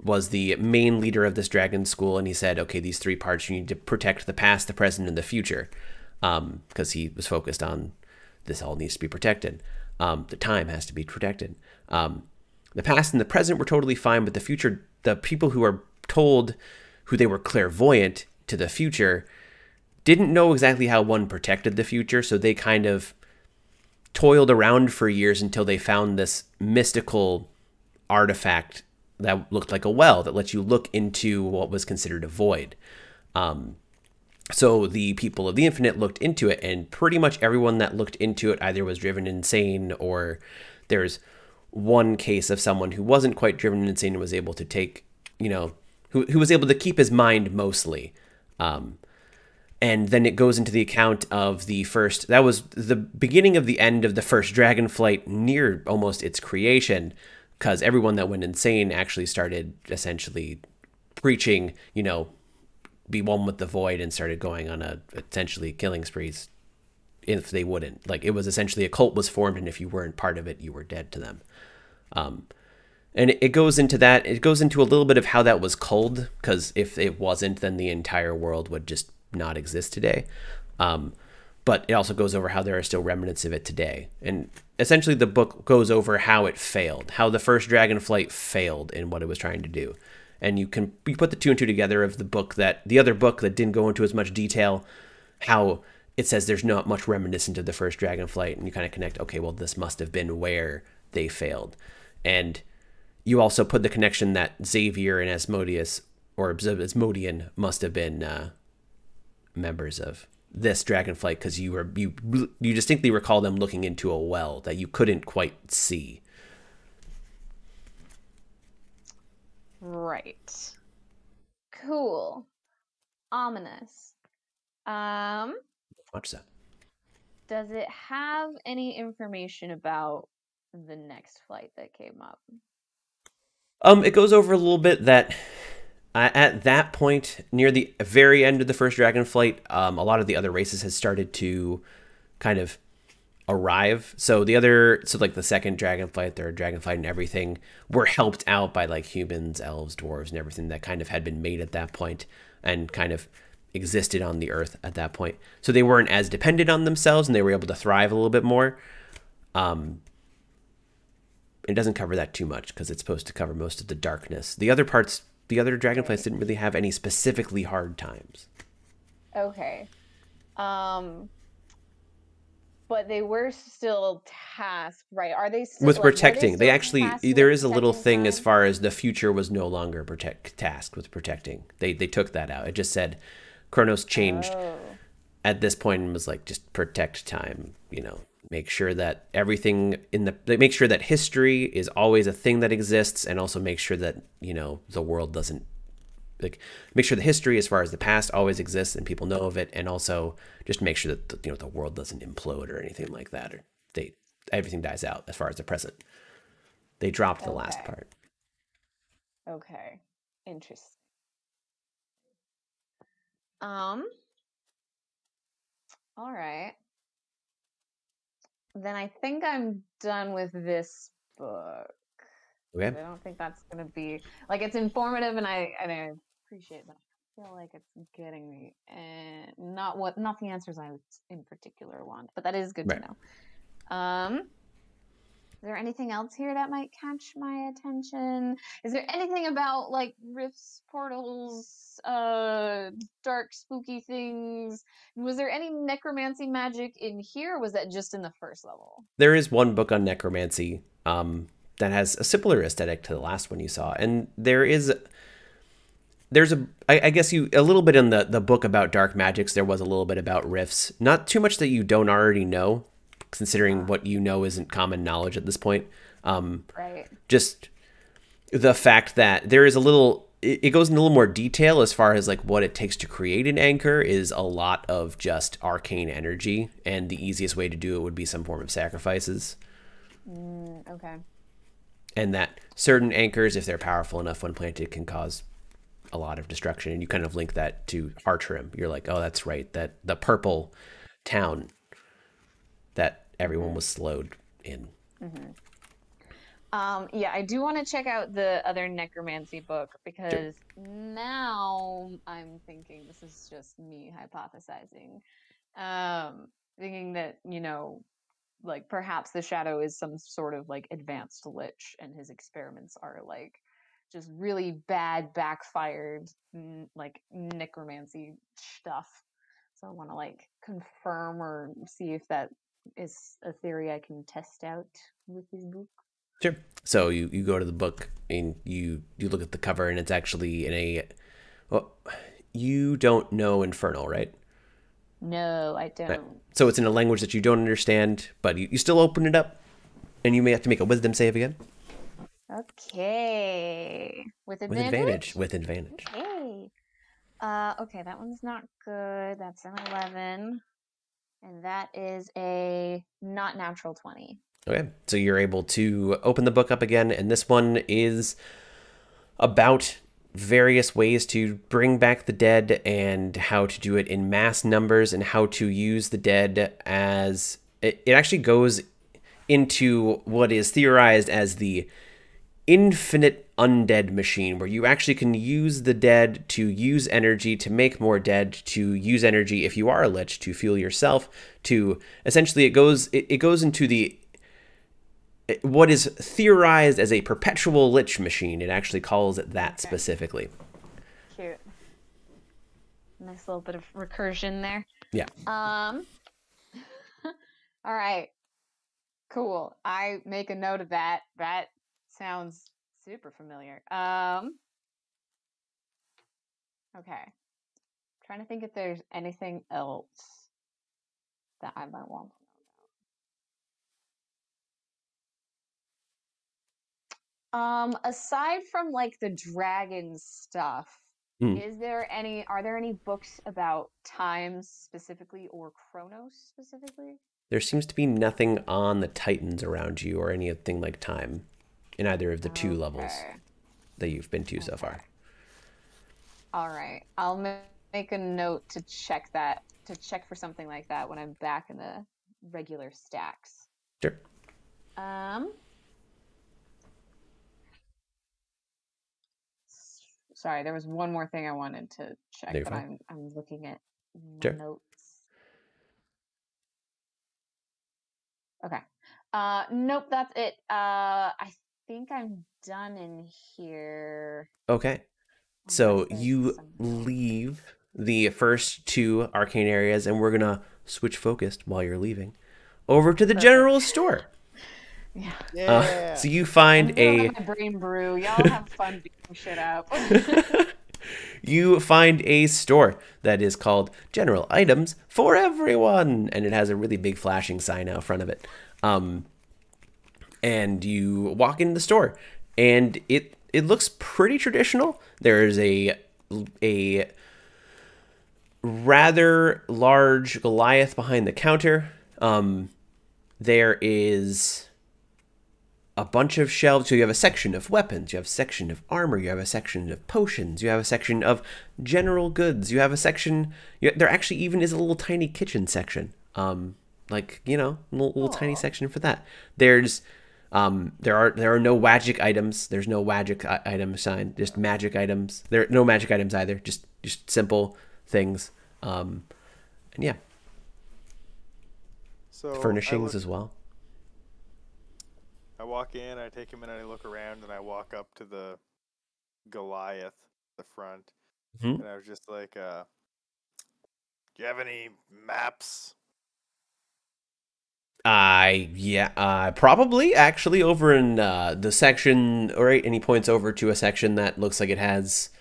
was the main leader of this dragon school, and he said, okay, these 3 parts, you need to protect the past, the present, and the future, because he was focused on this all needs to be protected. The time has to be protected. The past and the present were totally fine, but the future, the people who are told who they were clairvoyant to the future didn't know exactly how one protected the future, so they kind of toiled around for years until they found this mystical artifact that looked like a well that lets you look into what was considered a void. So the people of the infinite looked into it, and pretty much everyone that looked into it either was driven insane, or there's one case of someone who wasn't quite driven insane and was able to take, who was able to keep his mind mostly. And then it goes into the account of the first, that was the beginning of the end of the first Dragonflight, near almost its creation, because everyone that went insane actually started essentially preaching, be one with the void, and started going on a essentially killing sprees if they wouldn't. Like, it was essentially a cult was formed, and if you weren't part of it, you were dead to them. And it goes into that. It goes into a little bit of how that was culled, because if it wasn't, then the entire world would just not exist today. But it also goes over how there are still remnants of it today. And essentially the book goes over how it failed, how the first Dragonflight failed in what it was trying to do. And you put the two and two together of the other book that didn't go into as much detail, how it says there's not much reminiscent of the first Dragonflight, and you kind of connect, okay, well, this must have been where they failed. And you also put the connection that Xavier and Asmodeus, or Asmodean, must have been members of this Dragonflight, because you distinctly recall them looking into a well that you couldn't quite see. Right. Cool. Ominous. Watch that. Does it have any information about the next flight that came up? It goes over a little bit that at that point, near the very end of the first Dragonflight, a lot of the other races had started to kind of arrive. So like the second Dragonflight, third Dragonflight, and everything were helped out by like humans, elves, dwarves, and everything that kind of had been made at that point and kind of existed on the Earth at that point. So they weren't as dependent on themselves, and they were able to thrive a little bit more. It doesn't cover that too much because it's supposed to cover most of the darkness. The other Dragonflights didn't really have any specifically hard times. Okay. But they were still tasked, right? Are they still with like, protecting? They actually, there is a little thing time? as far as the future was no longer tasked with protecting. They took that out. It just said Kronos changed at this point and was like, just protect time, make sure that everything make sure that history is always a thing that exists, and also make sure that, the world doesn't, like, make sure the history as far as the past always exists and people know of it, and also just make sure that the world doesn't implode or anything like that, or everything dies out as far as the present. They dropped the last part. Okay. Interesting. All right. Then I think I'm done with this book. Okay. I don't think that's gonna be like, it's informative, and I appreciate that. I feel like it's getting me, and not the answers I in particular want, but that is good to know. Is there anything else here that might catch my attention? Is there anything about like rifts, portals, dark, spooky things? Was there any necromancy magic in here, or was that just in the first level? There is one book on necromancy that has a similar aesthetic to the last one you saw, and there's I guess a little bit in the book about dark magics. There was a little bit about rifts, not too much that you don't already know, considering what you know isn't common knowledge at this point. Right. Just the fact that there is it goes into a little more detail as far as like what it takes to create an anchor is a lot of just arcane energy, and the easiest way to do it would be some form of sacrifices. Okay. And that certain anchors, if they're powerful enough when planted, can cause a lot of destruction. And you kind of link that to Hartrim. You're like, oh, that's right, that the purple town that everyone was slowed in. Yeah, I do want to check out the other necromancy book, because now I'm thinking, this is just me hypothesizing, thinking that, like perhaps the Shadow is some sort of like advanced lich, and his experiments are like just really bad, backfired, like necromancy stuff. So I want to like confirm or see if that is a theory I can test out with his book. Sure. So you go to the book and you look at the cover, and it's actually you don't know Infernal, right? No, I don't. Right. So it's in a language that you don't understand, but you still open it up, and you may have to make a wisdom save again. Okay. With With advantage? advantage. With advantage. Okay. Okay, that one's not good. That's an 11. And that is a not natural 20. Okay, so you're able to open the book up again, and this one is about various ways to bring back the dead and how to do it in mass numbers and how to use the dead as... It actually goes into what is theorized as the infinite undead machine, where you actually can use the dead to use energy to make more dead, to use energy if you are a lich to fuel yourself, to essentially it goes into the what is theorized as a perpetual lich machine. It actually calls it that specifically. Cute. Nice little bit of recursion there. Yeah. All right. Cool. I make a note of that. That sounds super familiar. Okay. Trying to think if there's anything else that I might want to know about. Aside from like the dragon stuff, are there any books about times specifically or Chronos specifically? There seems to be nothing on the Titans around you or anything like time in either of the two levels that you've been to so far. All right. I'll make a note to check for something like that when I'm back in the regular stacks. Sure. Sorry, there was one more thing I wanted to check, but I'm looking at my notes. Okay. Nope, that's it. I think I'm done in here. Okay. So you leave the first two arcane areas, and we're going to switch focus while you're leaving over to the general store. Yeah. So you find my brain brew. Y'all have fun beating shit up. You find a store that is called General Items for Everyone, and it has a really big flashing sign out front of it. And you walk into the store, and it looks pretty traditional. There's a rather large Goliath behind the counter. There is a bunch of shelves. So you have a section of weapons, you have a section of armor, you have a section of potions, you have a section of general goods, you have a section... there actually even is a little tiny kitchen section. Like, you know, little tiny section for that. There's... there are no magic items. There's no magic item sign. Just magic items. There are no magic items either. Just simple things. And yeah. So furnishings as well. I walk in, I take a minute, I look around, and I walk up to the Goliath, the front, and I was just like, "Do you have any maps?" Probably actually over in the section, right? And he points over to a section that looks like it has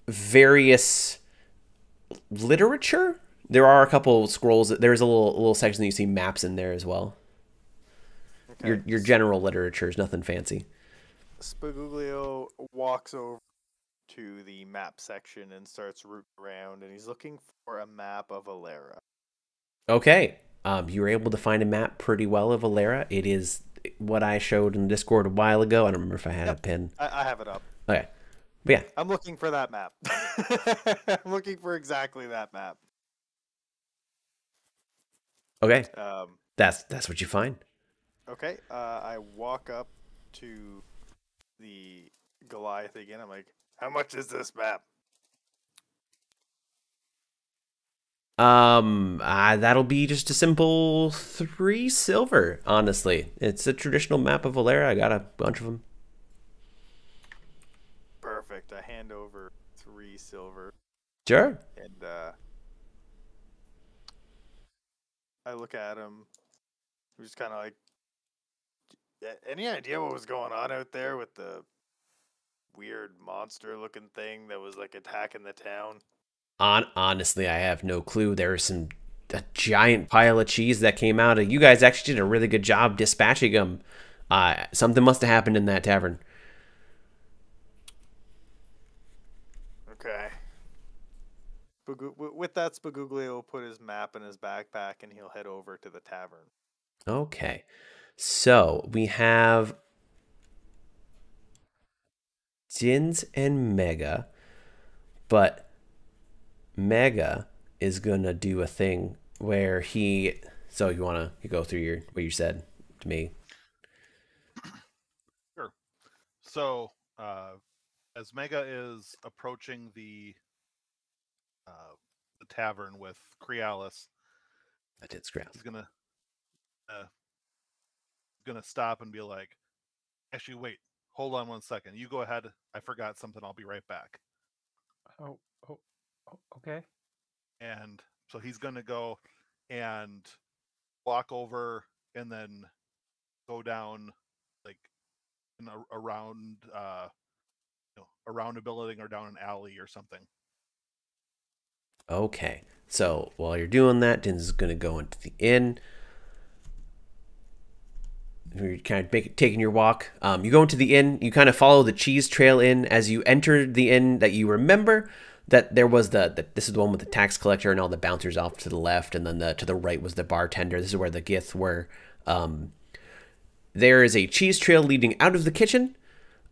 various literature. There are a couple scrolls. There's a little section that you see maps in there as well. Okay. Your general literature is nothing fancy. Spaguglio walks over to the map section and starts rooting around, and he's looking for a map of Alera. Okay. You were able to find a map pretty well of Alera. It is what I showed in Discord a while ago. I don't remember if I had a pin. I have it up. Okay. But yeah. I'm looking for that map. I'm looking for exactly that map. Okay. That's what you find. Okay. I walk up to the Goliath again. I'm like, how much is this map? That'll be just a simple 3 silver, honestly. It's a traditional map of Valera. I got a bunch of them. Perfect. I hand over 3 silver. Sure. And I look at him. I'm just kind of like, any idea what was going on out there with the weird monster looking thing that was like attacking the town? Honestly, I have no clue. There was a giant pile of cheese that came out. You guys actually did a really good job dispatching them. Something must have happened in that tavern. Okay. With that, Spagooglia will put his map in his backpack and he'll head over to the tavern. Okay. So we have Jins and Mega, but Mega is gonna do a thing where he. So you wanna go through what you said to me? Sure. So as Mega is approaching the tavern with Crealis, I did scrap. he's gonna stop and be like, actually, wait, hold on 1 second. You go ahead. I forgot something. I'll be right back. Oh, okay. And so he's gonna go and walk over and then go down like around around a building or down an alley or something. Okay. So while you're doing that, Dins is gonna go into the inn. You're kind of taking your walk. You go into the inn. You kind of follow the cheese trail in as you enter the inn. That you remember that there was this is the one with the tax collector and all the bouncers off to the left, and then to the right was the bartender. This is where the Gith were. There is a cheese trail leading out of the kitchen.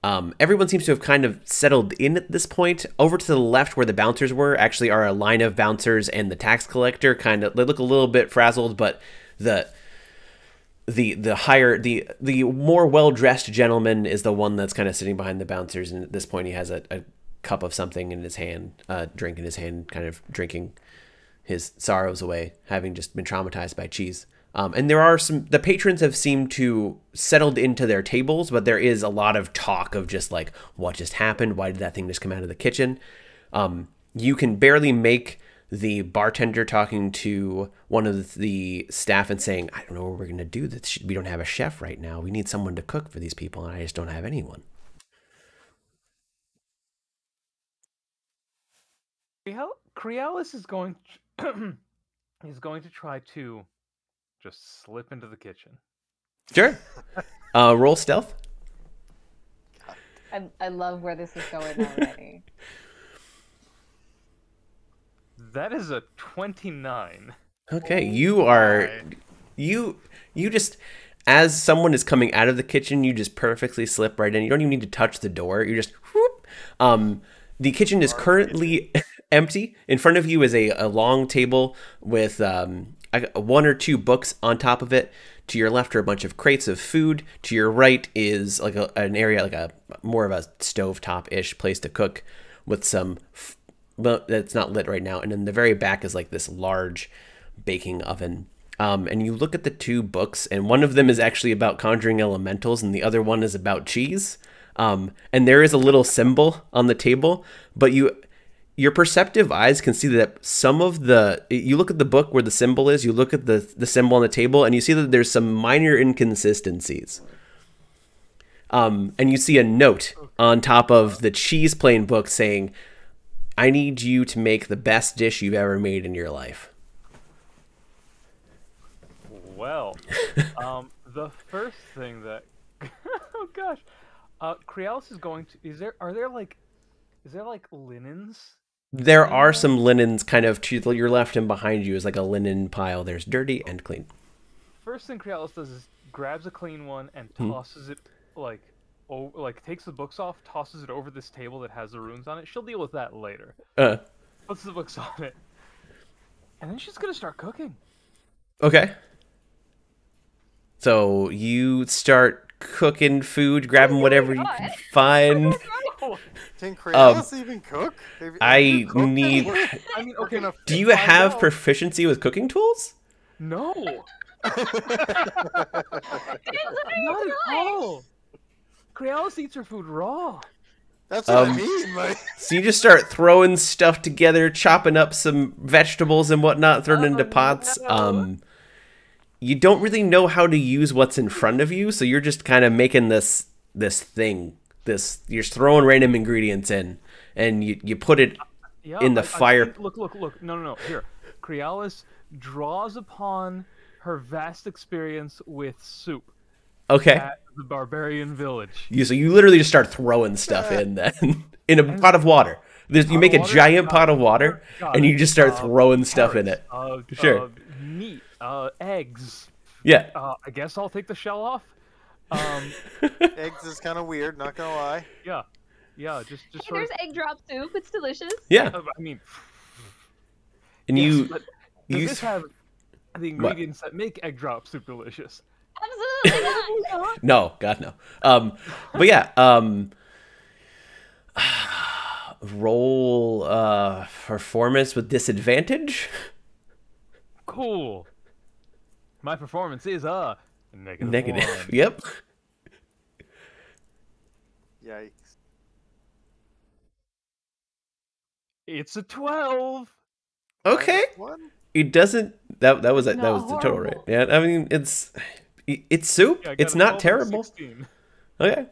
Everyone seems to have kind of settled in at this point. Over to the left where the bouncers were actually are a line of bouncers and the tax collector. They look a little bit frazzled, but the more well-dressed gentleman is the one that's kind of sitting behind the bouncers, and at this point he has a cup of something in his hand, drink in his hand, kind of drinking his sorrows away, having just been traumatized by cheese. And there are the patrons have seemed to settled into their tables, but there is a lot of talk of just like, what just happened? Why did that thing just come out of the kitchen? You can barely make the bartender talking to one of the staff and saying, I don't know what we're going to do. We don't have a chef right now. We need someone to cook for these people, and I just don't have anyone. Crealis is going to try to just slip into the kitchen. Sure. Roll stealth. I love where this is going already. That is a 29. Okay, you just, as someone is coming out of the kitchen, you just perfectly slip right in. You don't even need to touch the door. You just whoop. The kitchen is currently empty. In front of you is a long table with one or two books on top of it. To your left are a bunch of crates of food. To your right is like an area, like a more of a stovetop-ish place to cook with some, well, that's not lit right now. And in the very back is like this large baking oven. And you look at the two books, and one of them is actually about conjuring elementals, and the other one is about cheese. And there is a little symbol on the table, but your perceptive eyes can see that some of you look at the book where the symbol is, you look at the symbol on the table, and you see that there's some minor inconsistencies. And you see a note on top of the cheese plain book saying, I need you to make the best dish you've ever made in your life. Well, the first thing that, oh gosh, Crealis is going to, is there like linens? There are some linens kind of to your left, and behind you is like a linen pile. There's dirty and clean. First thing Crealis does is grabs a clean one and tosses it takes the books off, tosses it over this table that has the runes on it. She'll deal with that later. Puts the books on it. And then she's gonna start cooking. Okay. So you start cooking food, grabbing whatever you can find. Can Crealis even cook? I need. I mean, okay. Do you have proficiency with cooking tools? No. Not at all. Crealis eats her food raw. That's what I mean. Like, so you just start throwing stuff together, chopping up some vegetables and whatnot, throwing it into pots. No. You don't really know how to use what's in front of you, so you're just kind of making this thing. You're just throwing random ingredients in, and you put it in the fire. Look. No. Here, Crealis draws upon her vast experience with soup Okay. at the barbarian village. So you literally just start throwing stuff in then in a pot of water. You make a Water, giant got pot of it, water got and it. you just start throwing stuff in it. Carrots, Sure. Meat, eggs. Yeah. I guess I'll take the shell off. Eggs is kind of weird, not gonna lie. Yeah, just Hey, sort there's of. egg drop soup. It's delicious. Yeah. I mean, And yes, but does you this have the ingredients that make egg drop soup delicious? Absolutely not. No, God no. But yeah, roll performance with disadvantage. Cool. My performance is Negative. one. Yep. Yikes. It's a 12. Okay. One? It doesn't. That was the Not total, right? horrible. Yeah. I mean, it's soup. Yeah, I got It's a not 12 and a terrible. 16. Okay.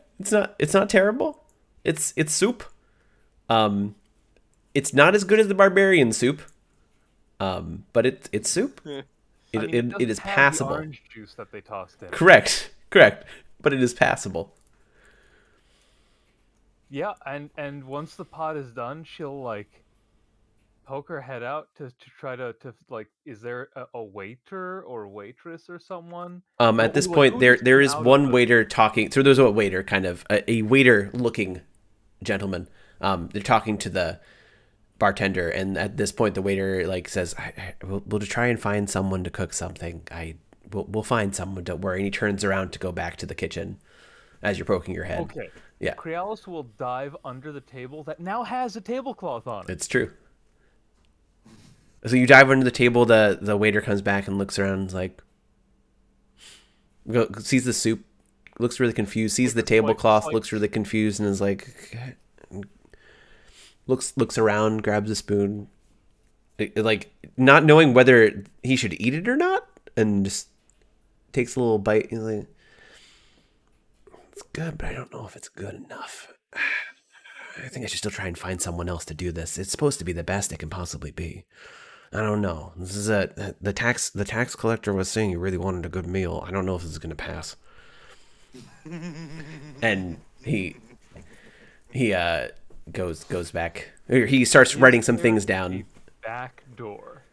It's not terrible. It's soup. It's not as good as the barbarian soup. But it's soup. I mean, It doesn't is have the passable. orange juice that they tossed in. Correct. But it is passable. Yeah, and once the pot is done, she'll like poke her head out to try to like, is there a waiter or waitress or someone? At this Like, point, who there needs to there be is out of one the- waiter talking. So there's a waiter, kind of a waiter-looking gentleman. They're talking to the bartender, and at this point, the waiter like says, "We'll just try and find someone to cook something. We'll find someone. Don't worry." And he turns around to go back to the kitchen as you're poking your head. Okay. Yeah. Crealis will dive under the table that now has a tablecloth on it. It's true. So you dive under the table. The waiter comes back and looks around, and is like, sees the soup, looks really confused. Sees the tablecloth, looks really confused, and is like, looks around, grabs a spoon, like not knowing whether he should eat it or not, and just takes a little bite. He's like, "It's good, but I don't know if it's good enough. I think I should still try and find someone else to do this. It's supposed to be the best it can possibly be. I don't know. This is the tax collector was saying he really wanted a good meal. I don't know if this is gonna pass." And he goes back. Or he starts writing some things down. Back door.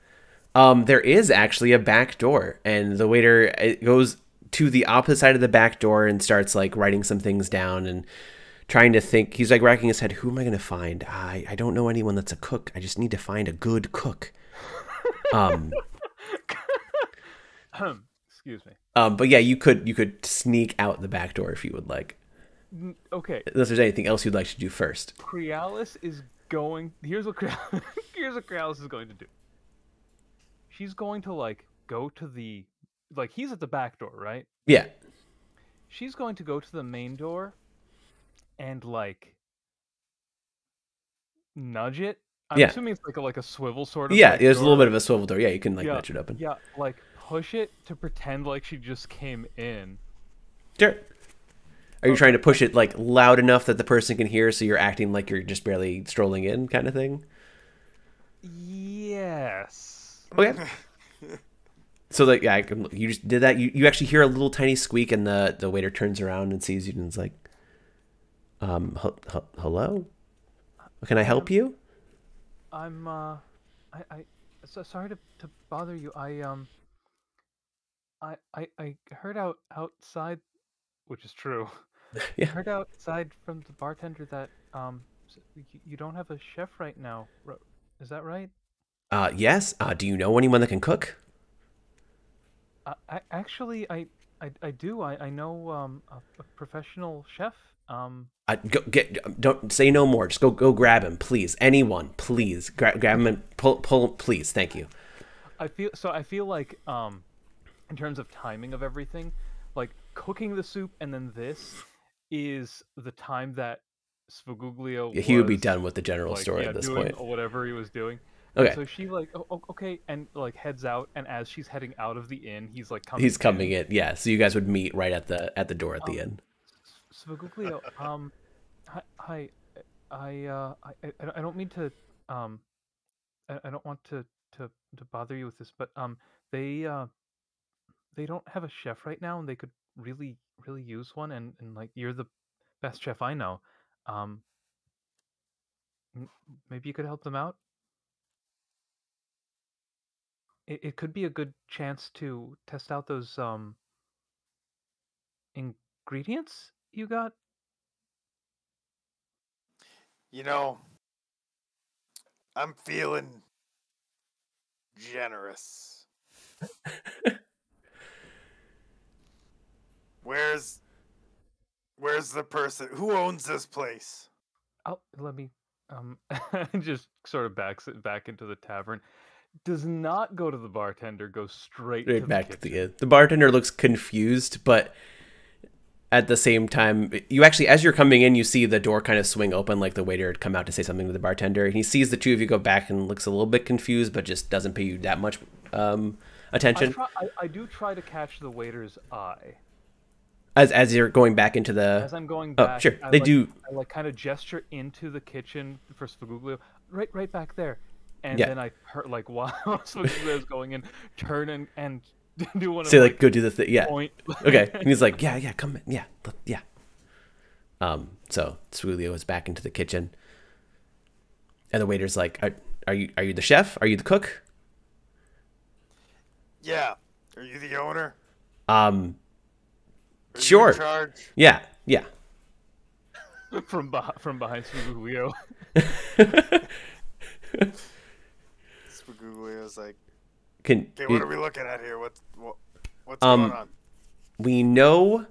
There is actually a back door, and the waiter goes to the opposite side of the back door and starts like writing some things down and trying to think. He's like racking his head. Who am I going to find? I don't know anyone that's a cook. I just need to find a good cook. Excuse me. But yeah, you could sneak out the back door if you would like. Okay. Unless there's anything else you'd like to do first. Crealis is going. Here's what Crealis is going to do. She's going to like go to the he's at the back door, right? Yeah. She's going to go to the main door and like nudge it. I'm Yeah. assuming it's like a swivel sort of. Yeah, like, there's a door. little bit of a swivel door. Yeah, you can like Yeah, nudge it open. Yeah, like push it to pretend like she just came in. Sure. Are you trying to push it like loud enough that the person can hear, so you're acting like you're just barely strolling in, kind of thing? Yes. Okay. So like, yeah, you just did that. You actually hear a little tiny squeak, and the waiter turns around and sees you, and is like, hello? Can I help you? I'm so sorry to bother you. I heard outside, which is true. Yeah. I heard outside from the bartender that you don't have a chef right now. Is that right? Yes. Do you know anyone that can cook? Actually, I do. I know a professional chef. Don't say no more. Just go grab him, please. Anyone, please. Grab him and pull, please. Thank you. I feel like in terms of timing of everything, like cooking the soup and then this is the time that Svaguglio Yeah, he would be was, done with the general like, story yeah, at this doing point. whatever he was doing. Okay. And so she like, okay, and like heads out, and as she's heading out of the inn, he's like coming. He's coming in. Yeah. So you guys would meet right at the door at the end. Svaguglio, hi, I don't mean to, I don't want to bother you with this, but they don't have a chef right now, and they could really use one, and like you're the best chef I know. Um, maybe you could help them out. It could be a good chance to test out those ingredients you got. You know, I'm feeling generous. Where's the person who owns this place? Oh, let me just sort of backs it back into the tavern. Does not go to the bartender, goes straight to Right the back to kitchen. the bartender looks confused, but at the same time, you actually, as you're coming in, you see the door kind of swing open, like the waiter had come out to say something to the bartender. And he sees the two of you go back and looks a little bit confused, but just doesn't pay you that much attention. I do try to catch the waiter's eye As you're going back into the. as I'm going Oh, back. sure. I They like, do. I like kind of gesture into the kitchen for Spaguglio, right back there, and Yeah. then I heard like while Spaguglio's going in, turn and do one of Say like, go do the thing. Yeah. point. Okay. And he's like, yeah, come in. Yeah, yeah. So Swulio is back into the kitchen, and the waiter's like, "Are you the chef? Are you the cook?" Yeah. Are you the owner? Are you Sure. in charge? Yeah. from behind Spaguglio. Spaguglio's like, Can okay, what are we looking at here? What's going on? we know?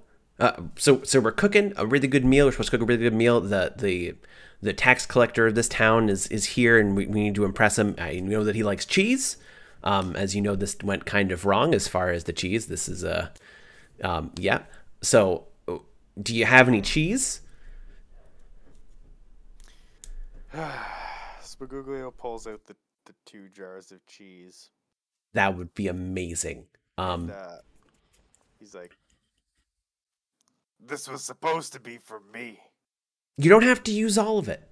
So we're cooking a really good meal. We're supposed to cook a really good meal. The tax collector of this town is here, and we need to impress him. I know that he likes cheese. As you know, this went kind of wrong as far as the cheese. This is yeah. So, do you have any cheese? Spaguglio pulls out the 2 jars of cheese. That would be amazing. And he's like, this was supposed to be for me. You don't have to use all of it.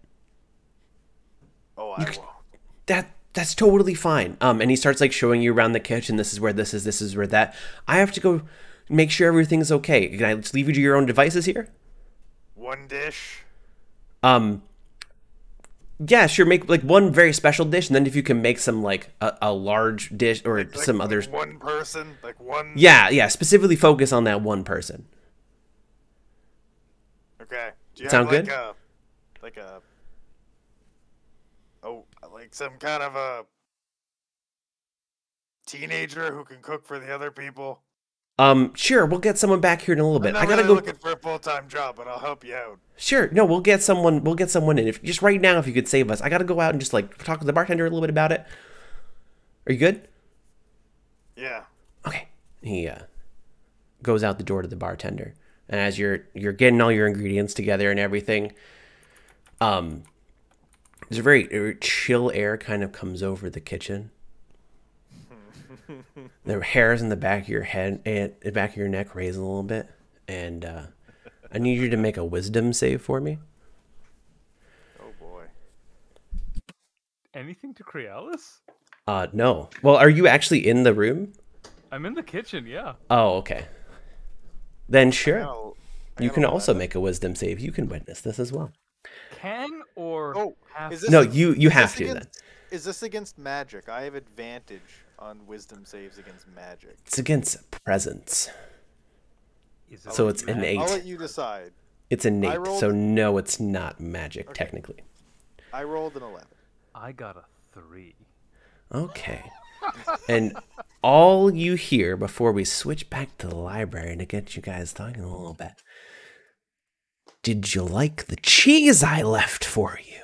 Oh, I won't. That's totally fine. And he starts like showing you around the kitchen. This is where this is where that. I have to go make sure everything's okay. Can I just leave you to your own devices here? 1 dish. Yeah, sure. Make like one very special dish, and then if you can make some like a large dish or Like some others. 1 person, like one. Yeah. Specifically focus on that one person. Okay. Do you Sound have good? like some kind of a teenager who can cook for the other people? Sure. We'll get someone back here in a little bit. I'm not I gotta really go. looking for a full-time job, but I'll help you out. Sure. No, we'll get someone. We'll get someone in. If just right now, if you could save us, I gotta go out and just like talk to the bartender a little bit about it. Are you good? Yeah. Okay. He goes out the door to the bartender, and as you're getting all your ingredients together and everything, there's a very chill air kind of comes over the kitchen. The hairs in the back of your head and the back of your neck raise a little bit, and I need you to make a wisdom save for me. Oh boy. Anything to Crealis? No. Well, are you actually in the room? I'm in the kitchen, yeah. Oh, okay. Then sure. I You got can 11. also make a wisdom save. You can witness this as well. Can or Oh, have is this No, a- you is have this to then. against- Is this against magic? I have advantage on wisdom saves against magic. It's against presence. Is it So it's magic? innate. I'll let you decide. It's innate, rolled- so no, it's not magic, Okay. technically. I rolled an 11. I got a 3. Okay. And all you hear before we switch back to the library to get you guys talking a little bit. Did you like the cheese I left for you?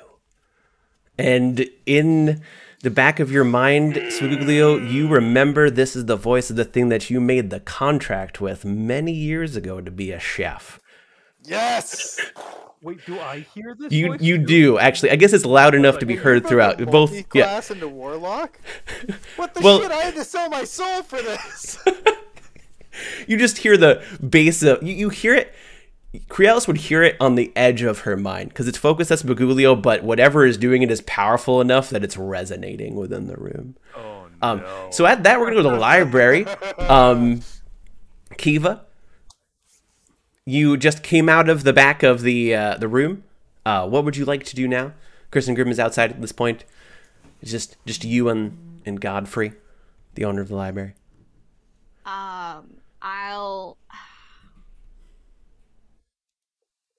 And in the back of your mind, Swiglio, you remember this is the voice of the thing that you made the contract with many years ago to be a chef. Yes! Wait, do I hear this? You voice you too? do actually. I guess it's loud enough to be heard throughout. Both, yeah. Class into Warlock? What the Well- shit? I had to sell my soul for this! You just hear the bass of you hear it. Crealis would hear it on the edge of her mind because it's focused at Spagulio, but whatever is doing it is powerful enough that it's resonating within the room. Oh no. So at that, we're gonna go to the library. Kiva, you just came out of the back of the room. What would you like to do now? Kristen Grimm is outside at this point. It's just you and Godfrey, the owner of the library. I'll.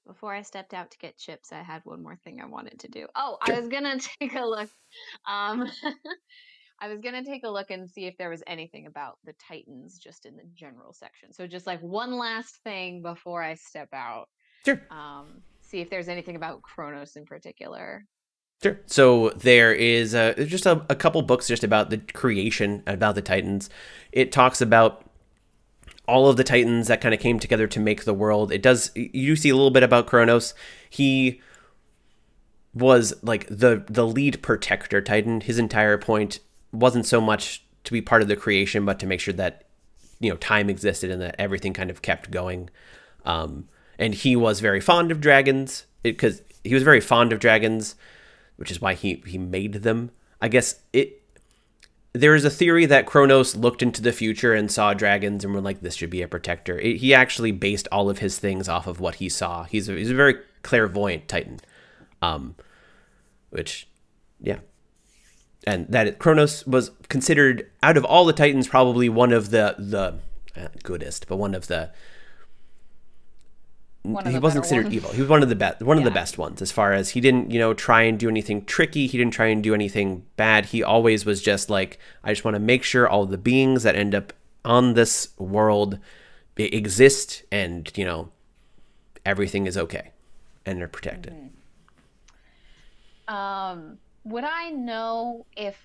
Before I stepped out to get chips, I had one more thing I wanted to do. Oh, Sure. I was gonna take a look. Um, I was gonna take a look and see if there was anything about the Titans just in the general section. So just like one last thing before I step out. Sure. See if there's anything about Kronos in particular. Sure. So there is just a couple books just about the creation, about the Titans. It talks about all of the Titans that kind of came together to make the world. It does. You see a little bit about Kronos. He was like the lead protector Titan. His entire point wasn't so much to be part of the creation, but to make sure that time existed and that everything kind of kept going. And he was very fond of dragons because he was very fond of dragons, which is why he made them. I guess there is a theory that Kronos looked into the future and saw dragons and were like, this should be a protector. He actually based all of his things off of what he saw. He's a very clairvoyant Titan. Which, yeah. And that Kronos was considered, out of all the Titans, probably one of the goodest, but one of the... He wasn't considered evil. He was one of the best, of the best ones, as far as he didn't, try and do anything tricky. He didn't try and do anything bad. He always was just like, I just want to make sure all the beings that end up on this world exist, and everything is okay, and they're protected. Would I know if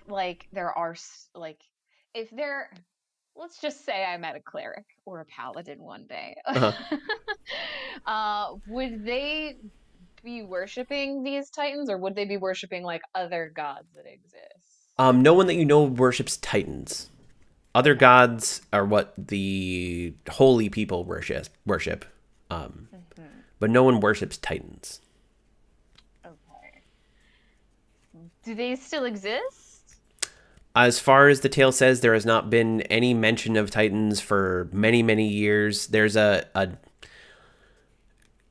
there are if there? Let's just say I met a cleric or a paladin one day. Would they be worshiping these Titans, or would they be worshiping other gods that exist? No one that you know worships Titans. Other gods are what the holy people worship. But no one worships Titans. Okay. Do they still exist? As far as the tale says, there has not been any mention of Titans for many, many years. There's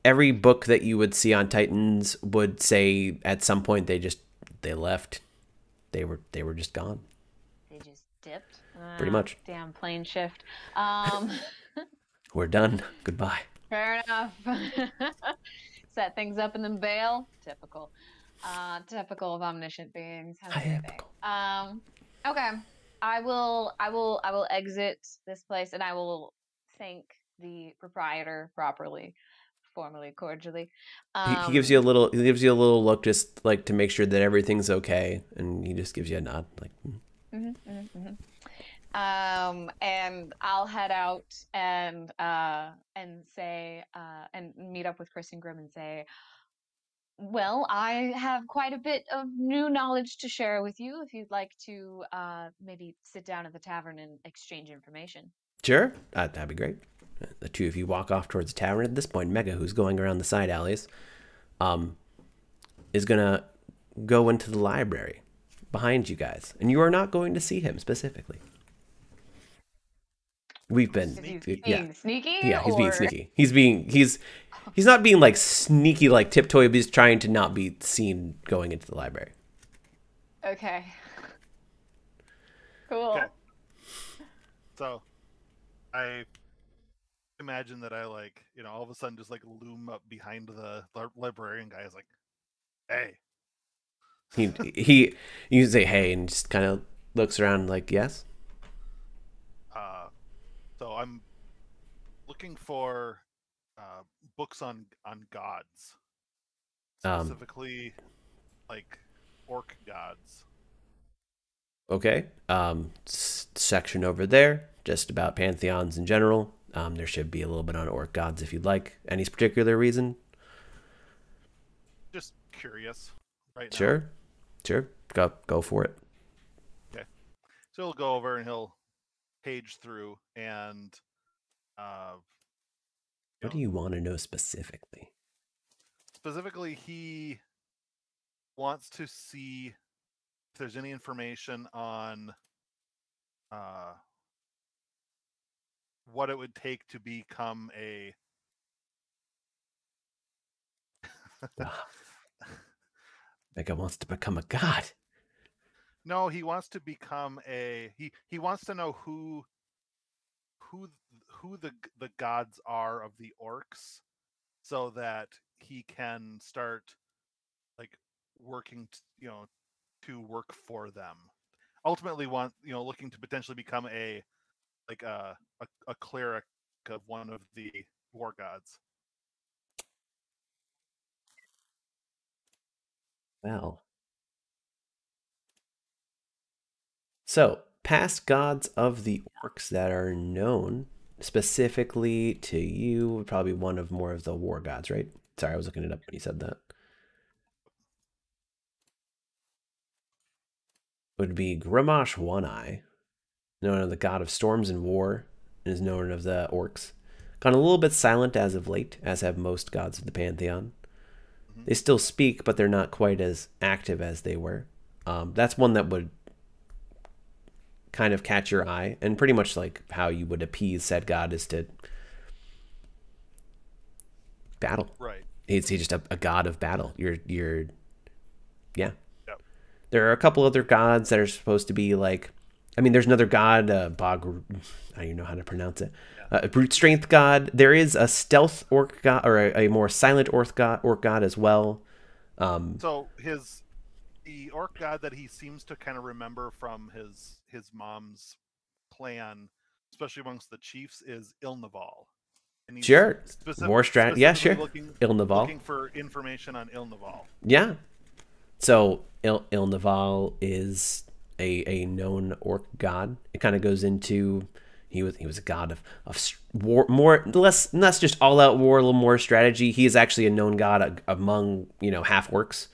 every book that you would see on Titans would say at some point they left. They were just gone. They just dipped. Pretty much. Damn plane shift. We're done. Goodbye. Fair enough. Set things up and then bail. Typical. Typical of omniscient beings. How dare they? Okay. I will exit this place, and I will thank the proprietor properly, formally, cordially. He gives you a little. He gives you a little look, just like to make sure that everything's okay, and he just gives you a nod, like. And I'll head out and say and meet up with Kristen Grimm and say, well, I have quite a bit of new knowledge to share with you if you'd like to maybe sit down at the tavern and exchange information. Sure, that'd be great. The two of you walk off towards the tavern. At this point, Mega, who's going around the side alleys, is gonna go into the library behind you guys, and you are not going to see him specifically. We've been being sneaky. Yeah, he's being sneaky. He's not being like sneaky, like tiptoe. But he's trying to not be seen going into the library. Okay. Cool. Okay. So, I imagine that I all of a sudden just loom up behind the librarian guy. Is like, hey. You say hey and just kind of looks around like yes. So I'm looking for books on gods, specifically orc gods. Okay. Section over there, just about pantheons in general. There should be a little bit on orc gods if you'd like. Any particular reason? Just curious, right now. Sure. Go for it. Okay. So he'll go over and he'll page through and what do you want to know specifically? Specifically, he wants to see if there's any information on what it would take to become a Mega wants to become a god. No, he wants to become he wants to know who the gods are of the orcs, so that he can start like working to work for them. Ultimately looking to potentially become a cleric of one of the war gods. Well. So, past gods of the orcs that are known specifically to you would probably be one of more of the war gods, right? Sorry, I was looking it up when you said that. Would be Grimash One Eye, known as the god of storms and war, and is known of the orcs. Gone a little bit silent as of late, as have most gods of the pantheon. They still speak, but they're not quite as active as they were. That's one that would kind of catch your eye, and pretty much like how you would appease said god is to battle. Right. He's just a god of battle. Yeah. Yep. There are a couple other gods that are supposed to be like, I mean, there's another god, Bog, I don't even know how to pronounce it. A brute strength god. There is a stealth orc god, or a more silent orc god as well. So the orc god that he seems to kind of remember from his mom's clan, especially amongst the chiefs, is Ilnaval. And he's Sure. War strat. Yeah, sure. Ilnaval. Looking for information on Ilnaval. Yeah. So Ilnaval is a known orc god. It kind of goes into he was a god of war, less just all out war, a little more strategy. He is actually a known god among half orcs,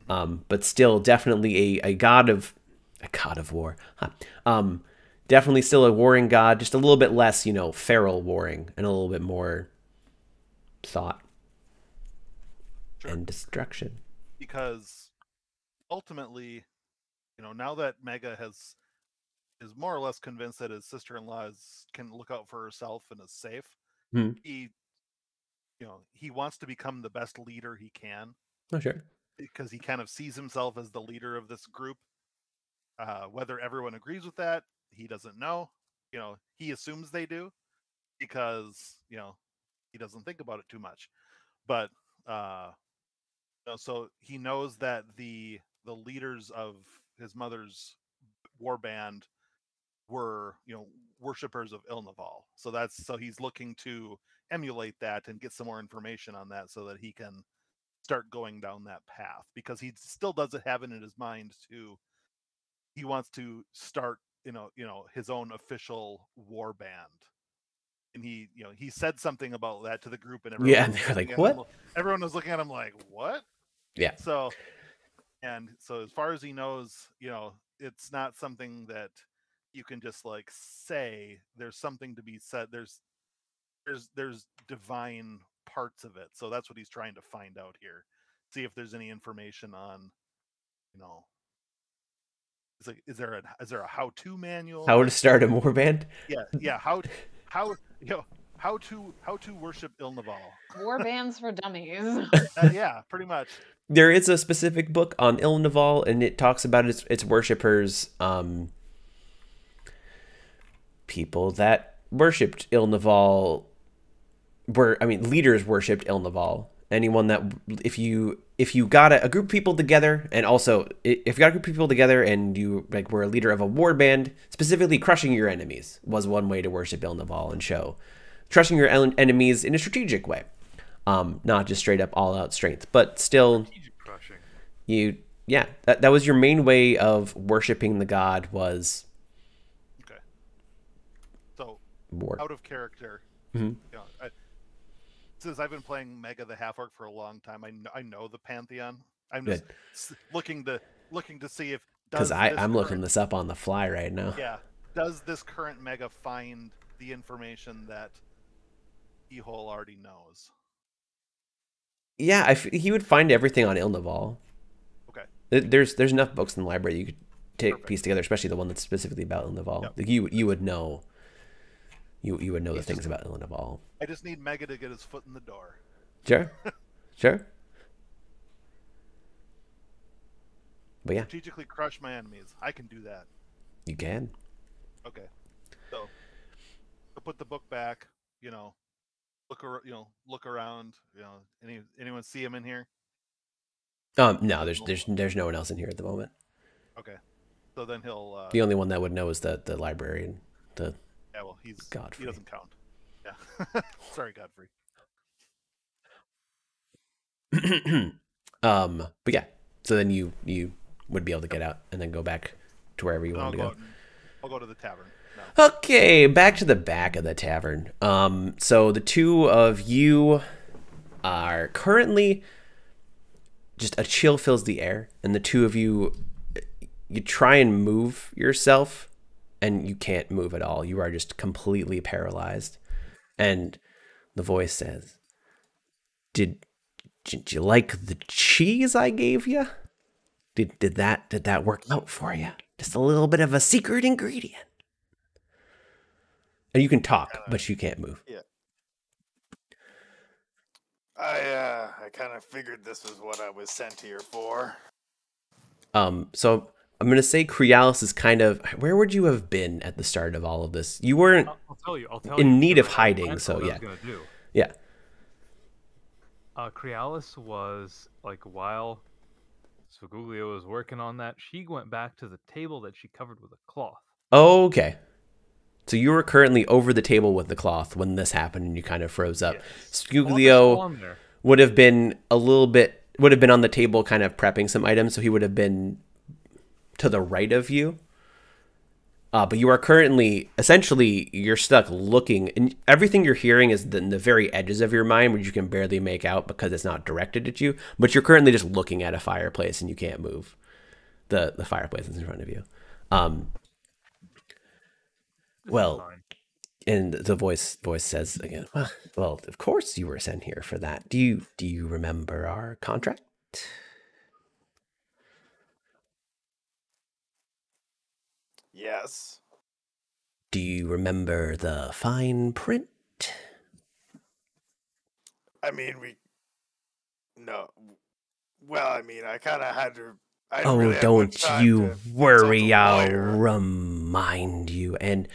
but still definitely a god of war. Huh. Definitely still a warring god, just a little bit less feral warring and a little bit more thought and destruction. Because ultimately, now that Mega is more or less convinced that his sister-in-law can look out for herself and is safe, he wants to become the best leader he can. Oh, sure. Because he kind of sees himself as the leader of this group. Whether everyone agrees with that, he doesn't know. He assumes they do because he doesn't think about it too much. But so he knows that the leaders of his mother's war band were worshippers of Ilnaval. So he's looking to emulate that and get some more information on that so that he can start going down that path, because he still doesn't have it in his mind he wants to start his own official war band. And he said something about that to the group, and everyone they're like, what? Everyone was looking at him like, what? Yeah. So as far as he knows, it's not something that you can just like say. There's something to be said. There's divine parts of it. So that's what he's trying to find out here. See if there's any information on, it's like, is there a how-to manual? How to start a war band? Yeah. How to worship Ilnaval. War bands for dummies. Yeah, pretty much. There is a specific book on Ilnaval, and it talks about its worshippers, people that worshipped Ilnaval leaders worshipped Ilnaval. Anyone that, if you got a group of people together, and also if you got a group of people together and you were a leader of a war band, specifically crushing your enemies was one way to worship Ilnaval and show crushing your enemies in a strategic way, not just straight up all out strength, but still Crushing. That was your main way of worshiping the god was so war. Out of character. Since I've been playing Mega the Half Orc for a long time, I know the Pantheon. I'm just looking to see if, because I'm looking this up on the fly right now. Yeah, does this current Mega find the information that Ehol already knows? Yeah, he would find everything on Ilnaval. Okay. There's enough books in the library you could piece together, especially the one that's specifically about Ilnaval. Yep. Like you would know. You would know the things about Ilnaval. I just need Mega to get his foot in the door. Sure. But yeah, Strategically crush my enemies. I can do that. you can. Okay. So I'll put the book back. Look around. Anyone see him in here? No, there's no one else in here at the moment. Okay. So then he'll. The only one that would know is the librarian. Yeah. Well, he Godfrey. doesn't count. Yeah. Sorry, Godfrey. But yeah. So then you would be able to get out and then go back to wherever you wanted to go. I'll go to the tavern now. Okay, back to the back of the tavern. So the two of you are currently just a chill fills the air, and the two of you try and move yourself, and you can't move at all. You are just completely paralyzed. And the voice says, "Did you like the cheese I gave you? Did that work out for you? Just a little bit of a secret ingredient." And you can talk, but you can't move. Yeah. I kind of figured this was what I was sent here for. So I'm gonna say Crealis is kind of. Where would you have been at the start of all of this? You weren't I'll tell you. in need of because hiding, that's so what I yeah, was gonna do. yeah. Crealis was like while Svaguglio was working on that, she went back to the table that she covered with a cloth. Okay. So you were currently over the table with the cloth when this happened, and you kind of froze up. Yes. Scuglio would have been on the table, kind of prepping some items, so he would have been to the right of you. But you are currently, essentially, you're stuck looking, and everything you're hearing is in the very edges of your mind, which you can barely make out because it's not directed at you. But you're currently just looking at a fireplace, and you can't move. The fireplace is in front of you. Well, and the voice says again, well, of course you were sent here for that. Do you remember our contract? Yes. Do you remember the fine print? I mean, no. Well, I mean, I kind of had to. Don't you worry, I'll remind you. And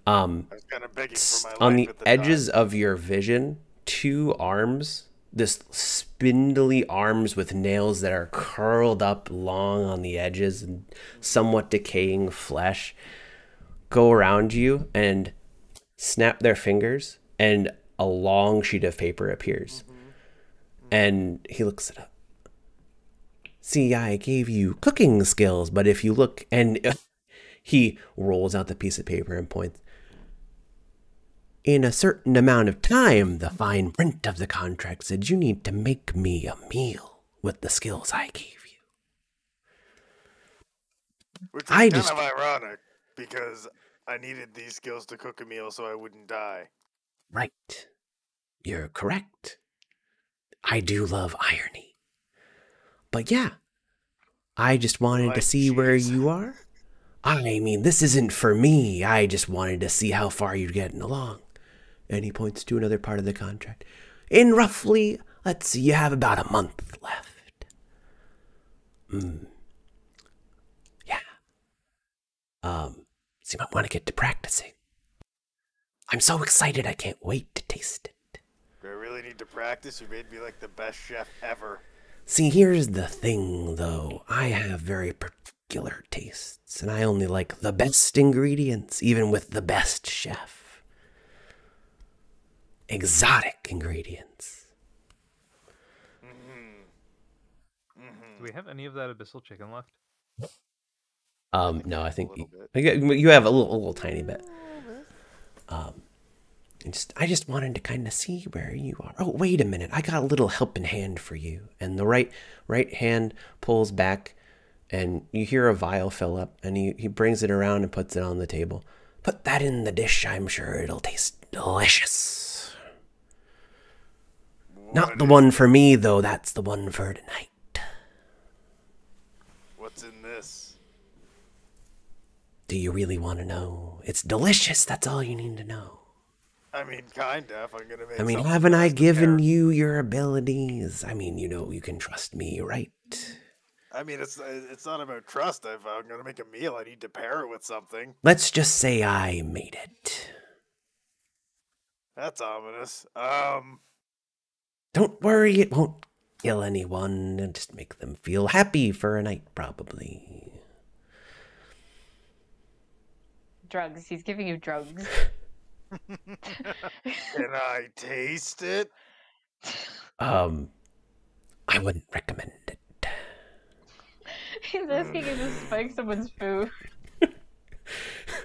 I was kind of begging for my life on the at the edges time. of your vision, two arms, this spindly arms with nails that are curled up long on the edges and somewhat decaying flesh, go around you and snap their fingers, and a long sheet of paper appears. And he looks it up. See, I gave you cooking skills, but if you look, and he rolls out the piece of paper and points. In a certain amount of time, the fine print of the contract said you need to make me a meal with the skills I gave you. Which is kind of ironic, because I needed these skills to cook a meal so I wouldn't die. Right. You're correct. I do love irony. But yeah, I just wanted to see where you are. I mean, this isn't for me. I just wanted to see how far you're getting along. And he points to another part of the contract. In roughly, let's see, you have about a month left. Yeah. So you might want to get to practicing. I'm so excited, I can't wait to taste it. Do I really need to practice? You made me like the best chef ever. See, here's the thing, though. I have very particular tastes, and I only like the best ingredients, even with the best chef. Exotic ingredients. Do we have any of that abyssal chicken left? No, I think you have a little tiny bit. I just wanted to kind of see where you are. Oh, wait a minute. I got a little helping hand for you. And the right hand pulls back, and you hear a vial fill up, and he brings it around and puts it on the table. Put that in the dish. I'm sure it'll taste delicious. Not the one for me, though. That's the one for tonight. What's in this? Do you really want to know? It's delicious. That's all you need to know. I mean, kind of. I'm gonna make. I mean, haven't I given you your abilities? I mean, you know you can trust me, right? I mean, it's not about trust. If I'm gonna make a meal, I need to pair it with something. Let's just say I made it. That's ominous. Don't worry, it won't kill anyone and just make them feel happy for a night, probably. Drugs. He's giving you drugs. Can I taste it? I wouldn't recommend it. He's asking you to spike someone's food.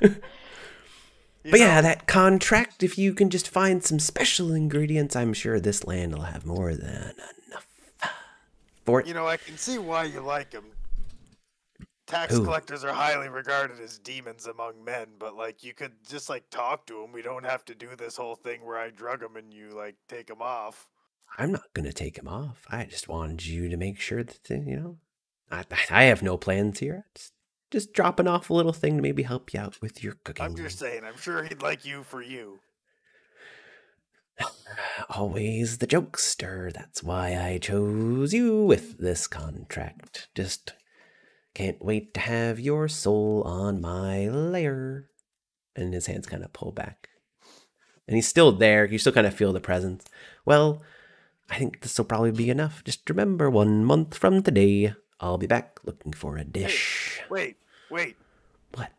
But yeah, that contract, if you can just find some special ingredients, I'm sure this land will have more than enough for it. You know, I can see why you like him. Tax Who? collectors are highly regarded as demons among men, but like you could just like talk to him. We don't have to do this whole thing where I drug him and you like take him off. I'm not going to take him off. I just wanted you to make sure that, I have no plans here. Just dropping off a little thing to maybe help you out with your cooking. I'm just saying, I'm sure he'd like you for you. Always the jokester. That's why I chose you with this contract. Just can't wait to have your soul on my layer. And his hands kind of pull back. And he's still there. You still kind of feel the presence. Well, I think this will probably be enough. Just remember, 1 month from today, I'll be back looking for a dish. Wait. What?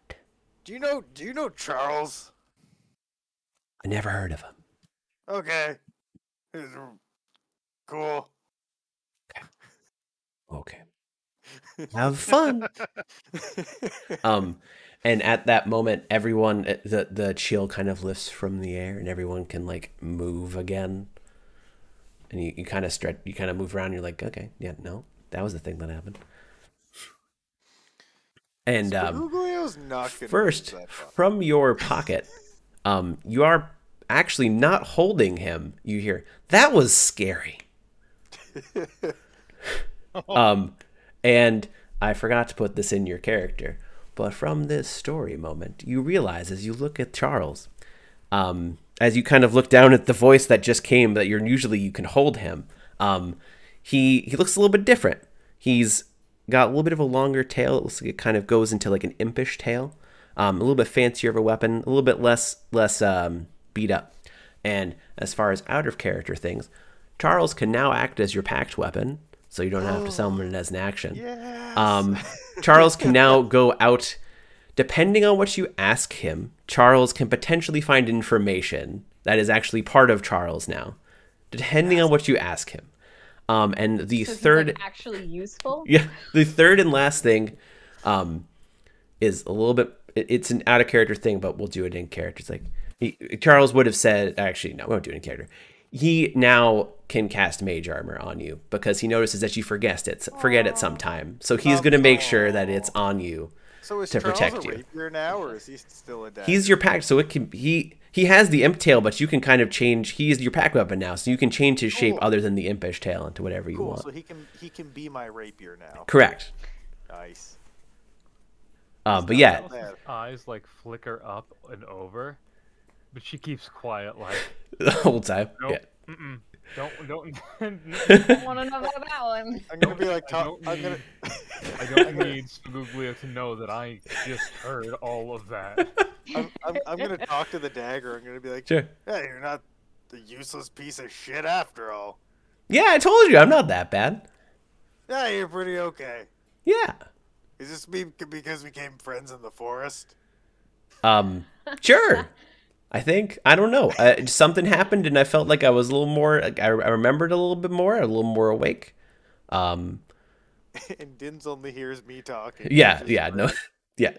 Do you know Charles? I never heard of him. Okay. Cool. Okay. Have fun. And at that moment, everyone, the chill kind of lifts from the air, and everyone can like move again. And you kind of stretch, you kind of move around. And you're like, okay, yeah, no, that was the thing that happened. And Spagooglio's not gonna first, use that button. from your pocket, you are actually not holding him. You hear, that was scary. And I forgot to put this in your character, but from this story moment, you realize as you look at Charles, as you kind of look down at the voice that just came, that usually you can hold him. He looks a little bit different. He's got a little bit of a longer tail. It looks like it kind of goes into like an impish tail. A little bit fancier of a weapon, a little bit less beat up. And as far as out of character things, Charles can now act as your packed weapon, so you don't have to summon it as an action. Yes. Charles can now go out. Depending on what you ask him, Charles can potentially find information that is actually part of Charles now, depending on what you ask him. And the So he's, third, like, actually useful. yeah, the third and last thing, is a little bit. It's an out of character thing, but we'll do it in character. It's like Charles would have said. Actually, no, we won't do it in character. He now can cast mage armor on you because he notices that you forget it sometime. So he's going to make sure that it's on you. So is to Charles protect a you. rapier now, or is he still a dagger? He's your pack, so it can he has the imp tail, but you can kind of change. He is your pack weapon now, so you can change his shape Cool. other than the impish tail into whatever you Cool. want. So he can be my rapier now. Correct. Nice. But yeah, Alice's eyes like flicker up and over, but she keeps quiet, like, the whole time. nope, Yeah. don't. I want to know about that one. I'm gonna be like, I I'm gonna. I don't need Spaguglio to know that I just heard all of that. I'm gonna talk to the dagger. I'm gonna be like, Sure. hey, you're not the useless piece of shit after all. Yeah, I told you I'm not that bad. Yeah, you're pretty okay. Yeah. Is this because we became friends in the forest? Sure. I think, I don't know. Something happened and I felt like I was a little more, I remembered a little bit more, a little more awake. And Dins only hears me talking. Yeah, which is yeah, no, great. yeah.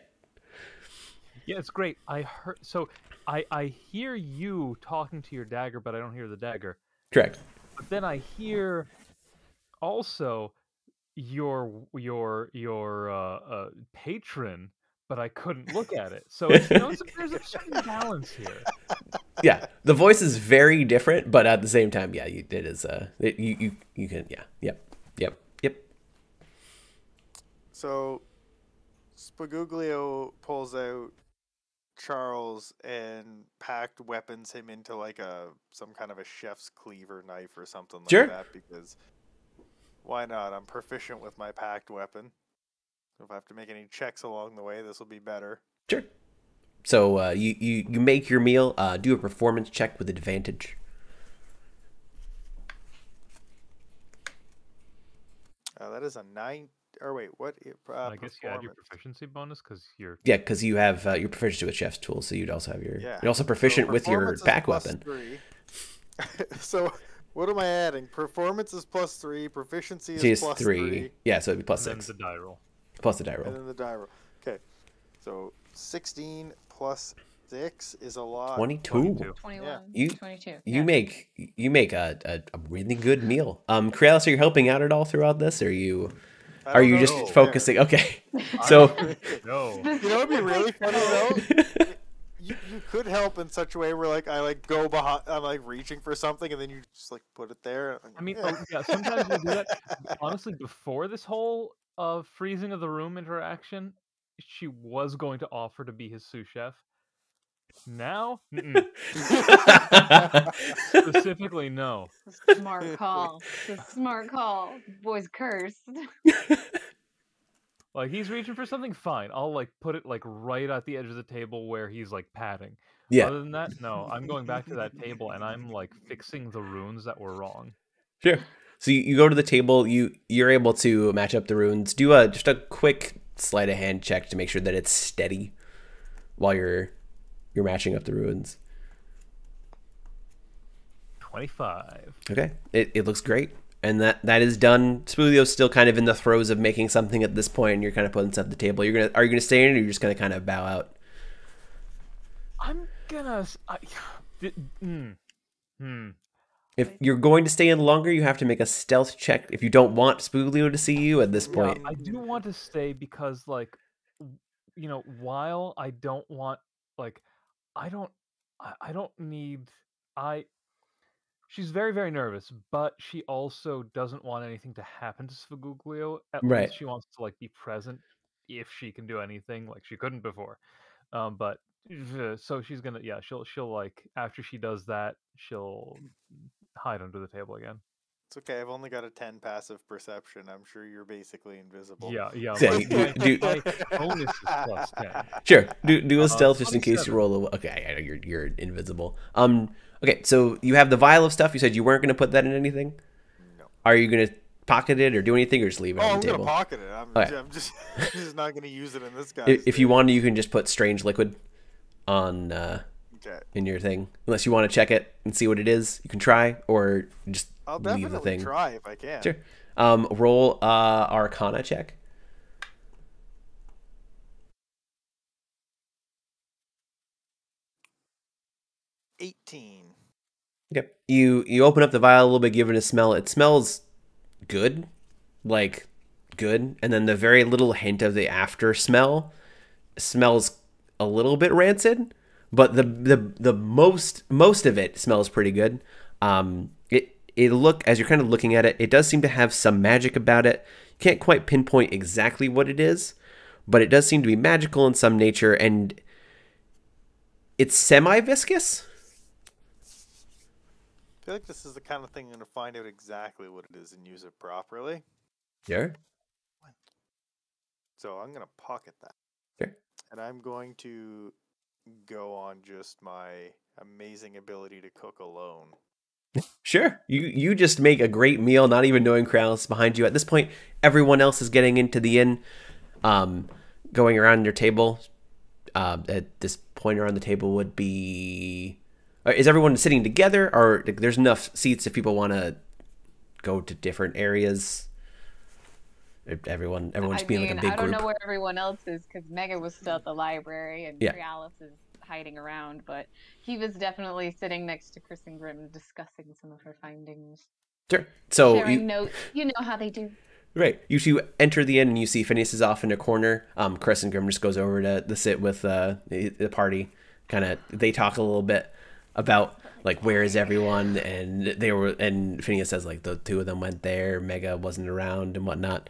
Yeah, it's great. I heard. So I hear you talking to your dagger, but I don't hear the dagger. Correct. But then I hear also your patron, but I couldn't look at it. So it's, there's a certain balance here. Yeah, the voice is very different, but at the same time, yeah, it is. You can, yeah, yep. So, Spaguglio pulls out Charles and packed weapons him into like some kind of a chef's cleaver knife or something like Sure. that, because Why not? I'm proficient with my packed weapon. So if I have to make any checks along the way, this will be better. Sure. So you make your meal. Do a performance check with advantage. That is a 9. Or wait, what? I guess you add your performance. proficiency bonus because you're. Yeah, because you have your proficiency with chef's tools, so you'd also have your. Yeah. You're also proficient So with your performance is pack plus weapon. 3. So what am I adding? Performance is plus 3. Proficiency See, is it's plus 3. 3. Yeah, so it'd be plus And 6. then the die roll. Plus the die And roll. then the die roll. Okay. So 16 plus 6 is a lot. 22. 21. You- 22. You make a really good meal. Crealis, are you helping out at all throughout this? Or I are don't you know just if it's focusing? Okay. So No. You know, it'd be really funny though. You could help in such a way where like I like go behind, I'm like reaching for something, and then you just like put it there. I mean, yeah, sometimes we do that. Honestly, before this whole freezing of the room interaction, she was going to offer to be his sous chef. Now, specifically, no. Smart call. It's a smart call. Boy's cursed. Like he's reaching for something, fine. I'll like put it like right at the edge of the table where he's like patting. yeah, Other than that, no. I'm going back to that table and I'm like fixing the runes that were wrong. sure. So you go to the table. You're able to match up the runes. Do just a quick sleight of hand check to make sure that it's steady while you're matching up the runes. 25. Okay, it looks great. And that is done. Spulio's still kind of in the throes of making something at this point, and you're kind of putting stuff at the table. Are you gonna stay in, or you're just gonna kind of bow out? I'm gonna. If you're going to stay in longer, you have to make a stealth check. If you don't want Spulio to see you at this point, I do want to stay because, like, while I don't want, like, I don't need. She's very, very nervous, but she also doesn't want anything to happen to Sfaguglio. At Right. least she wants to like be present if she can do anything, like she couldn't before. But so she's gonna, yeah, she'll like after she does that, she'll hide under the table again. It's okay. I've only got a 10 passive perception. I'm sure you're basically invisible. Yeah. Yeah, My do- bonus is plus 10. sure. Do a stealth just in case you 27. roll. Okay, you're invisible. Okay, so you have the vial of stuff. You said you weren't going to put that in anything. No. Are you going to pocket it or do anything, or just leave it Oh, on I'm the gonna table? pocket it. Okay. I'm just not gonna use it in this guy. If you want to, you can just put strange liquid on Okay. in your thing. Unless you want to check it and see what it is, you can try, or just I'll leave the definitely thing. try if I can. Sure. Roll Arcana check. 18. Okay. You open up the vial a little bit, give it a smell. It smells good, like good, and then the very little hint of the after smell smells a little bit rancid, but the most of it smells pretty good. It as you're kind of looking at it, it does seem to have some magic about it. You can't quite pinpoint exactly what it is, but it does seem to be magical in some nature, and it's semi-viscous. I feel like this is the kind of thing I'm gonna find out exactly what it is and use it properly. Sure. So I'm gonna pocket that. Sure. And I'm going to go on just my amazing ability to cook alone. Sure. You just make a great meal, not even knowing Kralis behind you. At this point, everyone else is getting into the inn, going around your table. At this point around the table would be... Is everyone sitting together, or there's enough seats if people want to go to different areas? Everyone's being like a big I don't group. know where everyone else is because Mega was still at the library and Yeah. Realis is hiding around, but he was definitely sitting next to Chris and Grimm discussing some of her findings. Sure. So Sharing notes. You know how they do. right. You two enter the inn and you see Phineas is off in a corner. Chris and Grim just goes over to sit with the party. Kind of they talk a little bit about like where is everyone, and Phineas says like the two of them went there. Mega wasn't around and whatnot.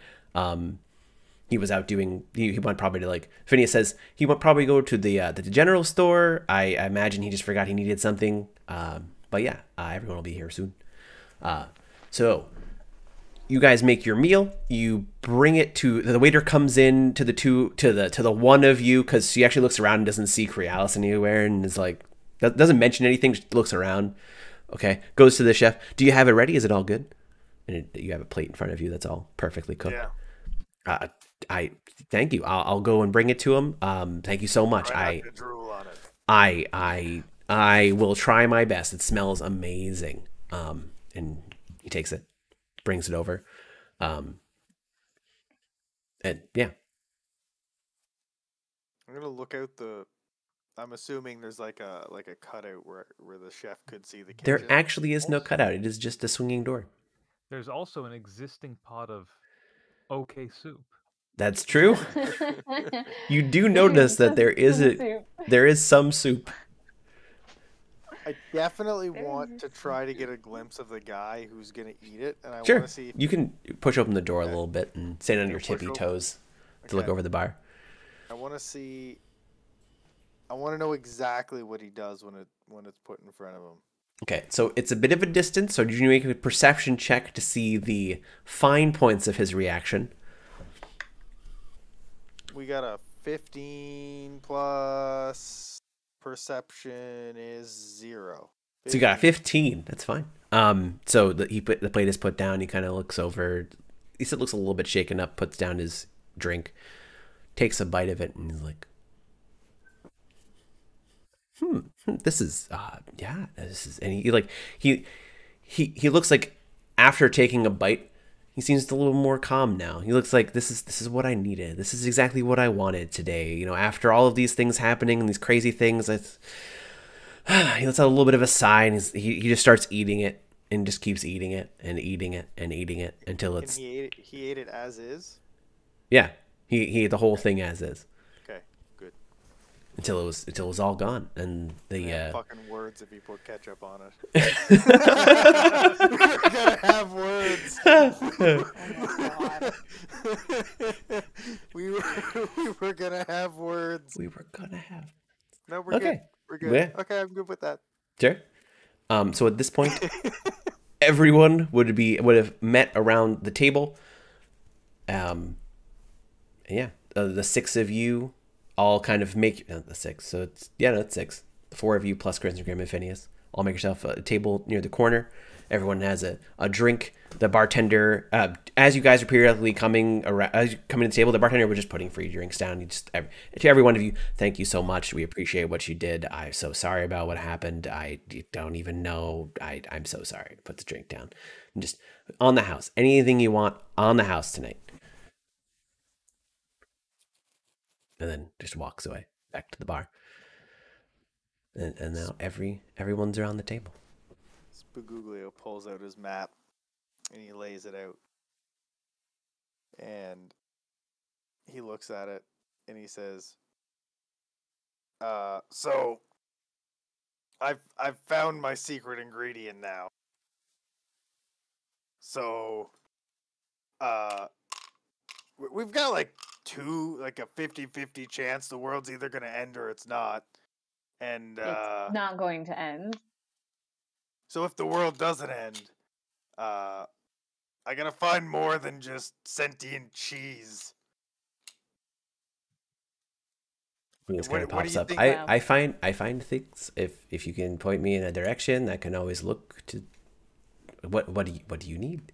He was out doing. He went probably to like. Phineas says he went probably go to the general store. I imagine he just forgot he needed something. But yeah, everyone will be here soon. So you guys make your meal. You bring it to the waiter. Comes in to the one of you because she actually looks around and doesn't see Crealis anywhere and is like doesn't mention anything. Just looks around. Okay, goes to the chef. Do you have it ready? Is it all good? And you have a plate in front of you that's all perfectly cooked. Yeah. I thank you. I'll go and bring it to him. Thank you so much. Try not to drool on it. I will try my best. It smells amazing. And he takes it, brings it over. And yeah. I'm gonna look out the. I'm assuming there's like a cutout where the chef could see the kitchen. There actually is no cutout. It is just a swinging door. There's also an existing pot of okay soup. That's true. You do notice that there is some soup. I definitely want to try to get a glimpse of the guy who's gonna eat it, and I Sure. want to see. You can push open the door a little bit and stand on your Push tippy open. toes to look Okay. over the bar. I want to see. I want to know exactly what he does when it's put in front of him. Okay, so it's a bit of a distance, so you make a perception check to see the fine points of his reaction. We got a 15 plus perception is 0. So you got a 15. That's fine. So the plate is put down. He kind of looks over. He said looks a little bit shaken up. Puts down his drink, takes a bite of it, and he's like, this is yeah, this is." And he looks like after taking a bite, he seems a little more calm now. He looks like this is what I needed. This is exactly what I wanted today. You know, after all of these things happening and these crazy things, he lets out a little bit of a sigh, and he just starts eating it and just keeps eating it and eating it and eating it until it's. And he ate it as is. Yeah, he ate the whole thing as is Okay, good. until it was all gone, and the Fucking words if you put ketchup on it. We're gonna have words. Oh my God. we were gonna have words. we were gonna have. No, we're Okay. good. We're good. Yeah. Okay, I'm good with that. Sure. So at this point, everyone would have met around the table. Yeah, the six of you all kind of make the six. So it's it's six. The four of you plus Chris and Phineas all make yourself a table near the corner. Everyone has a drink. The bartender, as you guys are periodically coming to the table, the bartender was just putting free drinks down. To every one of you, thank you so much. We appreciate what you did. I'm so sorry about what happened. I don't even know. I'm so sorry. Put the drink down. And just on the house. Anything you want on the house tonight. And then just walks away back to the bar. And now everyone's around the table. Spaguglio pulls out his map and he lays it out. And he looks at it and he says, so I've found my secret ingredient now. So we've got like a 50-50 chance the world's either gonna end or it's not. And It's not going to end. so if the world doesn't end, I gotta find more than just sentient cheese. He just What- kind of what do pops you up. think? I find things. If you can point me in a direction, I can always look to. What do you need?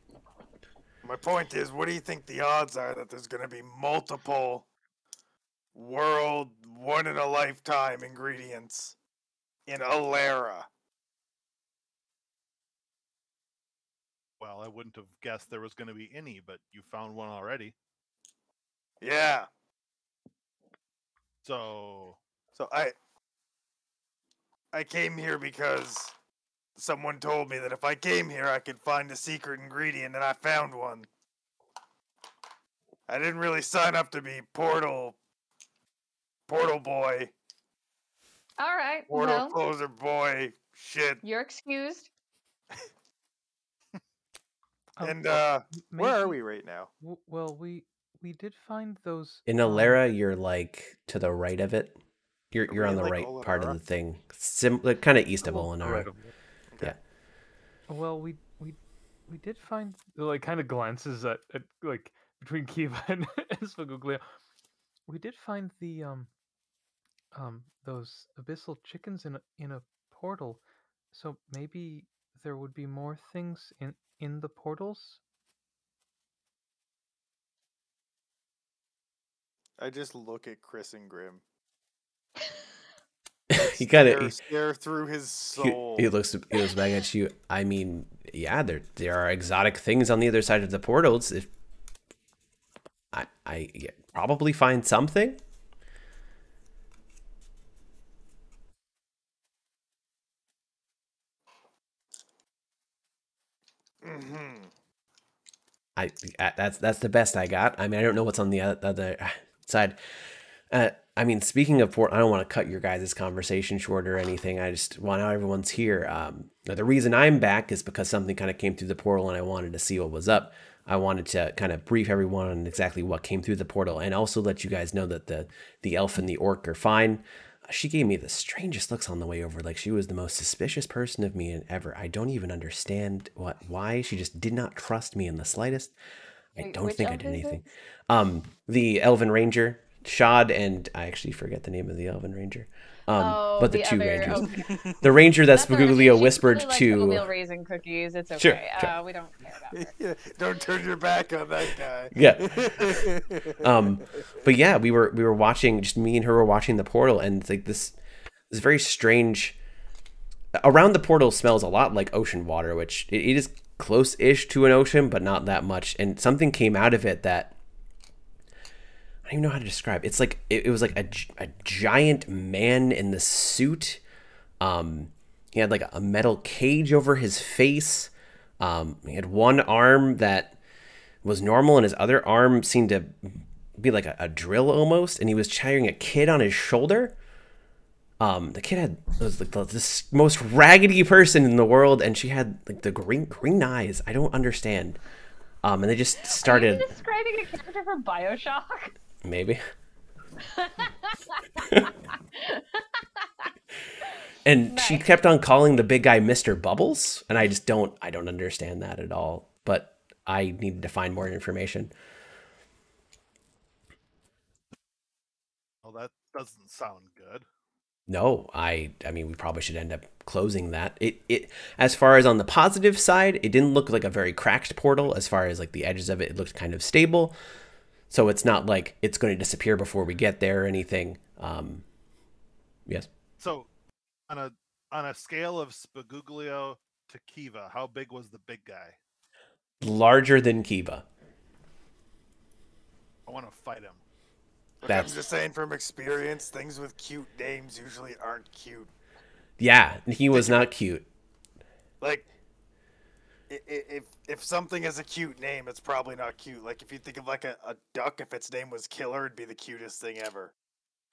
My point is, what do you think the odds are that there's gonna be multiple world one in a lifetime ingredients in Alara? Well, I wouldn't have guessed there was going to be any, but you found one already. Yeah. So So I came here because someone told me that if I came here I could find a secret ingredient, and I found one. I didn't really sign up to be portal boy, All right. portal Well, closer boy shit. you're excused. And where are maybe- we right now? Well, we did find those In Alara, you're like to the right of it. You're we on in, the like, right part of Alara? the thing. Kind of east of well, Olinara. right of- Yeah. Well, we we did find, like, kind of glances at like between Kiva and Spaguglia. We did find the those abyssal chickens in a portal, so maybe there would be more things in the portals. I just look at Chris and Grim. He kind Stare, of stare through his he, soul. he looks back at you. I mean, yeah, there are exotic things on the other side of the portals. If I yeah, probably find something. Mm-hmm. That's the best I got. I mean, I don't know what's on the other side. I mean, speaking of port, I don't want to cut your guys' conversation short or anything. I just want to know everyone's here. The reason I'm back is because something kind of came through the portal and I wanted to see what was up. I wanted to kind of brief everyone on exactly what came through the portal and also let you guys know that the elf and the orc are fine. She gave me the strangest looks on the way over, like she was the most suspicious person of me ever. I don't even understand why. She just did not trust me in the slightest. I Wait, don't which think I elf did is anything. this? The Elven Ranger, Shad, and I actually forget the name of the Elven Ranger. Oh, But the the two other. rangers. Okay. The ranger that That's all right. Spaguglia She whispered really likes to. oatmeal raisin cookies. It's Sure, okay. sure. We don't care about her. Yeah, don't turn your back on that guy. Yeah. But yeah, we were watching. Just me and her were watching the portal, and it's like this very strange. Around the portal smells a lot like ocean water, which it is close-ish to an ocean, but not that much. And something came out of it that I don't even know how to describe. It's like it was like a giant man in the suit. He had like a metal cage over his face. He had one arm that was normal, and his other arm seemed to be like a drill almost. And he was carrying a kid on his shoulder. The kid was like this most raggedy person in the world, and she had like the green eyes. I don't understand. And they just Are started. you describing a character from BioShock? Maybe. And she Nice. kept on calling the big guy Mr. Bubbles, and I don't understand that at all. But I needed to find more information. Well, that doesn't sound good. No, I mean we probably should end up closing that. It as far as on the positive side, it didn't look like a very cracked portal. As far as like the edges of it, it looked kind of stable. So it's not like it's going to disappear before we get there or anything. Yes. So, on a scale of Spaguglio to Kiva, how big was the big guy? Larger than Kiva. I want to fight him. Look, That's- I'm just saying from experience, things with cute names usually aren't cute. Yeah, he was not cute. Like, if something has a cute name, it's probably not cute. Like, if you think of like a duck, if its name was Killer, it'd be the cutest thing ever.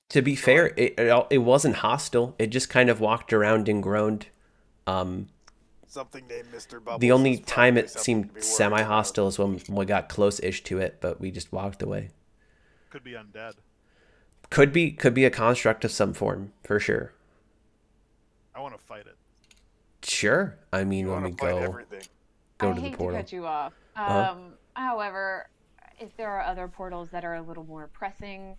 To be fair, it wasn't hostile. It just kind of walked around and groaned. Something named Mr. Bubbles. The only is time probably it something seemed to be worried semi-hostile is when we got close-ish to it, but we just walked away. Could be undead. Could be a construct of some form, for sure. I want to fight it. Sure. I mean, You when want we to fight go everything. to I the hate portal. to cut you off. Uh-huh. However, if there are other portals that are a little more pressing,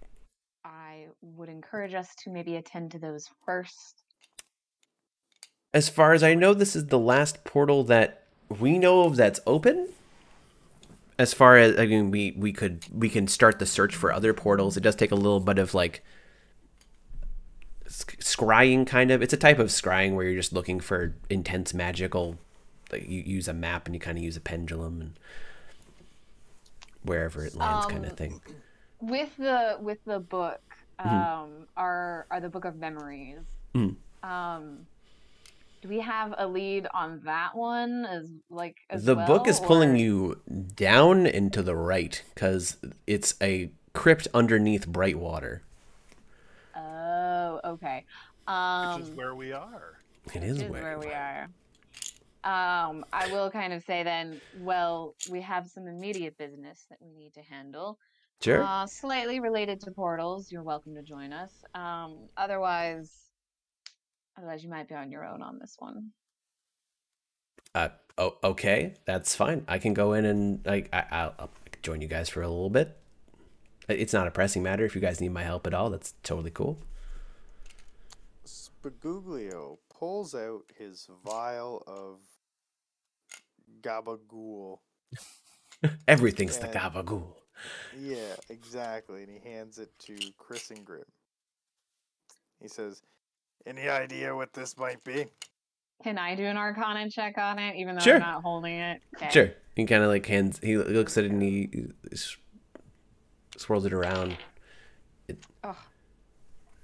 I would encourage us to maybe attend to those first. As far as I know, this is the last portal that we know of that's open. As far as I mean, we can start the search for other portals. It does take a little bit of like scrying, kind of. It's a type of scrying where you're just looking for intense magical. Like you use a map and you kind of use a pendulum and wherever it lands, kind of thing. With the book, Mm-hmm. are the Book of Memories. Mm. Do we have a lead on that one as The book is well, pulling or- you down and to the right because it's a crypt underneath Brightwater. Oh, okay. Which is where we are. It Which is is where you we are. are. I will kind of say then, well, we have some immediate business that we need to handle. Sure. Slightly related to portals. You're welcome to join us. Otherwise, you might be on your own on this one. Okay, that's fine. I can go in and I'll join you guys for a little bit. It's not a pressing matter. If you guys need my help at all, that's totally cool. Spaguglio pulls out his vial of gabagool. Everything's the And- gabagool. Yeah, exactly. And he hands it to Chris and Grim. He says, "Any idea what this might be?" Can I do an Arcana check on it, even though Sure. I'm not holding it? Okay. Sure. He kind of like hands. He looks at it and he swirls it around. It Oh,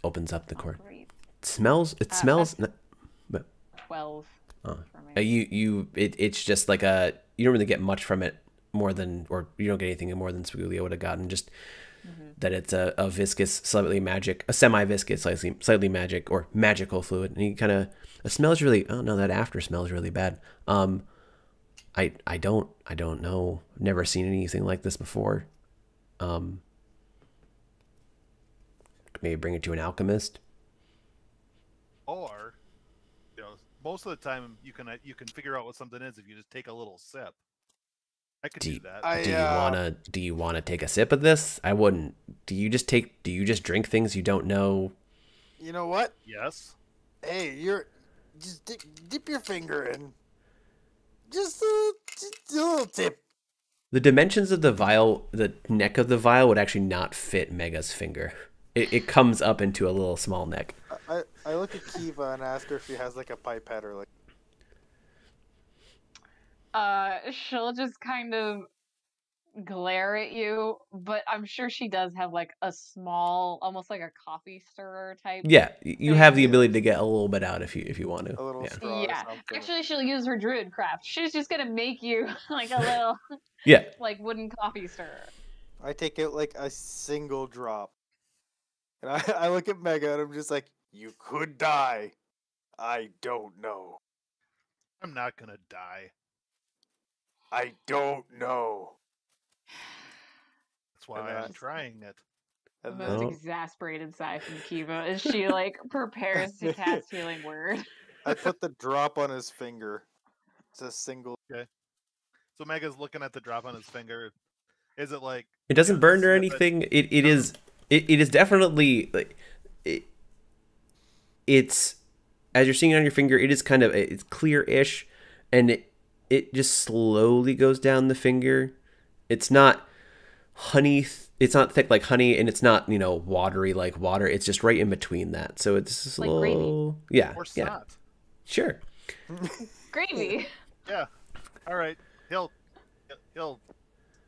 opens up the cord. great. It smells. It smells. 12 Oh. for me. It's just like a. You don't really get much from it more than, or you don't get anything more than Spaguglio would have gotten. Just that it's a viscous, slightly magic, a semi-viscous, slightly magic or magical fluid, and he kind of. The smell is really. Oh no, that after smell is really bad. I don't know. Never seen anything like this before. Maybe bring it to an alchemist. Or, most of the time you can figure out what something is if you just take a little sip. I could do that. Do you wanna take a sip of this? I wouldn't. Do you just drink things you don't know? You know what? Yes. Hey, just dip your finger in. Just a little tip. The dimensions of the vial, the neck of the vial would actually not fit Mega's finger. It comes up into a little small neck. I look at Kiva and ask her if she has like a pipette or like. She'll just kind of glare at you, but I'm sure she does have like a small, almost like a coffee stirrer type. Yeah, you have the ability to get a little bit out if you want to. A little Yeah. straw or Yeah, something. actually, she'll use her druid craft. She's just gonna make you like a little, Yeah. like wooden coffee stirrer. I take out like a single drop. And I look at Mega and I'm just like, you could die. I don't know. I'm not gonna die. I don't know. That's why And I'm trying it. The And most then Oh. exasperated sigh from Kiva as she like prepares to cast Healing Word. I put the drop on his finger. It's a single. So Mega's looking at the drop on his finger. Is it like It doesn't burn or snip it? anything. It is definitely like it's as you're seeing it on your finger. It is kind of it's clear-ish, and it just slowly goes down the finger. It's not honey. It's not thick like honey, and it's not watery like water. It's just right in between that. So it's slow. Like gravy. Yeah. Or Yeah. snot? Sure. Gravy. Yeah. All right. He'll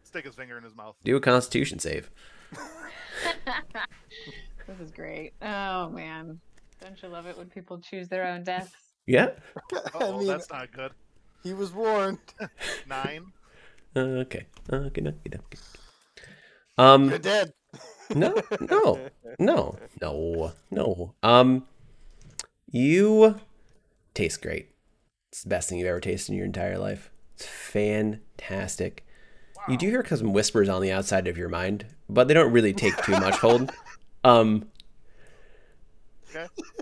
stick his finger in his mouth. Do a Constitution save. This is great. Oh man, don't you love it when people choose their own deaths? Yeah. Oh, mean- that's not good. He was warned. 9. Okay. Okay. You're dead. No. You taste great. It's the best thing you've ever tasted in your entire life. It's fantastic. Wow. You do hear some whispers on the outside of your mind, but they don't really take too much hold. Okay.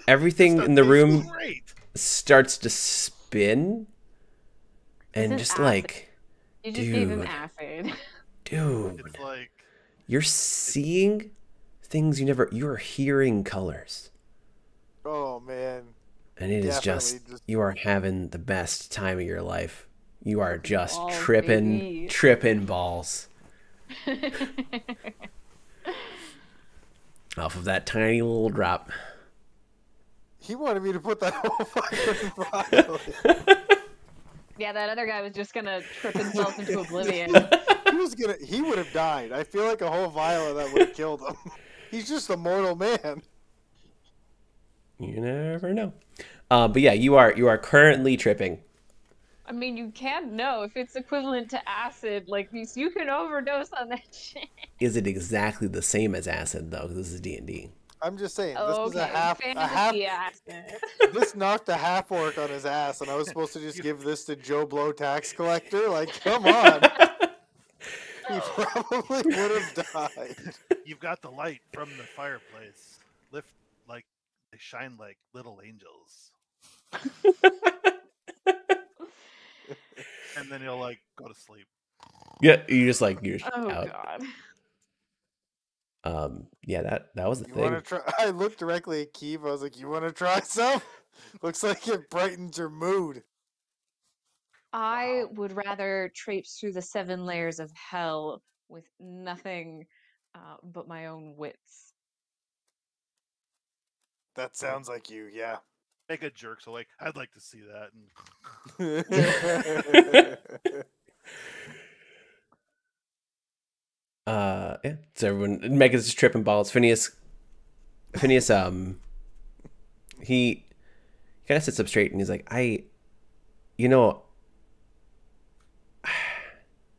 Everything Stuff in the tastes room Great. starts to spin, and This is just acid. like, You just gave him Dude. acid. dude, It's like you're seeing things you are hearing colors. Oh man. And it is Definitely just, just- you are having the best time of your life. You are just Balls, tripping baby. balls off of that tiny little drop. He wanted me to put that whole fucking vial in. Yeah, that other guy was just gonna trip himself into oblivion. He would have died. I feel like a whole vial of that would have killed him. He's just a mortal man. You never know. But yeah, you are currently tripping. I mean, you can know if it's equivalent to acid. Like, you can overdose on that shit. Is it exactly the same as acid though? 'Cause this is D&D. I'm just saying, this Oh, is okay. a half. Fantasy acid. This knocked a half orc on his ass, and I was supposed to just give this to Joe Blow tax collector. Like, come on. He probably would have died. you've got the light from the fireplace. Lift like they shine like little angels. And then he'll like go to sleep. Yeah, you're just Oh out. God. Yeah, that was the You thing. want to try? I looked directly at Keeve. I was like, "You want to try some? Looks like it brightens your mood." I would rather traipse through the 7 layers of hell with nothing but my own wits. That sounds like you, yeah. Make a jerk. So like, I'd like to see that. And Yeah. So everyone, Megan's just tripping balls. Phineas, he kind of sits up straight and he's like, you know,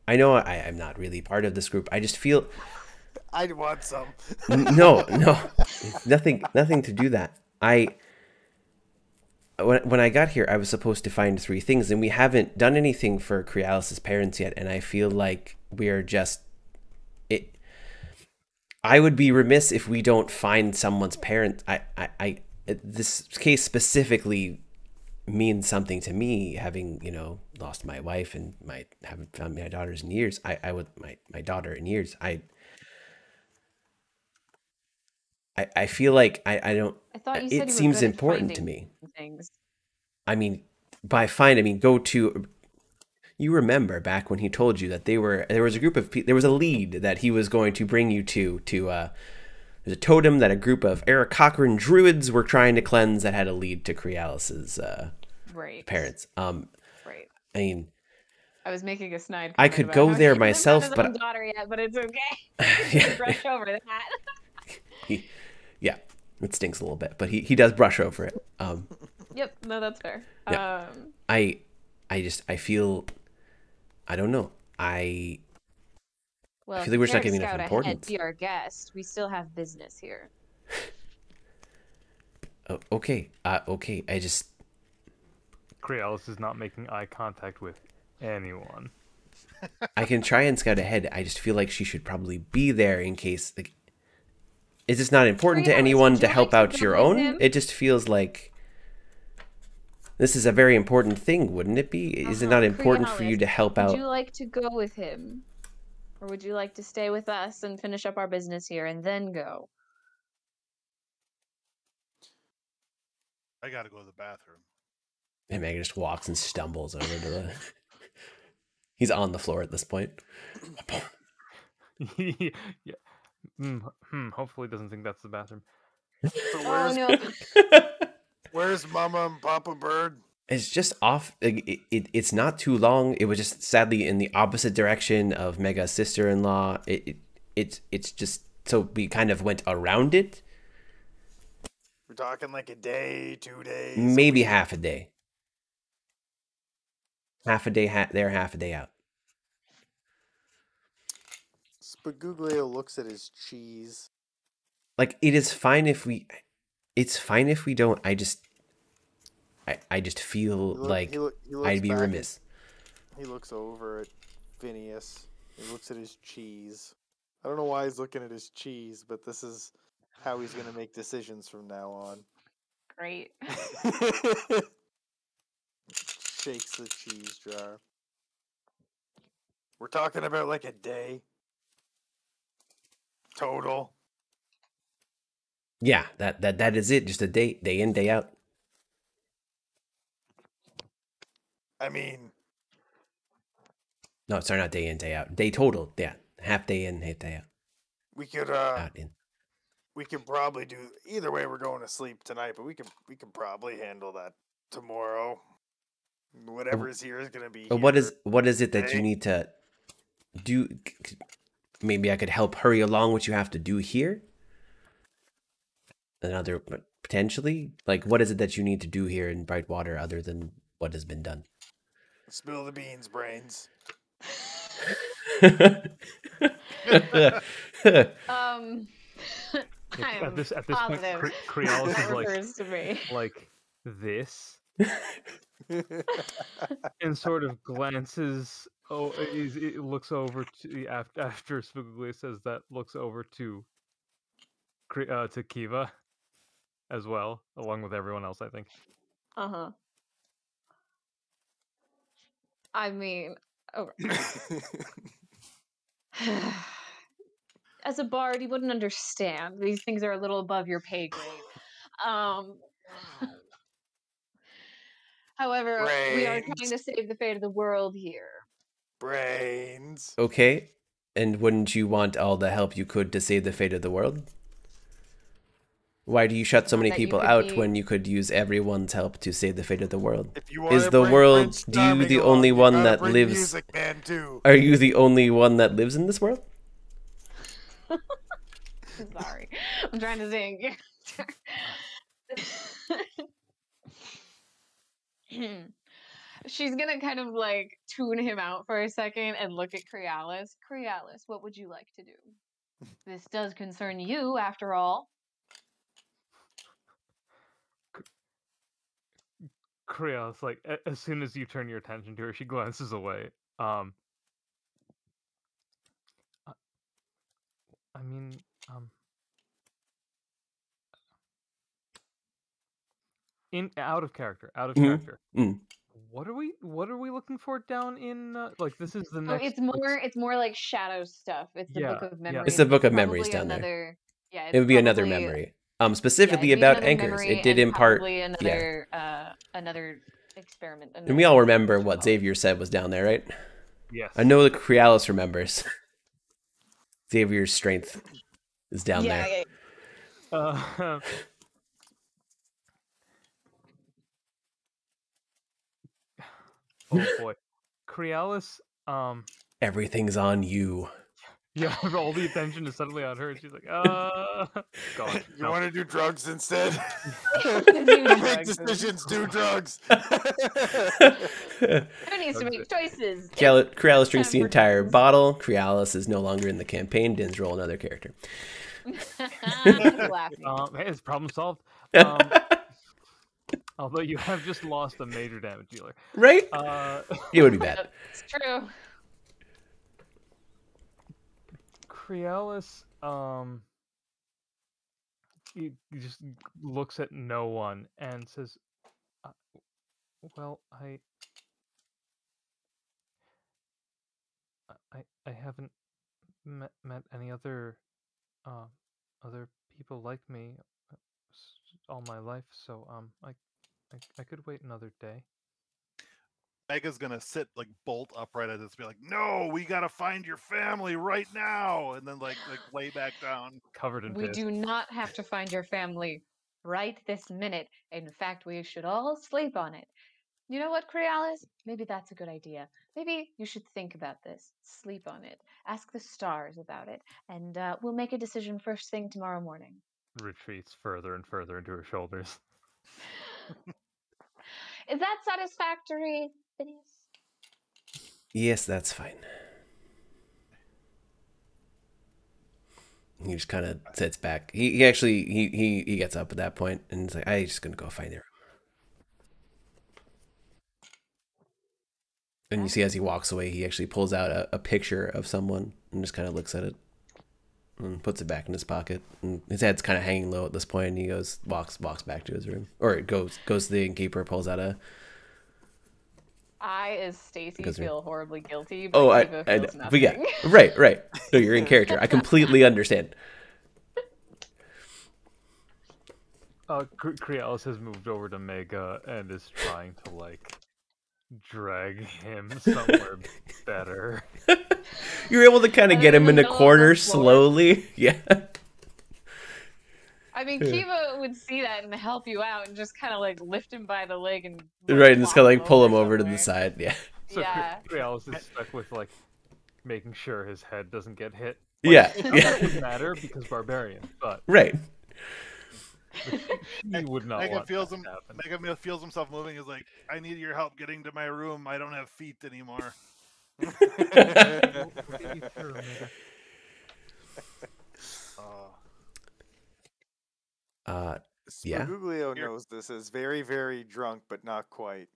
I know I'm not really part of this group. I just feel I'd want some. no, nothing to do that. When I got here, I was supposed to find 3 things, and we haven't done anything for Crealis' parents yet. And I feel like we're just it. I would be remiss if we don't find someone's parents. This case specifically means something to me, having lost my wife and haven't found my daughters in years. I would my daughter in years. I feel like I don't. I thought you said It you were seems good at important to finding me. things. I mean, by find I mean go to. You remember back when he told you that there was a group of there was a lead that he was going to bring you to there's a totem that a group of Eric Cochran druids were trying to cleanse that had a lead to Crealis's Right. parents. Right. I mean, I was making a snide. I comment could about go how there he myself, hasn't found his but own daughter yet, but it's okay. Yeah. Brush over that. Yeah, it stinks a little bit, but he does brush over it. Yep. No, that's fair. Yeah. I feel, I don't know. I Well, feel like we're just not giving scout enough ahead, importance. be our guest. We still have business here. Oh, okay. Okay. I just Crealis is not making eye contact with anyone. I can try and scout ahead. I just feel like she should probably be there in case. Like, is this not important to Crealis, anyone would to you help like to out your go with own? him? It just feels like this is a very important thing, wouldn't it be? Is it not important for you to help Would out? you like to go with him? Or would you like to stay with us and finish up our business here and then go? I gotta go to the bathroom. And Megan just walks and stumbles over to the. He's on the floor at this point. Yeah. Hopefully, he doesn't think that's the bathroom. So Oh no. where's Mama and Papa Bird? It's just off. It's not too long. It was just sadly in the opposite direction of Mega's sister-in-law. It's just so we kind of went around it. We're talking like a day, 2 days. Maybe half a day. Half a day there, half a day out. Spaguglio looks at his cheese. Like it is fine if we. It's fine if we don't. I just feel like he looks I'd be back remiss. He looks over at Phineas. He looks at his cheese. I don't know why he's looking at his cheese, but this is how he's going to make decisions from now on. Great. Shakes the cheese jar. We're talking about like a day total. Yeah, that is it. Just a day in, day out. I mean, No, sorry, not day in, day out. Day total. Yeah, half day in, half day out. we could Out in. we could probably do either way. We're going to sleep tonight, but we can probably handle that tomorrow. Whatever's here is gonna be. But what is it that you need to do? Maybe I could help hurry along what you have to do here. Another potentially, like, what is it that you need to do here in Brightwater other than what has been done? Spill the beans, brains. At this point, positive. Crealis That is refers to me. like this, and sort of glances. Oh, it looks over to after Spuglia says that. Looks over to Kiva as well, along with everyone else. I think. Uh-huh. I mean, oh, as a bard, you wouldn't understand. These things are a little above your pay grade. Um, however, we are trying Brains. to save the fate of the world here. Brains. Okay. And wouldn't you want all the help you could to save the fate of the world? Why do you shut so Not many that you people could out be- when you could use everyone's help to save the fate of the world? If you want Is to the bring world, Prince do you Charming the along, only you one gotta that bring lives? Music Man too. Are you the only one that lives in this world? Sorry, I'm trying to sing. She's gonna kind of like tune him out for a second and look at Crealis. Crealis, what would you like to do? This does concern you, after all. Creos, like as soon as you turn your attention to her, she glances away. I mean, out of character, out of Mhm. character. Mm. What are we looking for down in like this is the Oh, next it's more like shadow stuff. It's the book Yeah, of yeah. memories. It's the book of probably memories down there. another, Yeah, It would be another probably- memory. yeah, Specifically it'd be about another anchors. memory It did and impart. probably Yeah. another experiment. And we all remember another- what Xavier said was down there, right? Yes. I know that Crealis remembers. Xavier's strength is down there. Yeah. Oh boy, Crealis. Everything's on you. Yeah, all the attention is suddenly on her. And she's like, God. You want to do drugs instead? Do Make drugs. decisions, do drugs. Who needs to make choices? Crealis drinks the Time for entire drugs. bottle. Crealis is no longer in the campaign. Dins roll another character. Laughing. Hey, it's problem solved. Although you have just lost a major damage dealer. Right? It would be bad. It's true. Crealis, he just looks at no one and says, "Well, I haven't met any other other people like me all my life, so I could wait another day." Mega's gonna sit like bolt upright at this, be like, "No, we gotta find your family right now," and then like lay back down. Covered in We piss. do not have to find your family right this minute. In fact, we should all sleep on it. You know what, Crealis? Maybe that's a good idea. Maybe you should think about this. Sleep on it. Ask the stars about it. And we'll make a decision first thing tomorrow morning. Retreats further and further into her shoulders. Is that satisfactory, Phineas? Yes, that's fine. He just kind of sits back. He actually he gets up at that point and he's like, "I'm just gonna go find her." And you see as he walks away, he actually pulls out a picture of someone and just kind of looks at it and puts it back in his pocket. And his head's kind of hanging low at this point. And he walks back to his room, or goes to the innkeeper, pulls out a. I, as Stacy, Goes feel horribly guilty. But Oh, Eva I feels know. But yeah, nothing. right. No, you're in character. I completely understand. Crealis has moved over to Mega and is trying to like drag him somewhere better. You're able to kind of get him in a middle of the corner floor. slowly. Yeah. I mean, Kiva would see that and help you out and just kind of like lift him by the leg and Right, and just kind of walk like pull him over to somewhere. the side. Yeah. So Yeah. Crealis is stuck with like making sure his head doesn't get hit. Yeah. It Yeah. wouldn't matter because barbarian, but Right. he would not Mega want feels that him. to happen. Mega feels himself moving. Is like, "I need your help getting to my room. I don't have feet anymore." We'll get you through, Mega. Yeah. Spooglio Here. knows this is very, very drunk, but not quite.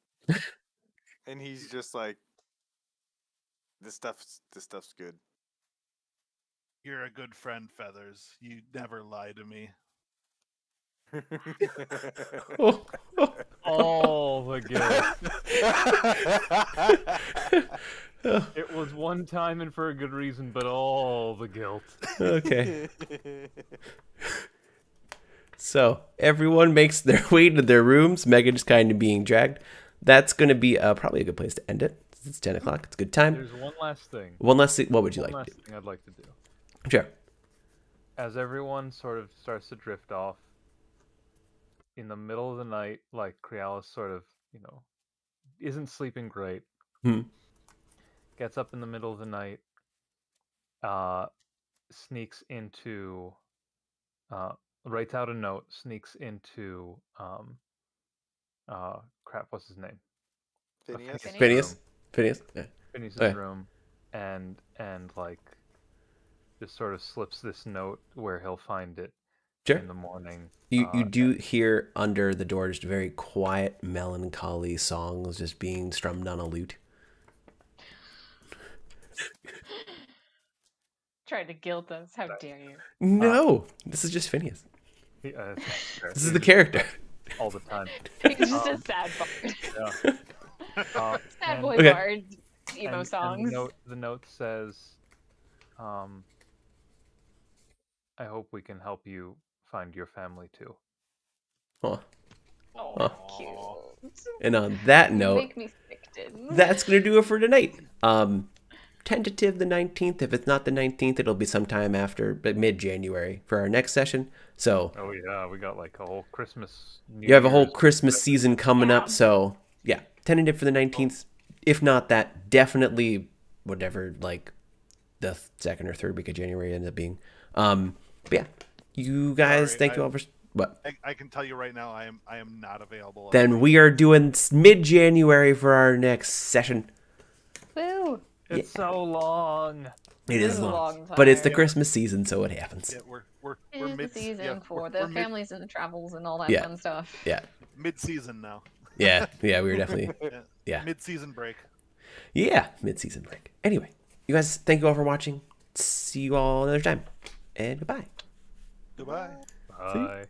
And he's just like, this stuff's good. You're a good friend, Feathers. You never lie to me. All the guilt. It was one time and for a good reason, but all the guilt. Okay. So everyone makes their way to their rooms. Megan's kind of being dragged. That's going to be probably a good place to end it. It's 10 o'clock. It's a good time. There's one last thing. One last thing. What would you One like to last do? thing I'd like to do. Sure. As everyone sort of starts to drift off, in the middle of the night, like Crealis sort of, isn't sleeping great. Hmm. Gets up in the middle of the night, sneaks into, writes out a note, sneaks into, crap, what's his name? Phineas? Phineas. Phineas. Yeah. Phineas' Okay. room, and like just sort of slips this note where he'll find it Sure. in the morning. You do hear under the door just very quiet, melancholy songs just being strummed on a lute. Tried to guilt us. How dare you? No, this is just Phineas. This This is the character. all the time. He's just a sad bard. Yeah. Sad and- boy Okay. bard. Emo and songs. the note says, I hope we can help you find your family too. Huh. Oh, Huh. cute. And on that note, Make me sick, that's gonna do it for tonight. Tentative the 19th. If it's not the 19th, it'll be sometime after mid-January for our next session. So Oh yeah, we got like a whole Christmas. New you have a whole Year's- Christmas season coming up. So yeah, tentative for the 19th. If not that, definitely whatever, like the second or third week of January ends up being. But yeah, you guys, Sorry, thank you all for what. I can tell you right now, I am not available. Then we are doing mid-January for our next session. Woo! It's so long. It This is is a long, long but it's the time. Christmas season, so it happens. Yeah, we're It is the mid season yeah, for we're the mid, families and the travels and all that Yeah. fun stuff. Yeah, mid-season now. yeah, we were definitely Yeah. Mid-season break. mid-season break. Anyway, you guys, thank you all for watching. See you all another time, and goodbye. Goodbye. Bye.